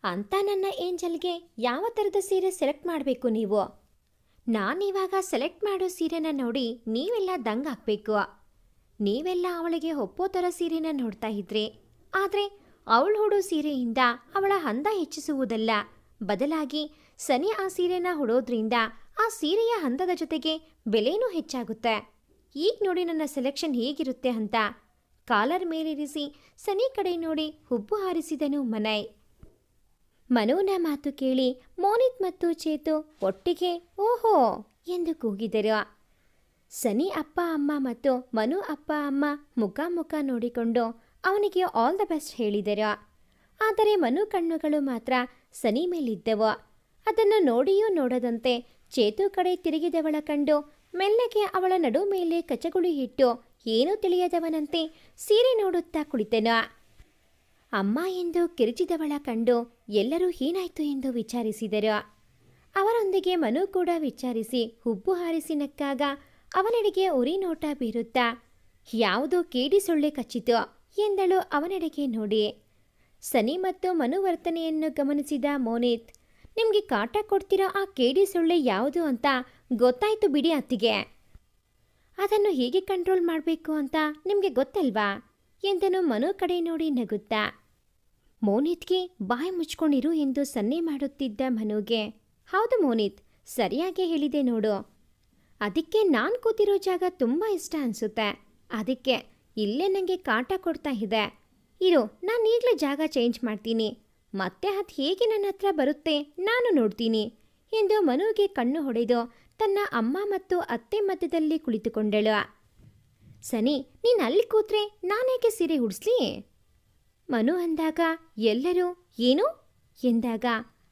Speaker 1: ಅಂತ ನನ್ನ ಏಂಜಲ್ಗೆ ಯಾವ ಥರದ ಸೀರೆ ಸೆಲೆಕ್ಟ್ ಮಾಡಬೇಕು ನೀವು? ನಾನಿವಾಗ ಸೆಲೆಕ್ಟ್ ಮಾಡೋ ಸೀರೆನ ನೋಡಿ ನೀವೆಲ್ಲ ದಂಗಾಗಬೇಕು. ನೀವೆಲ್ಲ ಅವಳಿಗೆ ಒಪ್ಪೋ ಥರ ಸೀರೆನ ನೋಡ್ತಾ ಇದ್ರಿ. ಆದರೆ ಅವಳು ಹುಡೋ ಸೀರೆಯಿಂದ ಅವಳ ಅಂದ ಹೆಚ್ಚಿಸುವುದಲ್ಲ, ಬದಲಾಗಿ ಸನಿ ಆ ಸೀರೆನ ಹುಡೋದ್ರಿಂದ ಆ ಸೀರೆಯ ಹಂದದ ಜೊತೆಗೆ ಬೆಲೆನೂ ಹೆಚ್ಚಾಗುತ್ತೆ. ಈಗ ನೋಡಿ ನನ್ನ ಸೆಲೆಕ್ಷನ್ ಹೇಗಿರುತ್ತೆ ಅಂತ ಕಾಲರ್ ಮೇಲಿರಿಸಿ ಸನಿ ಕಡೆ ನೋಡಿ ಹುಬ್ಬು ಹಾರಿಸಿದನು ಮನೈ. ಮನುವಿನ ಮಾತು ಕೇಳಿ ಮೋನಿತ್ ಮತ್ತು ಚೇತು ಒಟ್ಟಿಗೆ ಓಹೋ ಎಂದು ಕೂಗಿದರು. ಸನಿ ಅಪ್ಪ ಅಮ್ಮ ಮತ್ತು ಮನು ಅಪ್ಪ ಅಮ್ಮ ಮುಖ ನೋಡಿಕೊಂಡು ಅವನಿಗೆ ಆಲ್ ದ ಬೆಸ್ಟ್ ಹೇಳಿದರು. ಆದರೆ ಮನು ಕಣ್ಣುಗಳು ಮಾತ್ರ ಸನಿ ಮೇಲಿದ್ದವು. ಅದನ್ನು ನೋಡಿಯೂ ನೋಡದಂತೆ ಚೇತು ಕಡೆ ತಿರುಗಿದವಳ ಕಂಡು ಮೆಲ್ಲಗೆ ಅವಳ ನಡು ಮೇಲೆ ಕಚಗುಳಿ ಇಟ್ಟು ಏನೂ ತಿಳಿಯದವನಂತೆ ಸೀರೆ ನೋಡುತ್ತಾ ಕುಳಿತನು. ಅಮ್ಮ ಎಂದು ಕಿರುಚಿದವಳ ಕಂಡು ಎಲ್ಲರೂ ಏನಾಯ್ತು ಎಂದು ವಿಚಾರಿಸಿದರು. ಅವರೊಂದಿಗೆ ಮನು ಕೂಡ ವಿಚಾರಿಸಿ ಹುಬ್ಬು ಹಾರಿಸಿ ನಕ್ಕಾಗ ಅವನೆಡೆಗೆ ಉರಿ ನೋಟ ಬೀರುತ್ತಾ ಯಾವುದೋ ಕೇಡಿ ಸೊಳ್ಳೆ ಕಚ್ಚಿತು ಎಂದಳು ಅವನೆಡೆಗೆ ನೋಡಿ. ಸನಿ ಮತ್ತು ಮನು ವರ್ತನೆಯನ್ನು ಗಮನಿಸಿದ ಮೋನಿತ್, ನಿಮಗೆ ಕಾಟ ಕೊಡ್ತಿರೋ ಆ ಕೇಡಿ ಸೊಳ್ಳೆ ಯಾವುದು ಅಂತ ಗೊತ್ತಾಯ್ತು ಬಿಡಿ ಅತ್ತಿಗೆ. ಅದನ್ನು ಹೇಗೆ ಕಂಟ್ರೋಲ್ ಮಾಡಬೇಕು ಅಂತ ನಿಮಗೆ ಗೊತ್ತಲ್ವಾ ಎಂದನು ಮನು ಕಡೆ ನೋಡಿ ನಗುತ್ತಾ. ಮೋನಿತ್ಗೆ ಬಾಯಿ ಮುಚ್ಕೊಂಡಿರು ಎಂದು ಸನ್ನೆ ಮಾಡುತ್ತಿದ್ದ ಮನುಗೆ, ಹೌದು ಮೋನಿತ್, ಸರಿಯಾಗಿ ಹೇಳಿದೆ ನೋಡು. ಅದಕ್ಕೆ ನಾನು ಕೂತಿರೋ ಜಾಗ ತುಂಬ ಇಷ್ಟ ಅನಿಸುತ್ತೆ. ಅದಕ್ಕೆ ಇಲ್ಲೇ ನನಗೆ ಕಾಟ ಕೊಡ್ತಾ ಇದೆ. ಇರು, ನಾನು ಈಗಲೇ ಜಾಗ ಚೇಂಜ್ ಮಾಡ್ತೀನಿ. ಮತ್ತೆ ಅದು ಹೇಗೆ ನನ್ನ ಹತ್ರ ಬರುತ್ತೆ ನಾನು ನೋಡ್ತೀನಿ ಎಂದು ಮನುಗೆ ಕಣ್ಣು ಹೊಡೆದು ತನ್ನ ಅಮ್ಮ ಮತ್ತು ಅತ್ತೆ ಮಧ್ಯದಲ್ಲಿ ಕುಳಿತುಕೊಂಡಳು. ಸನಿ, ನೀನು ಅಲ್ಲಿ ಕೂತ್ರೆ ನಾನೇಕೆ ಸೀರೆ ಉಡಿಸ್ಲಿ? ಮನು ಅಂದಾಗ ಎಲ್ಲರೂ ಏನು ಎಂದಾಗ,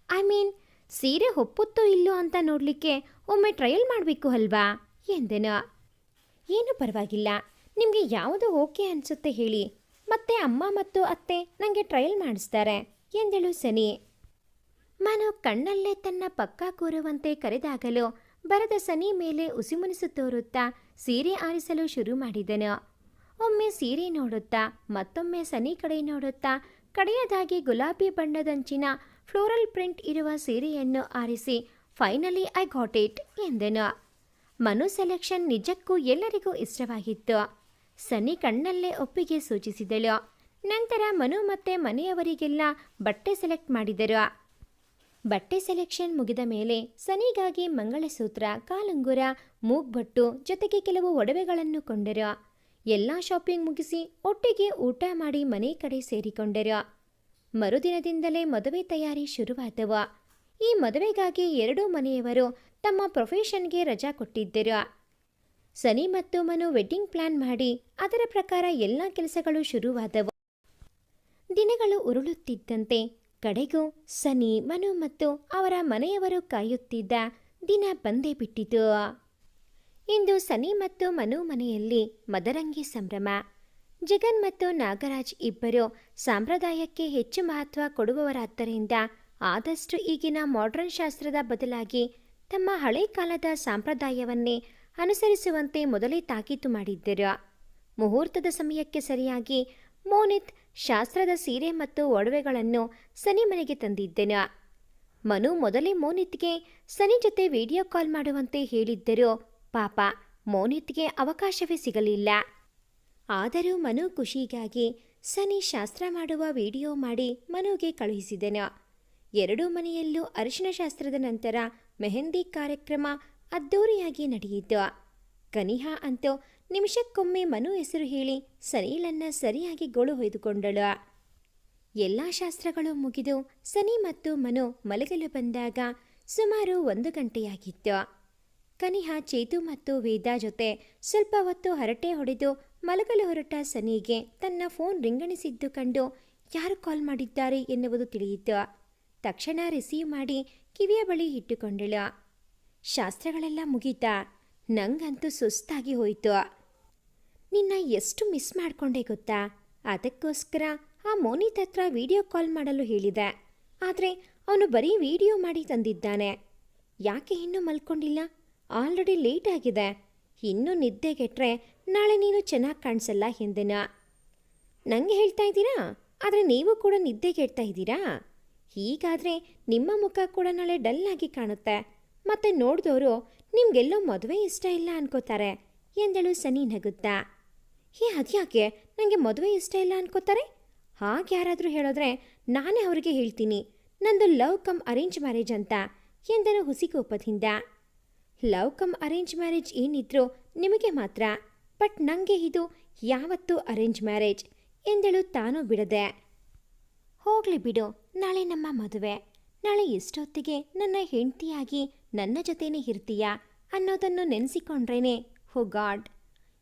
Speaker 1: ಐ ಮೀನ್ ಸೀರೆ ಒಪ್ಪುತ್ತೋ ಇಲ್ಲೋ ಅಂತ ನೋಡಲಿಕ್ಕೆ ಒಮ್ಮೆ ಟ್ರಯಲ್ ಮಾಡಬೇಕು ಅಲ್ವಾ ಎಂದನು. ಏನು ಪರವಾಗಿಲ್ಲ, ನಿಮಗೆ ಯಾವುದು ಓಕೆ ಅನಿಸುತ್ತೆ ಹೇಳಿ, ಮತ್ತೆ ಅಮ್ಮ ಮತ್ತು ಅತ್ತೆ ನನಗೆ ಟ್ರಯಲ್ ಮಾಡಿಸ್ತಾರೆ ಎಂದಳು ಸನಿ. ಮನು ಕಣ್ಣಲ್ಲೇ ತನ್ನ ಪಕ್ಕ ಕೂರುವಂತೆ ಕರೆದಾಗಲೂ ಬರದ ಸನಿ ಮೇಲೆ ಉಸಿಮುನಿಸು ತೋರುತ್ತಾ ಸೀರೆ ಆರಿಸಲು ಶುರು ಮಾಡಿದನು. ಒಮ್ಮೆ ಸೀರೆ ನೋಡುತ್ತಾ ಮತ್ತೊಮ್ಮೆ ಸನಿ ಕಡೆ ನೋಡುತ್ತಾ ಕಡೆಯದಾಗಿ ಗುಲಾಬಿ ಬಣ್ಣದಂಚಿನ ಫ್ಲೋರಲ್ ಪ್ರಿಂಟ್ ಇರುವ ಸೀರೆಯನ್ನು ಆರಿಸಿ ಫೈನಲಿ ಐ ಗಾಟ್ ಇಟ್ ಎಂದನು. ಮನು ಸೆಲೆಕ್ಷನ್ ನಿಜಕ್ಕೂ ಎಲ್ಲರಿಗೂ ಇಷ್ಟವಾಗಿತ್ತು. ಸನಿ ಕಣ್ಣಲ್ಲೇ ಒಪ್ಪಿಗೆ ಸೂಚಿಸಿದಳು. ನಂತರ ಮನು ಮತ್ತೆ ಮನೆಯವರಿಗೆಲ್ಲ ಬಟ್ಟೆ ಸೆಲೆಕ್ಟ್ ಮಾಡಿದರು. ಬಟ್ಟೆ ಸೆಲೆಕ್ಷನ್ ಮುಗಿದ ಮೇಲೆ ಸನಿಗಾಗಿ ಮಂಗಳಸೂತ್ರ, ಕಾಲುಂಗುರ, ಮೂಗ್ಬಟ್ಟು ಜೊತೆಗೆ ಕೆಲವು ಒಡವೆಗಳನ್ನು ಕೊಂಡರು. ಎಲ್ಲ ಶಾಪಿಂಗ್ ಮುಗಿಸಿ ಒಟ್ಟಿಗೆ ಊಟ ಮಾಡಿ ಮನೆ ಕಡೆ ಸೇರಿಕೊಂಡರು. ಮರುದಿನದಿಂದಲೇ ಮದುವೆ ತಯಾರಿ ಶುರುವಾದವು. ಈ ಮದುವೆಗಾಗಿ ಎರಡೂ ಮನೆಯವರು ತಮ್ಮ ಪ್ರೊಫೆಷನ್ಗೆ ರಜಾ ಕೊಟ್ಟಿದ್ದರು. ಸನಿ ಮತ್ತು ಮನು ವೆಡ್ಡಿಂಗ್ ಪ್ಲಾನ್ ಮಾಡಿ ಅದರ ಪ್ರಕಾರ ಎಲ್ಲ ಕೆಲಸಗಳು ಶುರುವಾದವು. ದಿನಗಳು ಉರುಳುತ್ತಿದ್ದಂತೆ ಕಡೆಗೂ ಸನಿ, ಮನು ಮತ್ತು ಅವರ ಮನೆಯವರು ಕಾಯುತ್ತಿದ್ದ ದಿನ ಬಂದೇ ಬಿಟ್ಟಿತು. ಇಂದು ಸನಿ ಮತ್ತು ಮನು ಮನೆಯಲ್ಲಿ ಮದರಂಗಿ ಸಂಭ್ರಮ. ಜಗನ್ ಮತ್ತು ನಾಗರಾಜ್ ಇಬ್ಬರು ಸಂಪ್ರದಾಯಕ್ಕೆ ಹೆಚ್ಚು ಮಹತ್ವ ಕೊಡುವವರಾದ್ದರಿಂದ ಆದಷ್ಟು ಈಗಿನ ಮಾಡರ್ನ್ ಶಾಸ್ತ್ರದ ಬದಲಾಗಿ ತಮ್ಮ ಹಳೆ ಕಾಲದ ಸಂಪ್ರದಾಯವನ್ನೇ ಅನುಸರಿಸುವಂತೆ ಮೊದಲೇ ತಾಕೀತು ಮಾಡಿದ್ದರು. ಮುಹೂರ್ತದ ಸಮಯಕ್ಕೆ ಸರಿಯಾಗಿ ಮೋನಿತ್ ಶಾಸ್ತ್ರದ ಸೀರೆ ಮತ್ತು ಒಡವೆಗಳನ್ನು ಸನಿ ಮನೆಗೆ ತಂದಿದ್ದನು. ಮನು ಮೊದಲೇ ಮೋನಿತ್ಗೆ ಸನಿ ಜೊತೆ ವಿಡಿಯೋ ಕಾಲ್ ಮಾಡುವಂತೆ ಹೇಳಿದ್ದರು. ಪಾಪ ಮೋನಿತ್ಗೆ ಅವಕಾಶವೇ ಸಿಗಲಿಲ್ಲ. ಆದರೂ ಮನು ಖುಷಿಗಾಗಿ ಸನಿ ಶಾಸ್ತ್ರ ಮಾಡುವ ವಿಡಿಯೋ ಮಾಡಿ ಮನುಗೆ ಕಳುಹಿಸಿದನು. ಎರಡೂ ಮನೆಯಲ್ಲೂ ಅರಿಶಿನ ಶಾಸ್ತ್ರದ ನಂತರ ಮೆಹಂದಿ ಕಾರ್ಯಕ್ರಮ ಅದ್ದೂರಿಯಾಗಿ ನಡೆಯಿತು. ಕನಿಹಾ ಅಂತೂ ನಿಮಿಷಕ್ಕೊಮ್ಮೆ ಮನು ಹೆಸರು ಹೇಳಿ ಸನೀಲನ್ನ ಸರಿಯಾಗಿ ಗೋಳು ಹೊಯ್ದುಕೊಂಡಳು. ಎಲ್ಲ ಶಾಸ್ತ್ರಗಳು ಮುಗಿದು ಸನಿ ಮತ್ತು ಮನು ಮಲಗಲು ಬಂದಾಗ ಸುಮಾರು 1 ಗಂಟೆಯಾಗಿತ್ತು. ಕನಿಹಾ ಚೇತು ಮತ್ತು ವೇದಾ ಜೊತೆ ಸ್ವಲ್ಪ ಹೊತ್ತು ಹರಟೆ ಹೊಡೆದು ಮಲಗಲು ಹೊರಟ ಸನಿಗೆ ತನ್ನ ಫೋನ್ ರಿಂಗಣಿಸಿದ್ದು ಕಂಡು ಯಾರು ಕಾಲ್ ಮಾಡಿದ್ದಾರೆ ಎನ್ನುವುದು ತಿಳಿಯಿತು. ತಕ್ಷಣ ರಿಸೀವ್ ಮಾಡಿ ಕಿವಿಯ ಬಳಿ ಇಟ್ಟುಕೊಂಡಳು. ಶಾಸ್ತ್ರಗಳೆಲ್ಲ ಮುಗೀತಾ? ನಂಗಂತೂ ಸುಸ್ತಾಗಿ ಹೋಯಿತು. ನಿನ್ನ ಎಷ್ಟು ಮಿಸ್ ಮಾಡಿಕೊಂಡೆ ಗೊತ್ತಾ? ಅದಕ್ಕೋಸ್ಕರ ಆ ಮೋನಿತ್ ಹತ್ರ ವಿಡಿಯೋ ಕಾಲ್ ಮಾಡಲು ಹೇಳಿದೆ. ಆದರೆ ಅವನು ಬರೀ ವಿಡಿಯೋ ಮಾಡಿ ತಂದಿದ್ದಾನೆ. ಯಾಕೆ ಇನ್ನೂ ಮಲ್ಕೊಂಡಿಲ್ಲ? ಆಲ್ರೆಡಿ ಲೇಟ್ ಆಗಿದೆ. ಇನ್ನೂ ನಿದ್ದೆಗೆಟ್ರೆ ನಾಳೆ ನೀನು ಚೆನ್ನಾಗಿ ಕಾಣಿಸಲ್ಲ ಎಂದೆನ. ನನಗೆ ಹೇಳ್ತಾ ಇದ್ದೀರಾ? ಆದರೆ ನೀವು ಕೂಡ ನಿದ್ದೆಗೆಡ್ತಾ ಇದ್ದೀರಾ? ಹೀಗಾದರೆ ನಿಮ್ಮ ಮುಖ ಕೂಡ ನಾಳೆ ಡಲ್ ಆಗಿ ಕಾಣುತ್ತೆ. ಮತ್ತೆ ನೋಡಿದವರು ನಿಮಗೆಲ್ಲೋ ಮದುವೆ ಇಷ್ಟ ಇಲ್ಲ ಅನ್ಕೋತಾರೆ ಎಂದಳು ಸನಿ ನಗುತ್ತಾ. ಅದ್ಯಾಕೆ ನನಗೆ ಮದುವೆ ಇಷ್ಟ ಇಲ್ಲ ಅನ್ಕೋತಾರೆ? ಹಾಗೆ ಯಾರಾದರೂ ಹೇಳಿದ್ರೆ ನಾನೇ ಅವರಿಗೆ ಹೇಳ್ತೀನಿ ನಂದು ಲವ್ ಕಮ್ ಅರೇಂಜ್ ಮ್ಯಾರೇಜ್ ಅಂತ ಎಂದನು ಹುಸಿಕೋಪದಿಂದ. ಲವ್ ಕಮ್ ಅರೇಂಜ್ ಮ್ಯಾರೇಜ್ ಏನಿದ್ರು ನಿಮಗೆ ಮಾತ್ರ, ಬಟ್ ನನಗೆ ಇದು ಯಾವತ್ತೂ ಅರೇಂಜ್ ಮ್ಯಾರೇಜ್ ಎಂದಳು ತಾನೂ ಬಿಡದೆ. ಹೋಗಲಿ ಬಿಡು, ನಾಳೆ ನಮ್ಮ ಮದುವೆ. ನಾಳೆ ಎಷ್ಟೊತ್ತಿಗೆ ನನ್ನ ಹೆಂಡತಿಯಾಗಿ ನನ್ನ ಜೊತೆನೇ ಇರ್ತೀಯಾ ಅನ್ನೋದನ್ನು ನೆನೆಸಿಕೊಂಡ್ರೇನೆ ಹೋ ಗಾಡ್,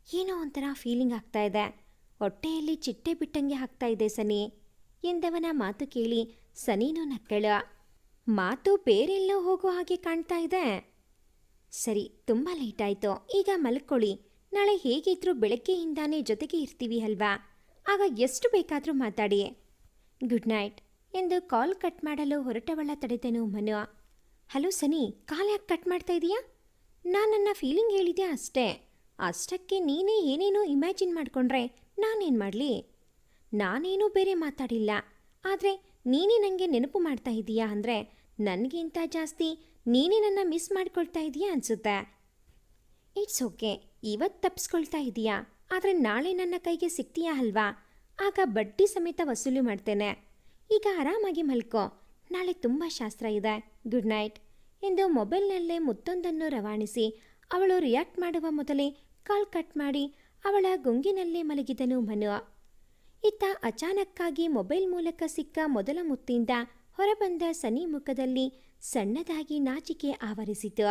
Speaker 1: ಏನೋ ಒಂಥರ ಫೀಲಿಂಗ್ ಆಗ್ತಾ ಇದೆ. ಹೊಟ್ಟೆಯಲ್ಲಿ ಚಿಟ್ಟೆ ಬಿಟ್ಟಂಗೆ ಆಗ್ತಾ ಇದೆ ಸನಿ ಎಂದವನ ಮಾತು ಕೇಳಿ ಸನಿನೂ ನಕ್ಕಳು. ಮಾತು ಬೇರೆಲ್ಲೋ ಹೋಗೋ ಹಾಗೆ ಕಾಣ್ತಾ ಇದೆ. ಸರಿ, ತುಂಬ ಲೇಟ್ ಆಯಿತು, ಈಗ ಮಲ್ಕೊಳ್ಳಿ. ನಾಳೆ ಹೇಗಿದ್ರೂ ಬೆಳಗ್ಗೆಯಿಂದಾನೇ ಜೊತೆಗೆ ಇರ್ತೀವಿ ಅಲ್ವಾ? ಆಗ ಎಷ್ಟು ಬೇಕಾದರೂ ಮಾತಾಡಿ. ಗುಡ್ ನೈಟ್ ಎಂದು ಕಾಲ್ ಕಟ್ ಮಾಡಲು ಹೊರಟವಳ ತಡೆದನು ಮನು. ಹಲೋ ಸನಿ, ಕಾಲ್ ಯಾಕೆ ಕಟ್ ಮಾಡ್ತಾ ಇದೀಯಾ? ನಾನು ನನ್ನ ಫೀಲಿಂಗ್ ಹೇಳಿದೆ ಅಷ್ಟೇ. ಅಷ್ಟಕ್ಕೆ ನೀನೇ ಏನೇನೋ ಇಮ್ಯಾಜಿನ್ ಮಾಡಿಕೊಂಡ್ರೆ ನಾನೇನು ಮಾಡಲಿ? ನಾನೇನೂ ಬೇರೆ ಮಾತಾಡಿಲ್ಲ. ಆದರೆ ನೀನೇ ನನಗೆ ನೆನಪು ಮಾಡ್ತಾ ಇದೀಯಾ ಅಂದರೆ ನನಗಿಂತ ಜಾಸ್ತಿ ನೀನೇ ನನ್ನ ಮಿಸ್ ಮಾಡ್ಕೊಳ್ತಾ ಇದೀಯಾ ಅನಿಸುತ್ತೆ. ಇಟ್ಸ್ ಓಕೆ, ಇವತ್ತು ತಪ್ಪಿಸ್ಕೊಳ್ತಾ ಇದೀಯಾ, ಆದರೆ ನಾಳೆ ನನ್ನ ಕೈಗೆ ಸಿಗ್ತೀಯಾ ಅಲ್ವಾ? ಆಗ ಬಡ್ಡಿ ಸಮೇತ ವಸೂಲಿ ಮಾಡ್ತೇನೆ. ಈಗ ಆರಾಮಾಗಿ ಮಲ್ಕೋ, ನಾಳೆ ತುಂಬ ಶಾಸ್ತ್ರ ಇದೆ. ಗುಡ್ ನೈಟ್ ಎಂದು ಮೊಬೈಲ್ನಲ್ಲೇ ಮುತ್ತೊಂದನ್ನು ರವಾನಿಸಿ ಅವಳು ರಿಯಾಕ್ಟ್ ಮಾಡುವ ಮೊದಲೇ ಕಾಲ್ ಕಟ್ ಮಾಡಿ ಅವಳ ಗುಂಗಿನಲ್ಲೇ ಮಲಗಿದನು ಮನು. ಇತ್ತ ಅಚಾನಕ್ಕಾಗಿ ಮೊಬೈಲ್ ಮೂಲಕ ಸಿಕ್ಕ ಮೊದಲ ಮುತ್ತಿಂದ ಹೊರಬಂದ ಸನಿ ಮುಖದಲ್ಲಿ ಸಣ್ಣದಾಗಿ ನಾಚಿಕೆ ಆವರಿಸಿತು.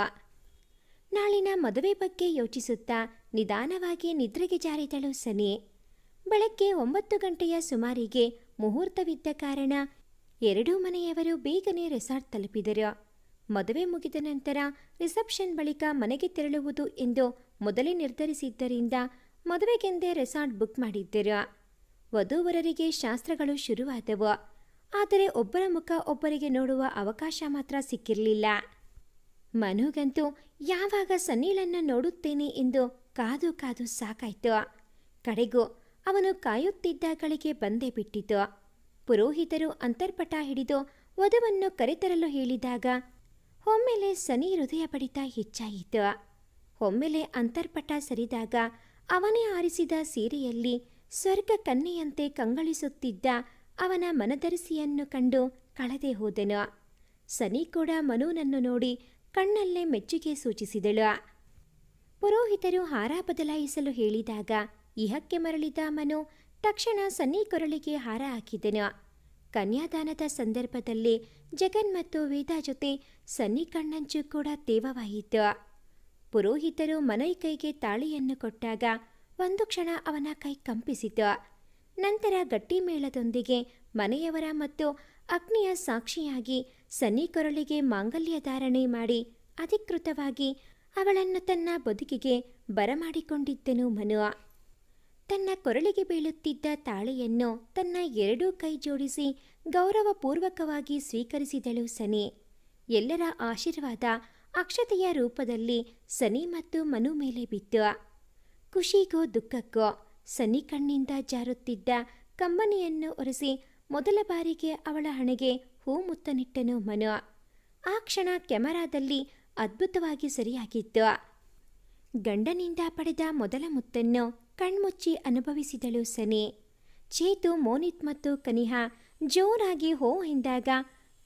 Speaker 1: ನಾಳಿನ ಮದುವೆ ಬಗ್ಗೆ ಯೋಚಿಸುತ್ತಾ ನಿಧಾನವಾಗಿ ನಿದ್ರೆಗೆ ಜಾರಿದಳು ಸನಿ. ಬೆಳಗ್ಗೆ 9 ಗಂಟೆಯ ಸುಮಾರಿಗೆ ಮುಹೂರ್ತವಿದ್ದ ಕಾರಣ ಎರಡೂ ಮನೆಯವರು ಬೇಗನೆ ರೆಸಾರ್ಟ್ ತಲುಪಿದರು. ಮದುವೆ ಮುಗಿದ ನಂತರ ರಿಸೆಪ್ಷನ್ ಬಳಿಕ ಮನೆಗೆ ತೆರಳುವುದು ಎಂದು ಮೊದಲೇ ನಿರ್ಧರಿಸಿದ್ದರಿಂದ ಮದುವೆಗೆಂದೇ ರೆಸಾರ್ಟ್ ಬುಕ್ ಮಾಡಿದ್ದರು. ವಧೂವರರಿಗೆ ಶಾಸ್ತ್ರಗಳು ಶುರುವಾದವು. ಆದರೆ ಒಬ್ಬರ ಮುಖ ಒಬ್ಬರಿಗೆ ನೋಡುವ ಅವಕಾಶ ಮಾತ್ರ ಸಿಕ್ಕಿರಲಿಲ್ಲ. ಮನುಗಂತೂ ಯಾವಾಗ ಸನ್ನಿಳನ್ನು ನೋಡುತ್ತೇನೆ ಎಂದು ಕಾದು ಕಾದು ಸಾಕಾಯ್ತು. ಕಡೆಗೂ ಅವನು ಕಾಯುತ್ತಿದ್ದ ಗಳಿಗೆ ಬಂದೇ ಬಿಟ್ಟಿತು. ಪುರೋಹಿತರು ಅಂತರ್ಪಟ ಹಿಡಿದು ವಧುವನ್ನು ಕರೆತರಲು ಹೇಳಿದಾಗ ಒಮ್ಮೆಲೆ ಸನಿ ಹೃದಯ ಬಡಿತ ಹೆಚ್ಚಾಯಿತು. ಒಮ್ಮೆಲೆ ಅಂತರ್ಪಟ ಸರಿದಾಗ ಅವನೇ ಆರಿಸಿದ ಸೀರೆಯಲ್ಲಿ ಸ್ವರ್ಗ ಕನ್ನೆಯಂತೆ ಕಂಗಳಿಸುತ್ತಿದ್ದ ಅವನ ಮನದರಿಸಿಯನ್ನು ಕಂಡು ಕಳೆದೇ ಹೋದನು. ಸನಿ ಕೂಡ ಮನುನನ್ನು ನೋಡಿ ಕಣ್ಣಲ್ಲೇ ಮೆಚ್ಚುಗೆ ಸೂಚಿಸಿದಳು. ಪುರೋಹಿತರು ಹಾರ ಬದಲಾಯಿಸಲು ಹೇಳಿದಾಗ ಇಹಕ್ಕೆ ಮರಳಿದ ಮನು ತಕ್ಷಣ ಸನ್ನಿ ಕೊರಳಿಗೆ ಹಾರ ಹಾಕಿದನು. ಕನ್ಯಾದಾನದ ಸಂದರ್ಭದಲ್ಲಿ ಜಗನ್ ಮತ್ತು ವೇದಾ ಜೊತೆ ಸನ್ನಿ ಕಣ್ಣಂಚು ಕೂಡ ತೇವವಾಯಿತು. ಪುರೋಹಿತರು ಮನೈ ಕೈಗೆ ತಾಳಿಯನ್ನು ಕೊಟ್ಟಾಗ ಒಂದು ಕ್ಷಣ ಅವನ ಕೈ ಕಂಪಿಸಿತು. ನಂತರ ಗಟ್ಟಿ ಮೇಳದೊಂದಿಗೆ ಮನೆಯವರ ಮತ್ತು ಅಗ್ನಿಯ ಸಾಕ್ಷಿಯಾಗಿ ಸನ್ನಿ ಕೊರಳಿಗೆ ಮಾಂಗಲ್ಯ ಧಾರಣೆ ಮಾಡಿ ಅಧಿಕೃತವಾಗಿ ಅವಳನ್ನು ತನ್ನ ಬದುಕಿಗೆ ಬರಮಾಡಿಕೊಂಡಿದ್ದನು ಮನು. ತನ್ನ ಕೊರಳಿಗೆ ಬೀಳುತ್ತಿದ್ದ ತಾಳಿಯನ್ನು ತನ್ನ ಎರಡೂ ಕೈ ಜೋಡಿಸಿ ಗೌರವಪೂರ್ವಕವಾಗಿ ಸ್ವೀಕರಿಸಿದಳು ಸನಿ. ಎಲ್ಲರ ಆಶೀರ್ವಾದ ಅಕ್ಷತೆಯ ರೂಪದಲ್ಲಿ ಸನಿ ಮತ್ತು ಮನು ಮೇಲೆ ಬಿತ್ತು. ಖುಷಿಗೋ ದುಃಖಕ್ಕೋ ಸನಿ ಕಣ್ಣಿಂದ ಜಾರುತ್ತಿದ್ದ ಕಂಬನಿಯನ್ನು ಒರೆಸಿ ಮೊದಲ ಬಾರಿಗೆ ಅವಳ ಹಣೆಗೆ ಹೂ ಮುತ್ತನಿಟ್ಟನು ಮನು. ಆ ಕ್ಷಣ ಕ್ಯಾಮರಾದಲ್ಲಿ ಅದ್ಭುತವಾಗಿ ಸರಿಯಾಗಿತ್ತು. ಗಂಡನಿಂದ ಪಡೆದ ಮೊದಲ ಮುತ್ತನ್ನು ಕಣ್ಮುಚ್ಚಿ ಅನುಭವಿಸಿದಳು ಸನಿ. ಚೇತು, ಮೋನಿತ್ ಮತ್ತು ಕನಿಹಾ ಜೋರಾಗಿ ಹೋ ಎಂದಾಗ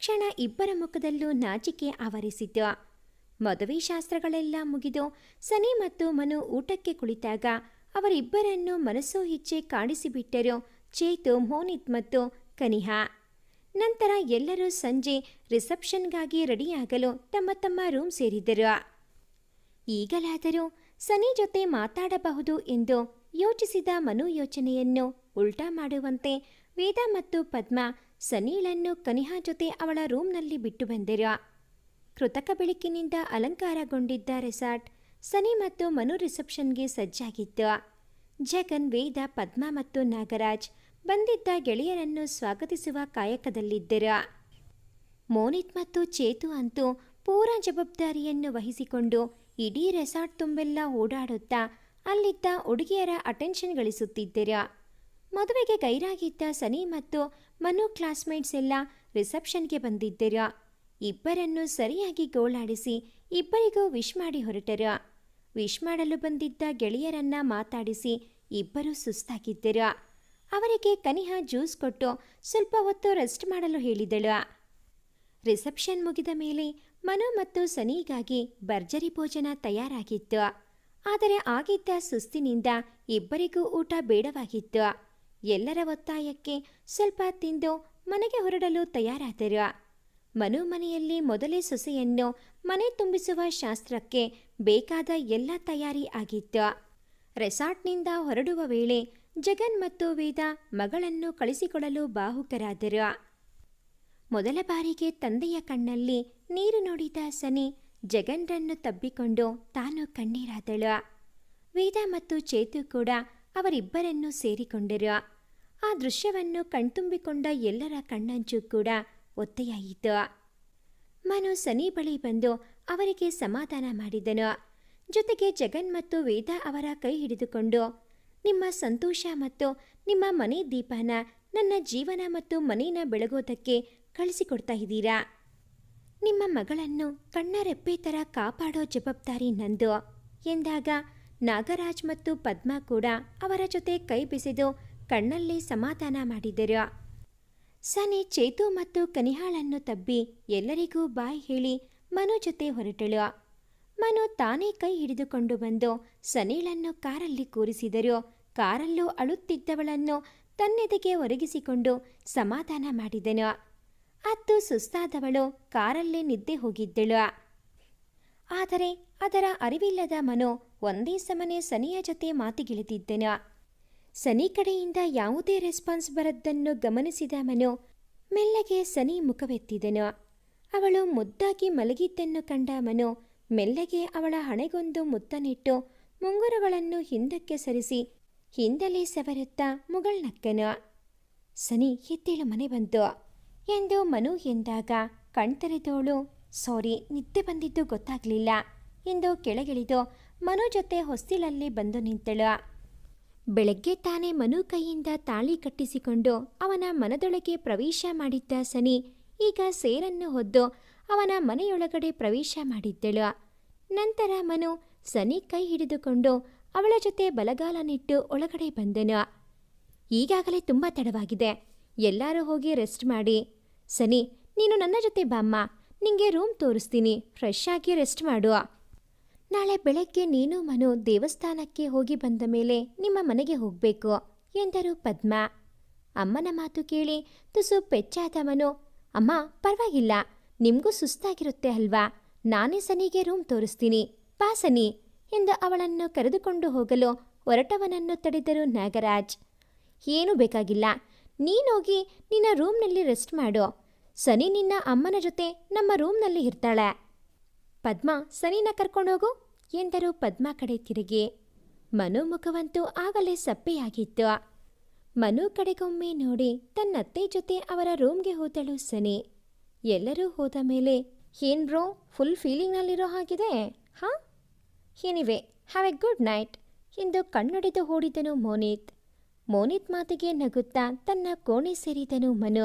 Speaker 1: ಕ್ಷಣ ಇಬ್ಬರ ಮುಖದಲ್ಲೂ ನಾಚಿಕೆ ಆವರಿಸಿತು. ಮದುವೆ ಶಾಸ್ತ್ರಗಳೆಲ್ಲ ಮುಗಿದು ಸನಿ ಮತ್ತು ಮನು ಊಟಕ್ಕೆ ಕುಳಿತಾಗ ಅವರಿಬ್ಬರನ್ನು ಮನಸ್ಸೋ ಇಚ್ಛೆ ಕಾಡಿಸಿಬಿಟ್ಟರು ಚೇತು, ಮೋನಿತ್ ಮತ್ತು ಕನಿಹಾ. ನಂತರ ಎಲ್ಲರೂ ಸಂಜೆ ರಿಸೆಪ್ಷನ್ಗಾಗಿ ರೆಡಿಯಾಗಲು ತಮ್ಮ ತಮ್ಮ ರೂಮ್ ಸೇರಿದರು. ಈಗಲಾದರೂ ಸನಿ ಜೊತೆ ಮಾತಾಡಬಹುದು ಎಂದು ಯೋಚಿಸಿದ ಮನು ಯೋಚನೆಯನ್ನು ಉಲ್ಟಾ ಮಾಡುವಂತೆ ವೇದಾ ಮತ್ತು ಪದ್ಮ ಸನೀಳನ್ನು ಕನಿಹಾ ಜೊತೆ ಅವಳ ರೂಮ್ನಲ್ಲಿ ಬಿಟ್ಟು ಬಂದರು. ಕೃತಕ ಬೆಳಕಿನಿಂದ ಅಲಂಕಾರಗೊಂಡಿದ್ದ ರೆಸಾರ್ಟ್ ಸನಿ ಮತ್ತು ಮನು ರಿಸೆಪ್ಷನ್ಗೆ ಸಜ್ಜಾಗಿತ್ತು. ಜಗನ್, ವೇದಾ, ಪದ್ಮ ಮತ್ತು ನಾಗರಾಜ್ ಬಂದಿದ್ದ ಗೆಳೆಯರನ್ನು ಸ್ವಾಗತಿಸುವ ಕಾಯಕದಲ್ಲಿದ್ದರು. ಮೋನಿತ್ ಮತ್ತು ಚೇತು ಅಂತೂ ಪೂರ ಜವಾಬ್ದಾರಿಯನ್ನು ವಹಿಸಿಕೊಂಡು ಇಡೀ ರೆಸಾರ್ಟ್ ತುಂಬೆಲ್ಲ ಓಡಾಡುತ್ತಾ ಅಲ್ಲಿದ್ದ ಹುಡುಗಿಯರ ಅಟೆನ್ಷನ್ ಗಳಿಸುತ್ತಿದ್ದರು. ಮದುವೆಗೆ ಗೈರಾಗಿದ್ದ ಸನಿ ಮತ್ತು ಮನು ಕ್ಲಾಸ್ಮೇಟ್ಸ್ ಎಲ್ಲ ರಿಸೆಪ್ಷನ್ಗೆ ಬಂದಿದ್ದರು. ಇಬ್ಬರನ್ನು ಸರಿಯಾಗಿ ಗೋಳಾಡಿಸಿ ಇಬ್ಬರಿಗೂ ವಿಶ್ ಮಾಡಿ ಹೊರಟರು. ವಿಶ್ ಮಾಡಲು ಬಂದಿದ್ದ ಗೆಳೆಯರನ್ನ ಮಾತಾಡಿಸಿ ಇಬ್ಬರೂ ಸುಸ್ತಾಗಿದ್ದರು. ಅವರಿಗೆ ಕನಿಹಾ ಜ್ಯೂಸ್ ಕೊಟ್ಟು ಸ್ವಲ್ಪ ಹೊತ್ತು ರೆಸ್ಟ್ ಮಾಡಲು ಹೇಳಿದಳು. ರಿಸೆಪ್ಷನ್ ಮುಗಿದ ಮೇಲೆ ಮನು ಮತ್ತು ಸನಿಗಾಗಿ ಭರ್ಜರಿ ಭೋಜನ ತಯಾರಾಗಿತ್ತು. ಆದರೆ ಆಗಿದ್ದ ಸುಸ್ತಿನಿಂದ ಇಬ್ಬರಿಗೂ ಊಟ ಬೇಡವಾಗಿತ್ತು. ಎಲ್ಲರ ಒತ್ತಾಯಕ್ಕೆ ಸ್ವಲ್ಪ ತಿಂದು ಮನೆಗೆ ಹೊರಡಲು ತಯಾರಾದರು. ಮನು ಮನೆಯಲ್ಲಿ ಮೊದಲೇ ಸೊಸೆಯನ್ನು ಮನೆ ತುಂಬಿಸುವ ಶಾಸ್ತ್ರಕ್ಕೆ ಬೇಕಾದ ಎಲ್ಲ ತಯಾರಿ ಆಗಿತ್ತು. ರೆಸಾರ್ಟ್ನಿಂದ ಹೊರಡುವ ವೇಳೆ ಜಗನ್ ಮತ್ತು ವೇದಾ ಮಗಳನ್ನು ಕಳಿಸಿಕೊಡಲು ಬಾಹುಕರಾದರು. ಮೊದಲ ಬಾರಿಗೆ ತಂದೆಯ ಕಣ್ಣಲ್ಲಿ ನೀರು ನೋಡಿದ ಸನಿ ಜಗನ್ರನ್ನು ತಬ್ಬಿಕೊಂಡು ತಾನು ಕಣ್ಣೀರಾದಳು. ವೇದಾ ಮತ್ತು ಚೇತು ಕೂಡ ಅವರಿಬ್ಬರನ್ನು ಸೇರಿಕೊಂಡರು. ಆ ದೃಶ್ಯವನ್ನು ಕಣ್ತುಂಬಿಕೊಂಡ ಎಲ್ಲರ ಕಣ್ಣಂಚು ಕೂಡ ಒತ್ತೆಯಾಯಿತು. ಮನು ಸನಿ ಬಳಿ ಬಂದು ಅವರಿಗೆ ಸಮಾಧಾನ ಮಾಡಿದನು. ಜೊತೆಗೆ ಜಗನ್ ಮತ್ತು ವೇದಾ ಅವರ ಕೈ ಹಿಡಿದುಕೊಂಡು, ನಿಮ್ಮ ಸಂತೋಷ ಮತ್ತು ನಿಮ್ಮ ಮನೆ ದೀಪನ ನನ್ನ ಜೀವನ ಮತ್ತು ಮನೇನ ಬೆಳಗೋದಕ್ಕೆ ಕಳಿಸಿಕೊಡ್ತಾ ಇದ್ದೀರಾ. ನಿಮ್ಮ ಮಗಳನ್ನು ಕಣ್ಣ ರೆಪ್ಪೆ ಥರ ಕಾಪಾಡೋ ಜವಾಬ್ದಾರಿ ನಂದು ಎಂದಾಗ ನಾಗರಾಜ್ ಮತ್ತು ಪದ್ಮ ಕೂಡ ಅವರ ಜೊತೆ ಕೈ ಬೆಸೆದು ಕಣ್ಣಲ್ಲೇ ಸಮಾಧಾನ ಮಾಡಿದರು. ಸನಿ ಚೇತು ಮತ್ತು ಕನಿಹಾಳನ್ನು ತಬ್ಬಿ ಎಲ್ಲರಿಗೂ ಬಾಯ್ ಹೇಳಿ ಮನು ಜೊತೆ ಹೊರಟಳು. ಮನು ತಾನೇ ಕೈ ಹಿಡಿದುಕೊಂಡು ಬಂದು ಸನೀಳನ್ನು ಕಾರಲ್ಲಿ ಕೂರಿಸಿದರು. ಕಾರಲ್ಲೂ ಅಳುತ್ತಿದ್ದವಳನ್ನು ತನ್ನೆದೆಗೆ ಒರಗಿಸಿಕೊಂಡು ಸಮಾಧಾನ ಮಾಡಿದನು. ಅತ್ತು ಸುಸ್ತಾದವಳು ಕಾರಲ್ಲೇ ನಿದ್ದೆ ಹೋಗಿದ್ದಳು. ಆದರೆ ಅದರ ಅರಿವಿಲ್ಲದ ಮನು ಒಂದೇ ಸಮನೆ ಸನಿಯ ಜೊತೆ ಮಾತಿಗಿಳಿದಿದ್ದನು. ಸನಿ ಕಡೆಯಿಂದ ಯಾವುದೇ ರೆಸ್ಪಾನ್ಸ್ ಬರದ್ದನ್ನು ಗಮನಿಸಿದ ಮನು ಮೆಲ್ಲಗೆ ಸನಿ ಮುಖವೆತ್ತಿದನು. ಅವಳು ಮುದ್ದಾಗಿ ಮಲಗಿದ್ದನ್ನು ಕಂಡ ಮನು ಮೆಲ್ಲಗೆ ಅವಳ ಹಣೆಗೊಂದು ಮುತ್ತನಿಟ್ಟು ಮುಂಗುರುಗಳನ್ನು ಹಿಂದಕ್ಕೆ ಸರಿಸಿ ಹಿಂದಲೇ ಸವರುತ್ತಾ ಮುಗಳ್ನಕ್ಕನು. ಸನಿ, ಎದ್ದೇಳು, ಮನೆ ಬಂತು ಎಂದು ಮನು ಎಂದಾಗ ಕಣ್ತೆರೆದೋಳು ಸಾರಿ, ನಿದ್ದೆ ಬಂದಿದ್ದು ಗೊತ್ತಾಗಲಿಲ್ಲ ಎಂದು ಕೆಳಗಿಳಿದು ಮನು ಜೊತೆ ಹೊಸ್ತಿಲಲ್ಲಿ ಬಂದು ನಿಂತಳು. ಬೆಳಗ್ಗೆ ತಾನೇ ಮನು ಕೈಯಿಂದ ತಾಳಿ ಕಟ್ಟಿಸಿಕೊಂಡು ಅವನ ಮನದೊಳಗೆ ಪ್ರವೇಶ ಮಾಡಿದ್ದ ಸನಿ ಈಗ ಸೇರನ್ನು ಹೊದ್ದು ಅವನ ಮನೆಯೊಳಗಡೆ ಪ್ರವೇಶ ಮಾಡಿದ್ದಳು. ನಂತರ ಮನು ಸನಿ ಕೈ ಹಿಡಿದುಕೊಂಡು ಅವಳ ಜೊತೆ ಬಲಗಾಲನಿಟ್ಟು ಒಳಗಡೆ ಬಂದನು. ಈಗಾಗಲೇ ತುಂಬ ತಡವಾಗಿದೆ, ಎಲ್ಲರೂ ಹೋಗಿ ರೆಸ್ಟ್ ಮಾಡಿ. ಸನಿ, ನೀನು ನನ್ನ ಜೊತೆ ಬಾಮ್ಮ, ನಿಂಗೆ ರೂಮ್ ತೋರಿಸ್ತೀನಿ, ಫ್ರೆಶ್ ಆಗಿ ರೆಸ್ಟ್ ಮಾಡು. ನಾಳೆ ಬೆಳಗ್ಗೆ ನೀನು ಮನು ದೇವಸ್ಥಾನಕ್ಕೆ ಹೋಗಿ ಬಂದ ಮೇಲೆ ನಿಮ್ಮ ಮನೆಗೆ ಹೋಗಬೇಕು ಎಂದರು ಪದ್ಮ. ಅಮ್ಮನ ಮಾತು ಕೇಳಿ ತುಸು ಪೆಚ್ಚಾದ ಮನು, ಅಮ್ಮ ಪರವಾಗಿಲ್ಲ, ನಿಮಗೂ ಸುಸ್ತಾಗಿರುತ್ತೆ ಅಲ್ವಾ, ನಾನೇ ಸನಿಗೆ ರೂಮ್ ತೋರಿಸ್ತೀನಿ, ಬಾ ಸನಿ ಎಂದು ಅವಳನ್ನು ಕರೆದುಕೊಂಡು ಹೋಗಲು ಹೊರಟವನನ್ನು ತಡೆದರು ನಾಗರಾಜ್. ಏನೂ ಬೇಕಾಗಿಲ್ಲ, ನೀನೋಗಿ ನಿನ್ನ ರೂಮ್ನಲ್ಲಿ ರೆಸ್ಟ್ ಮಾಡು, ಸನಿ ನಿನ್ನ ಅಮ್ಮನ ಜೊತೆ ನಮ್ಮ ರೂಮ್ನಲ್ಲಿ ಇರ್ತಾಳೆ. ಪದ್ಮ ಸನಿನ ಕರ್ಕೊಂಡೋಗು ಎಂದರು ಪದ್ಮ ಕಡೆ ತಿರುಗಿ. ಮನು ಮುಖವಂತೂ ಆಗಲೇ ಸಪ್ಪೆಯಾಗಿತ್ತು. ಮನು ಕಡೆಗೊಮ್ಮೆ ನೋಡಿ ತನ್ನತ್ತೆ ಜೊತೆ ಅವರ ರೂಮ್ಗೆ ಹೋದಳು ಸನಿ. ಎಲ್ಲರೂ ಹೋದ ಮೇಲೆ, ಏನ್ ಬ್ರೋ ಫುಲ್ ಫೀಲಿಂಗ್ನಲ್ಲಿರೋ ಹಾಗಿದೆ ಹಾಂ? Anyway have A good night ಎಂದು ಕಣ್ಣೊಡೆದು ಓಡಿದನು ಮೋನಿತ್. ಮೋನಿತ್ ಮಾತಿಗೆ ನಗುತ್ತಾ ತನ್ನ ಕೋಣೆ ಸೇರಿದನು ಮನು.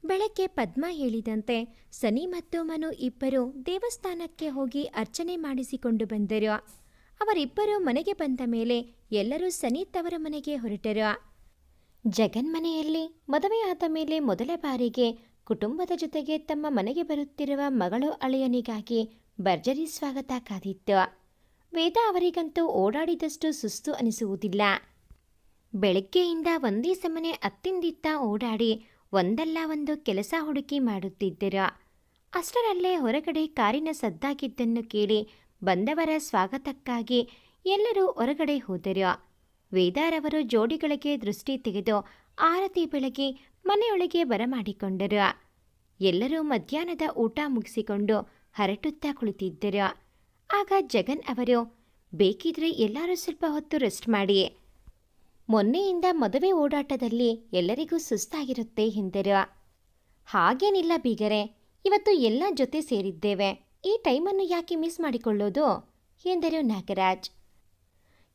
Speaker 1: ಬೆಳಗ್ಗೆ ಪದ್ಮ ಹೇಳಿದಂತೆ ಸನಿ ಮತ್ತು ಮನು ಇಬ್ಬರು ದೇವಸ್ಥಾನಕ್ಕೆ ಹೋಗಿ ಅರ್ಚನೆ ಮಾಡಿಸಿಕೊಂಡು ಬಂದರು. ಅವರಿಬ್ಬರು ಮನೆಗೆ ಬಂದ ಮೇಲೆ ಎಲ್ಲರೂ ಸನಿ ತವರ ಮನೆಗೆ ಹೊರಟರು. ಜಗನ್ಮನೆಯಲ್ಲಿ ಮದುವೆಯಾದ ಮೇಲೆ ಮೊದಲ ಬಾರಿಗೆ ಕುಟುಂಬದ ಜೊತೆಗೆ ತಮ್ಮ ಮನೆಗೆ ಬರುತ್ತಿರುವ ಮಗಳು ಅಳಿಯನಿಗಾಗಿ ಭರ್ಜರಿ ಸ್ವಾಗತ ಕಾದಿತ್ತು. ವೇದ ಅವರಿಗಂತೂ ಓಡಾಡಿದಷ್ಟು ಸುಸ್ತು ಅನಿಸುವುದಿಲ್ಲ. ಬೆಳಗ್ಗೆಯಿಂದ ಒಂದೇ ಸಮನೆ ಅತ್ತಿಂದಿತ್ತ ಓಡಾಡಿ ಒಂದಲ್ಲ ಒಂದು ಕೆಲಸ ಹುಡುಕಿ ಮಾಡುತ್ತಿದ್ದರು. ಅಷ್ಟರಲ್ಲೇ ಹೊರಗಡೆ ಕಾರಿನ ಸದ್ದಾಗಿದ್ದನ್ನು ಕೇಳಿ ಬಂದವರ ಸ್ವಾಗತಕ್ಕಾಗಿ ಎಲ್ಲರೂ ಹೊರಗಡೆ ಹೋದರು. ವೇದಾರವರು ಜೋಡಿಗಳಿಗೆ ದೃಷ್ಟಿ ತೆಗೆದು ಆರತಿ ಬೆಳಗಿ ಮನೆಯೊಳಗೆ ಬರಮಾಡಿಕೊಂಡರು. ಎಲ್ಲರೂ ಮಧ್ಯಾಹ್ನದ ಊಟ ಮುಗಿಸಿಕೊಂಡು ಹರಟುತ್ತಾ ಕುಳಿತಿದ್ದರು. ಆಗ ಜಗನ್ ಅವರು, ಬೇಕಿದ್ರೆ ಎಲ್ಲರೂ ಸ್ವಲ್ಪ ಹೊತ್ತು ರೆಸ್ಟ್ ಮಾಡಿ, ಮೊನ್ನೆಯಿಂದ ಮದುವೆ ಓಡಾಟದಲ್ಲಿ ಎಲ್ಲರಿಗೂ ಸುಸ್ತಾಗಿರುತ್ತೆ ಎಂದರು. ಹಾಗೇನಿಲ್ಲ ಬೀಗರೆ, ಇವತ್ತು ಎಲ್ಲ ಜೊತೆ ಸೇರಿದ್ದೇವೆ, ಈ ಟೈಮನ್ನು ಯಾಕೆ ಮಿಸ್ ಮಾಡಿಕೊಳ್ಳೋದು ಎಂದರು ನಾಗರಾಜ್.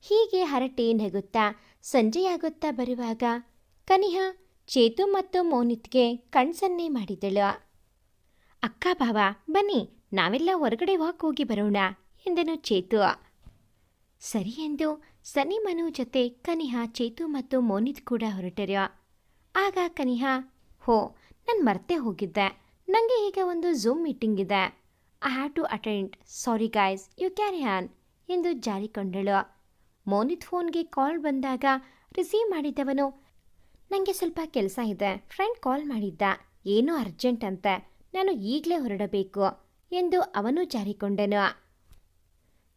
Speaker 1: ಹೀಗೆ ಹರಟೆ ನಗುತ್ತಾ ಸಂಜೆಯಾಗುತ್ತಾ ಬರುವಾಗ ಕನಿಹಾ ಚೇತು ಮತ್ತು ಮೋನಿತ್ಗೆ ಕಣ್ಸನ್ನೆ ಮಾಡಿದಳು. ಅಕ್ಕ ಭಾವ ಬನ್ನಿ, ನಾವೆಲ್ಲ ಹೊರಗಡೆ ವಾಕ್ ಹೋಗಿ ಬರೋಣ ಎಂದನು ಚೇತು. ಸರಿ ಎಂದು ಸನಿ ಮನು ಜೊತೆ ಕನಿಹಾ ಚೇತು ಮತ್ತು ಮೋನಿತ್ ಕೂಡ ಹೊರಟರು. ಆಗ ಕನಿಹಾ, ಹೋ ನಾನು ಮರ್ತೇ ಹೋಗಿದ್ದೆ, ನನಗೆ ಈಗ ಒಂದು ಝೂಮ್ ಮೀಟಿಂಗ್ ಇದೆ, I have to attend, sorry guys, you carry on ಎಂದು ಜಾರಿಕೊಂಡಳು. ಮೋನಿತ್ ಫೋನ್ಗೆ ಕಾಲ್ ಬಂದಾಗ ರಿಸೀವ್ ಮಾಡಿದವನು, ನನಗೆ ಸ್ವಲ್ಪ ಕೆಲಸ ಇದೆ, ಫ್ರೆಂಡ್ ಕಾಲ್ ಮಾಡಿದ್ದ, ಏನೋ ಅರ್ಜೆಂಟ್ ಅಂತೆ, ನಾನು ಈಗಲೇ ಹೊರಡಬೇಕು ಎಂದು ಅವನು ಜಾರಿಕೊಂಡನು.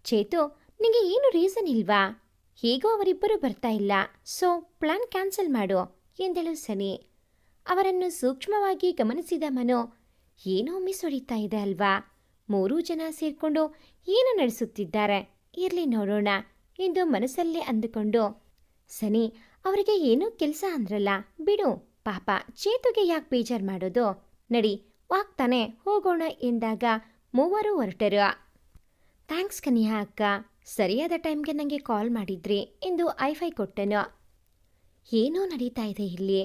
Speaker 1: ಚೇತು, ನಿಮಗೆ ಏನು ರೀಸನ್ ಇಲ್ವಾ? ಹೇಗೋ ಅವರಿಬ್ಬರು ಬರ್ತಾ ಇಲ್ಲ, ಸೊ ಪ್ಲಾನ್ ಕ್ಯಾನ್ಸಲ್ ಮಾಡು ಎಂದಳು ಸನಿ. ಅವರನ್ನು ಸೂಕ್ಷ್ಮವಾಗಿ ಗಮನಿಸಿದ ಮನು, ಏನೋ ಮಿಸ್ ಹೊಡಿತಾ ಇದೆ ಅಲ್ವಾ, 3 ಜನ ಸೇರ್ಕೊಂಡು ಏನು ನಡೆಸುತ್ತಿದ್ದಾರೆ, ಇರಲಿ ನೋಡೋಣ ಎಂದು ಮನಸ್ಸಲ್ಲೇ ಅಂದುಕೊಂಡು, ಸನಿ ಅವರಿಗೆ ಏನೋ ಕೆಲಸ ಅಂದ್ರಲ್ಲ, ಬಿಡು ಪಾಪ, ಚೇತುಗೆ ಯಾಕೆ ಬೇಜಾರು ಮಾಡೋದು, ನಡಿ ವಾಕ್ ತಾನೆ ಹೋಗೋಣ ಎಂದಾಗ ಮೂವರು ಹೊರಟರು. ಥ್ಯಾಂಕ್ಸ್ ಕನಿಯಾ ಅಕ್ಕ, ಸರಿಯಾದ ಟೈಮ್ಗೆ ನನಗೆ ಕಾಲ್ ಮಾಡಿದ್ರಿ ಎಂದು ಐಫೈ ಕೊಟ್ಟನು. ಏನೋ ನಡೀತಾ ಇದೆ ಇಲ್ಲಿ,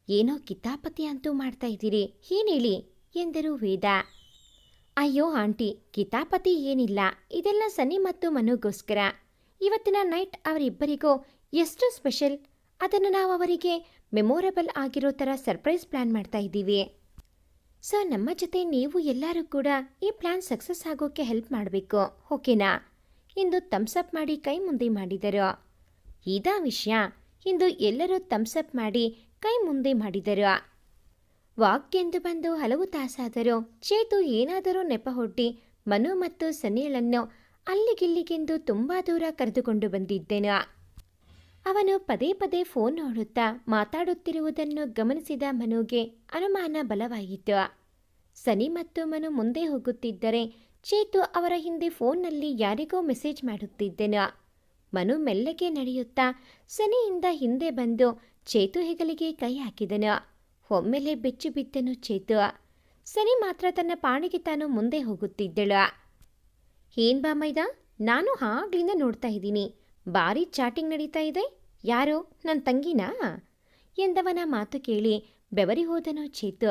Speaker 1: ಏನೋ ಕಿತಾಪತಿ ಅಂತೂ ಮಾಡ್ತಾ ಇದ್ದೀರಿ, ಏನೇಳಿ ಎಂದರು ವೇದ. ಅಯ್ಯೋ ಆಂಟಿ, ಕಿತಾಪತಿ ಏನಿಲ್ಲ, ಇದೆಲ್ಲ ಸನಿ ಮತ್ತು ಮನುಗೋಸ್ಕರ. ಇವತ್ತಿನ ನೈಟ್ ಅವರಿಬ್ಬರಿಗೂ ಎಷ್ಟು ಸ್ಪೆಷಲ್, ಅದನ್ನು ನಾವು ಅವರಿಗೆ ಮೆಮೊರೇಬಲ್ ಆಗಿರೋ ಥರ ಸರ್ಪ್ರೈಸ್ ಪ್ಲ್ಯಾನ್ ಮಾಡ್ತಾ ಇದ್ದೀವಿ. ಸೊ ನಮ್ಮ ಜೊತೆ ನೀವು ಎಲ್ಲರೂ ಕೂಡ ಈ ಪ್ಲ್ಯಾನ್ ಸಕ್ಸಸ್ ಆಗೋಕ್ಕೆ ಹೆಲ್ಪ್ ಮಾಡಬೇಕು, ಓಕೆನಾ ಎಂದು ಥಮ್ಸಪ್ ಮಾಡಿ ಕೈ ಮುಂದೆ ಮಾಡಿದರು. ಇದಾ ವಿಷಯ ಎಂದು ಎಲ್ಲರೂ ಥಮ್ಸಪ್ ಮಾಡಿ ಕೈ ಮುಂದೆ ಮಾಡಿದರು. ವಾಕ್ಗೆಂದು ಬಂದು ಹಲವು ತಾಸಾದರೂ ಚೇತು ಏನಾದರೂ ನೆಪ ಹೊಟ್ಟಿ ಮನು ಮತ್ತು ಸನಿಯಳನ್ನು ಅಲ್ಲಿಗಿಲ್ಲಿಗೆಂದು ತುಂಬ ದೂರ ಕರೆದುಕೊಂಡು ಬಂದಿದ್ದೆನು. ಅವನು ಪದೇ ಪದೇ ಫೋನ್ ನೋಡುತ್ತಾ ಮಾತಾಡುತ್ತಿರುವುದನ್ನು ಗಮನಿಸಿದ ಮನುಗೆ ಅನುಮಾನ ಬಲವಾಯಿತು. ಸನಿ ಮತ್ತು ಮನು ಮುಂದೆ ಹೋಗುತ್ತಿದ್ದರೆ ಚೇತು ಅವರ ಹಿಂದೆ ಫೋನ್ನಲ್ಲಿ ಯಾರಿಗೋ ಮೆಸೇಜ್ ಮಾಡುತ್ತಿದ್ದೆನು. ಮನು ಮೆಲ್ಲಗೆ ನಡೆಯುತ್ತಾ ಸನಿಯಿಂದ ಹಿಂದೆ ಬಂದು ಚೇತು ಹೆಗಲಿಗೆ ಕೈ ಹಾಕಿದನು. ಒಮ್ಮೆಲೆ ಬೆಚ್ಚಿ ಬಿದ್ದನು ಚೇತು. ಸನಿ ಮಾತ್ರ ತನ್ನ ಪಾಣಿಗೆ ತಾನು ಮುಂದೆ ಹೋಗುತ್ತಿದ್ದಳು. ಏನ್ ಬಾ ಮೈದ, ನಾನು ಆಗ್ಲಿಂದ ನೋಡ್ತಾ ಇದ್ದೀನಿ, ಭಾರಿ ಚಾಟಿಂಗ್ ನಡೀತಾ ಇದೆ, ಯಾರೋ ನನ್ನ ತಂಗಿನಾ ಎಂದವನ ಮಾತು ಕೇಳಿ ಬೆವರಿ ಹೋದನು ಚೇತು.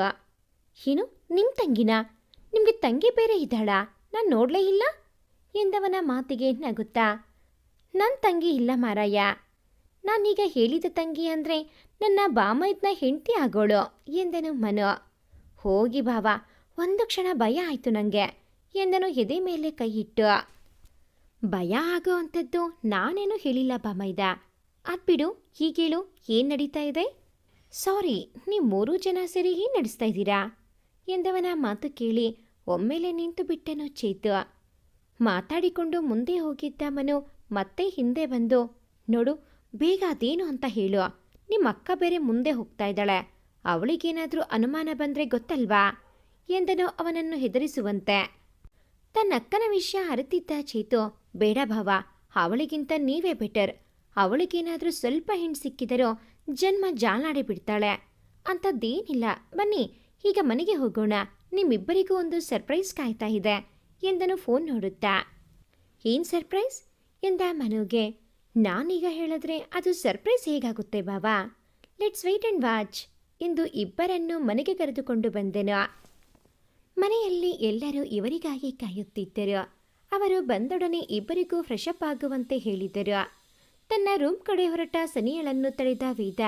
Speaker 1: ಏನು ನಿಮ್ಮ ತಂಗಿನಾ? ನಿಮಗೆ ತಂಗಿ ಬೇರೆ ಇದ್ದಾಳಾ? ನಾನು ನೋಡಲೇ ಇಲ್ಲ ಎಂದವನ ಮಾತಿಗೆ ನಗುತ್ತಾ, ನನ್ನ ತಂಗಿ ಇಲ್ಲ ಮಾರಾಯ, ನಾನೀಗ ಹೇಳಿದ ತಂಗಿ ಅಂದರೆ ನನ್ನ ಬಾಮೈದ್ನ ಹೆಂಡತಿ ಆಗೋಳು ಎಂದನು ಮನು. ಹೋಗಿ ಭಾವ, ಒಂದು ಕ್ಷಣ ಭಯ ಆಯಿತು ನನಗೆ ಎಂದನು ಎದೆ ಮೇಲೆ ಕೈ ಇಟ್ಟು. ಭಯ ಆಗೋ ಅಂಥದ್ದು ನಾನೇನು ಹೇಳಿಲ್ಲ ಬಾಮೈದ, ಅದ್ಬಿಡು, ಹೀಗೇಳು, ಏನು ನಡೀತಾ ಇದೆ? ಸಾರಿ, ನೀವು 3 ಜನ ಸೇರಿ ಏನು ನಡೆಸ್ತಾ ಇದ್ದೀರಾ ಎಂದವನ ಮಾತು ಕೇಳಿ ಒಮ್ಮೆಲೆ ನಿಂತು ಬಿಟ್ಟನು ಚೇತು. ಮಾತಾಡಿಕೊಂಡು ಮುಂದೆ ಹೋಗಿದ್ದ ಮನು ಮತ್ತೆ ಹಿಂದೆ ಬಂದು, ನೋಡು, ಬೇಗ ಅದೇನು ಅಂತ ಹೇಳು. ನಿಮ್ಮ ಅಕ್ಕ ಬೇರೆ ಮುಂದೆ ಹೋಗ್ತಾ ಇದ್ದಾಳೆ, ಅವಳಿಗೇನಾದರೂ ಅನುಮಾನ ಬಂದರೆ ಗೊತ್ತಲ್ವಾ ಎಂದನು ಅವನನ್ನು ಹೆದರಿಸುವಂತೆ. ತನ್ನಕ್ಕನ ವಿಷಯ ಅರಿತಿದ್ದ ಚೇತು, ಬೇಡ ಭಾವ, ಅವಳಿಗಿಂತ ನೀವೇ ಬೆಟರ್. ಅವಳಿಗೇನಾದರೂ ಸ್ವಲ್ಪ ಹಿಂಡು ಸಿಕ್ಕಿದರೋ ಜನ್ಮ ಜಾಲಾಡಿ ಬಿಡ್ತಾಳೆ. ಅಂಥದ್ದೇನಿಲ್ಲ, ಬನ್ನಿ ಈಗ ಮನೆಗೆ ಹೋಗೋಣ, ನಿಮ್ಮಿಬ್ಬರಿಗೂ ಒಂದು ಸರ್ಪ್ರೈಸ್ ಕಾಯ್ತಾ ಇದೆ ಎಂದನು ಫೋನ್ ನೋಡುತ್ತಾ. ಏನು ಸರ್ಪ್ರೈಸ್ ಎಂದ ಮನುಗೆ. ನಾನೀಗ ಹೇಳಿದ್ರೆ ಅದು ಸರ್ಪ್ರೈಸ್ ಹೇಗಾಗುತ್ತೆ ಬಾವಾ, ಲೆಟ್ಸ್ ವೇಟ್ ಆ್ಯಂಡ್ ವಾಚ್ ಎಂದು ಇಬ್ಬರನ್ನು ಮನೆಗೆ ಕರೆದುಕೊಂಡು ಬಂದೆನು. ಮನೆಯಲ್ಲಿ ಎಲ್ಲರೂ ಇವರಿಗಾಗಿ ಕಾಯುತ್ತಿದ್ದರು. ಅವರು ಬಂದೊಡನೆ ಇಬ್ಬರಿಗೂ ಫ್ರೆಶ್ ಅಪ್ ಆಗುವಂತೆ ಹೇಳಿದರು. ತನ್ನ ರೂಮ್ ಕಡೆ ಹೊರಟ ಸನಿಯಳನ್ನು ತಡೆದ ವೇದ,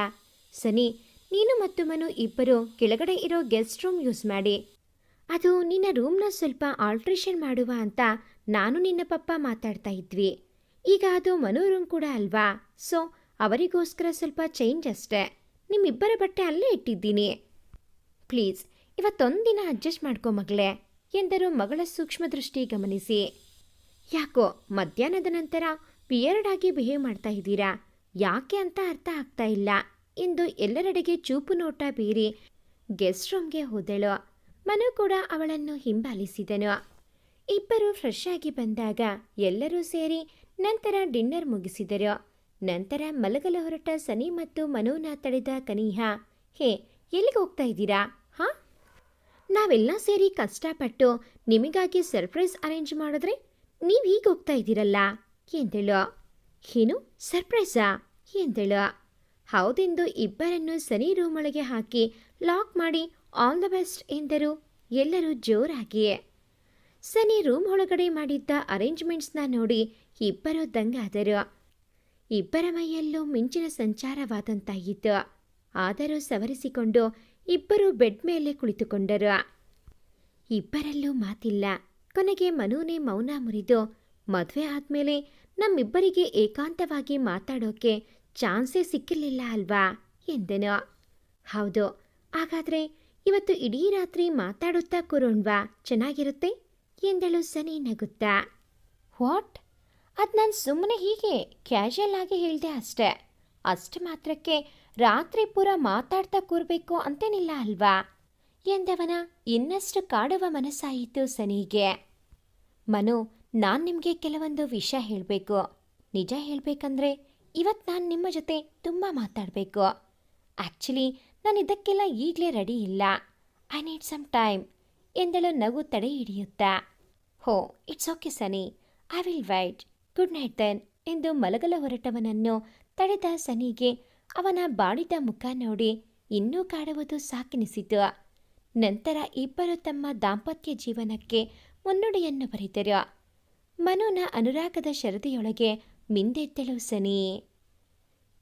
Speaker 1: ಸನಿ, ನೀನು ಮತ್ತು ಮನು ಇಬ್ಬರು ಕೆಳಗಡೆ ಇರೋ ಗೆಸ್ಟ್ ರೂಮ್ ಯೂಸ್ ಮಾಡಿ. ಅದು ನಿನ್ನ ರೂಮ್ನ ಸ್ವಲ್ಪ ಆಲ್ಟ್ರೇಷನ್ ಮಾಡುವ ಅಂತ ನಾನು ನಿನ್ನ ಪಪ್ಪ ಮಾತಾಡ್ತಾ ಇದ್ವಿ. ಈಗ ಅದು ಮನು ರೂಮ್ ಕೂಡ ಅಲ್ವಾ, ಸೊ ಅವರಿಗೋಸ್ಕರ ಸ್ವಲ್ಪ ಚೇಂಜ್ ಅಷ್ಟೇ. ನಿಮ್ಮಿಬ್ಬರ ಬಟ್ಟೆ ಅಲ್ಲೇ ಇಟ್ಟಿದ್ದೀನಿ, ಪ್ಲೀಸ್ ಇವತ್ತೊಂದಿನ ಅಡ್ಜಸ್ಟ್ ಮಾಡ್ಕೊ ಮಗಳೇ ಎಂದರು ಮಗಳ ಸೂಕ್ಷ್ಮ ದೃಷ್ಟಿ ಗಮನಿಸಿ. ಯಾಕೋ ಮಧ್ಯಾಹ್ನದ ನಂತರ ಪಿಯರ್ಡ್ ಆಗಿ ಬಿಹೇವ್ ಮಾಡ್ತಾ ಇದ್ದೀರಾ, ಯಾಕೆ ಅಂತ ಅರ್ಥ ಆಗ್ತಾ ಇಲ್ಲ ಎಂದು ಎಲ್ಲರೆಡೆಗೆ ಚೂಪು ನೋಟ ಬೀರಿ ಗೆಸ್ಟ್ ರೂಮ್ಗೆ ಹೋದಳು. ಮನು ಕೂಡ ಅವಳನ್ನು ಹಿಂಬಾಲಿಸಿದನು. ಇಬ್ಬರು ಫ್ರೆಶ್ ಆಗಿ ಬಂದಾಗ ಎಲ್ಲರೂ ಸೇರಿ ನಂತರ ಡಿನ್ನರ್ ಮುಗಿಸಿದರು. ನಂತರ ಮಲಗಲು ಹೊರಟ ಸನಿ ಮತ್ತು ಮನುನ ತಡೆದ ಕನಿಹಾ, ಹೇ, ಎಲ್ಲಿಗೆ ಹೋಗ್ತಾ ಇದ್ದೀರಾ? ಹಾಂ, ನಾವೆಲ್ಲ ಸೇರಿ ಕಷ್ಟಪಟ್ಟು ನಿಮಗಾಗಿ ಸರ್ಪ್ರೈಸ್ ಅರೇಂಜ್ ಮಾಡಿದ್ರೆ ನೀವು ಹೀಗೆ ಹೋಗ್ತಾ ಇದ್ದೀರಲ್ಲ ಎಂದಳು. ಏನು ಸರ್ಪ್ರೈಸಾ ಎಂದಳು. ಹೌದೆಂದು ಇಬ್ಬರನ್ನು ಸನಿ ರೂಮ್ ಒಳಗೆ ಹಾಕಿ ಲಾಕ್ ಮಾಡಿ ಆಲ್ ದ ಬೆಸ್ಟ್ ಎಂದರು ಎಲ್ಲರೂ ಜೋರಾಗಿ. ಸನಿ ರೂಮ್ ಒಳಗಡೆ ಮಾಡಿದ್ದ ಅರೇಂಜ್ಮೆಂಟ್ಸ್ನ ನೋಡಿ ಇಬ್ಬರು ದಂಗಾದರು. ಇಬ್ಬರ ಮೈಯಲ್ಲೂ ಮಿಂಚಿನ ಸಂಚಾರವಾದಂತಾಯಿತು. ಆದರೂ ಸವರಿಸಿಕೊಂಡು ಇಬ್ಬರು ಬೆಡ್ ಮೇಲೆ ಕುಳಿತುಕೊಂಡರು. ಇಬ್ಬರಲ್ಲೂ ಮಾತಿಲ್ಲ. ಕೊನೆಗೆ ಮನುನೇ ಮೌನ ಮುರಿದು, ಮದುವೆ ಆದಮೇಲೆ ನಮ್ಮಿಬ್ಬರಿಗೆ ಏಕಾಂತವಾಗಿ ಮಾತಾಡೋಕೆ ಚಾನ್ಸೇ ಸಿಕ್ಕಿರಲಿಲ್ಲ ಅಲ್ವಾ ಎಂದನು. ಹೌದು, ಹಾಗಾದರೆ ಇವತ್ತು ಇಡೀ ರಾತ್ರಿ ಮಾತಾಡುತ್ತಾ ಕೂರೋಣ್ವಾ, ಚೆನ್ನಾಗಿರುತ್ತೆ ಎಂದಳು ಸನಿ ನಗುತ್ತಾ. ವಾಟ್? ಅದು ನಾನು ಸುಮ್ಮನೆ ಹೀಗೆ ಕ್ಯಾಶುಯಲ್ ಆಗಿ ಹೇಳಿದೆ ಅಷ್ಟೇ. ಅಷ್ಟು ಮಾತ್ರಕ್ಕೆ ರಾತ್ರಿ ಪೂರ ಮಾತಾಡ್ತಾ ಕೂರಬೇಕು ಅಂತೇನಿಲ್ಲ ಅಲ್ವಾ ಎಂದವನ ಇನ್ನಷ್ಟು ಕಾಡುವ ಮನಸ್ಸಾಯಿತು ಸನಿಗೆ. ಮನು, ನಾನು ನಿಮಗೆ ಕೆಲವೊಂದು ವಿಷಯ ಹೇಳಬೇಕು. ನಿಜ ಹೇಳಬೇಕಂದ್ರೆ ಇವತ್ತು ನಾನು ನಿಮ್ಮ ಜೊತೆ ತುಂಬ ಮಾತಾಡಬೇಕು. ಆ್ಯಕ್ಚುಲಿ ನಾನು ಇದಕ್ಕೆಲ್ಲ ಈಗಲೇ ರೆಡಿ ಇಲ್ಲ. ಐ ನೀಡ್ ಸಮ್ ಟೈಮ್ ಎಂದಳು ನಗು ತಡೆ ಹಿಡಿಯುತ್ತಾ. ಹೋ, it's okay Sani, I will wait. Good night then ಎಂದು ಮಲಗಲು ಹೊರಟವನನ್ನು ತಡೆದ ಸನಿಗೆ ಅವನ ಬಾಡಿದ ಮುಖ ನೋಡಿ ಇನ್ನೂ ಕಾಡುವುದು ಸಾಕೆನಿಸಿತು. ನಂತರ ಇಬ್ಬರು ತಮ್ಮ ದಾಂಪತ್ಯ ಜೀವನಕ್ಕೆ ಮುನ್ನುಡಿಯನ್ನು ಬರೆದರು. ಮನುನ ಅನುರಾಗದ ಶರದಿಯೊಳಗೆ ಮಿಂದೆದ್ದಳು ಸನಿ.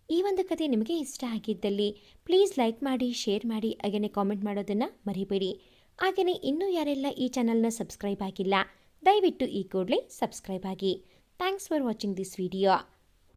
Speaker 1: ಈ ಒಂದು ಕತೆ ನಿಮಗೆ ಇಷ್ಟ ಆಗಿದ್ದಲ್ಲಿ ಪ್ಲೀಸ್ ಲೈಕ್ ಮಾಡಿ, ಶೇರ್ ಮಾಡಿ, ಹಾಗೆಯೇ ಕಾಮೆಂಟ್ ಮಾಡೋದನ್ನು ಮರಿಬೇಡಿ. ಹಾಗೆಯೇ ಇನ್ನೂ ಯಾರೆಲ್ಲ ಈ ಚಾನಲ್ನ ಸಬ್ಸ್ಕ್ರೈಬ್ ಆಗಿಲ್ಲ, ದಯವಿಟ್ಟು ಈ ಕೂಡಲೇ ಸಬ್ಸ್ಕ್ರೈಬ್ ಆಗಿ. Thanks for watching this video.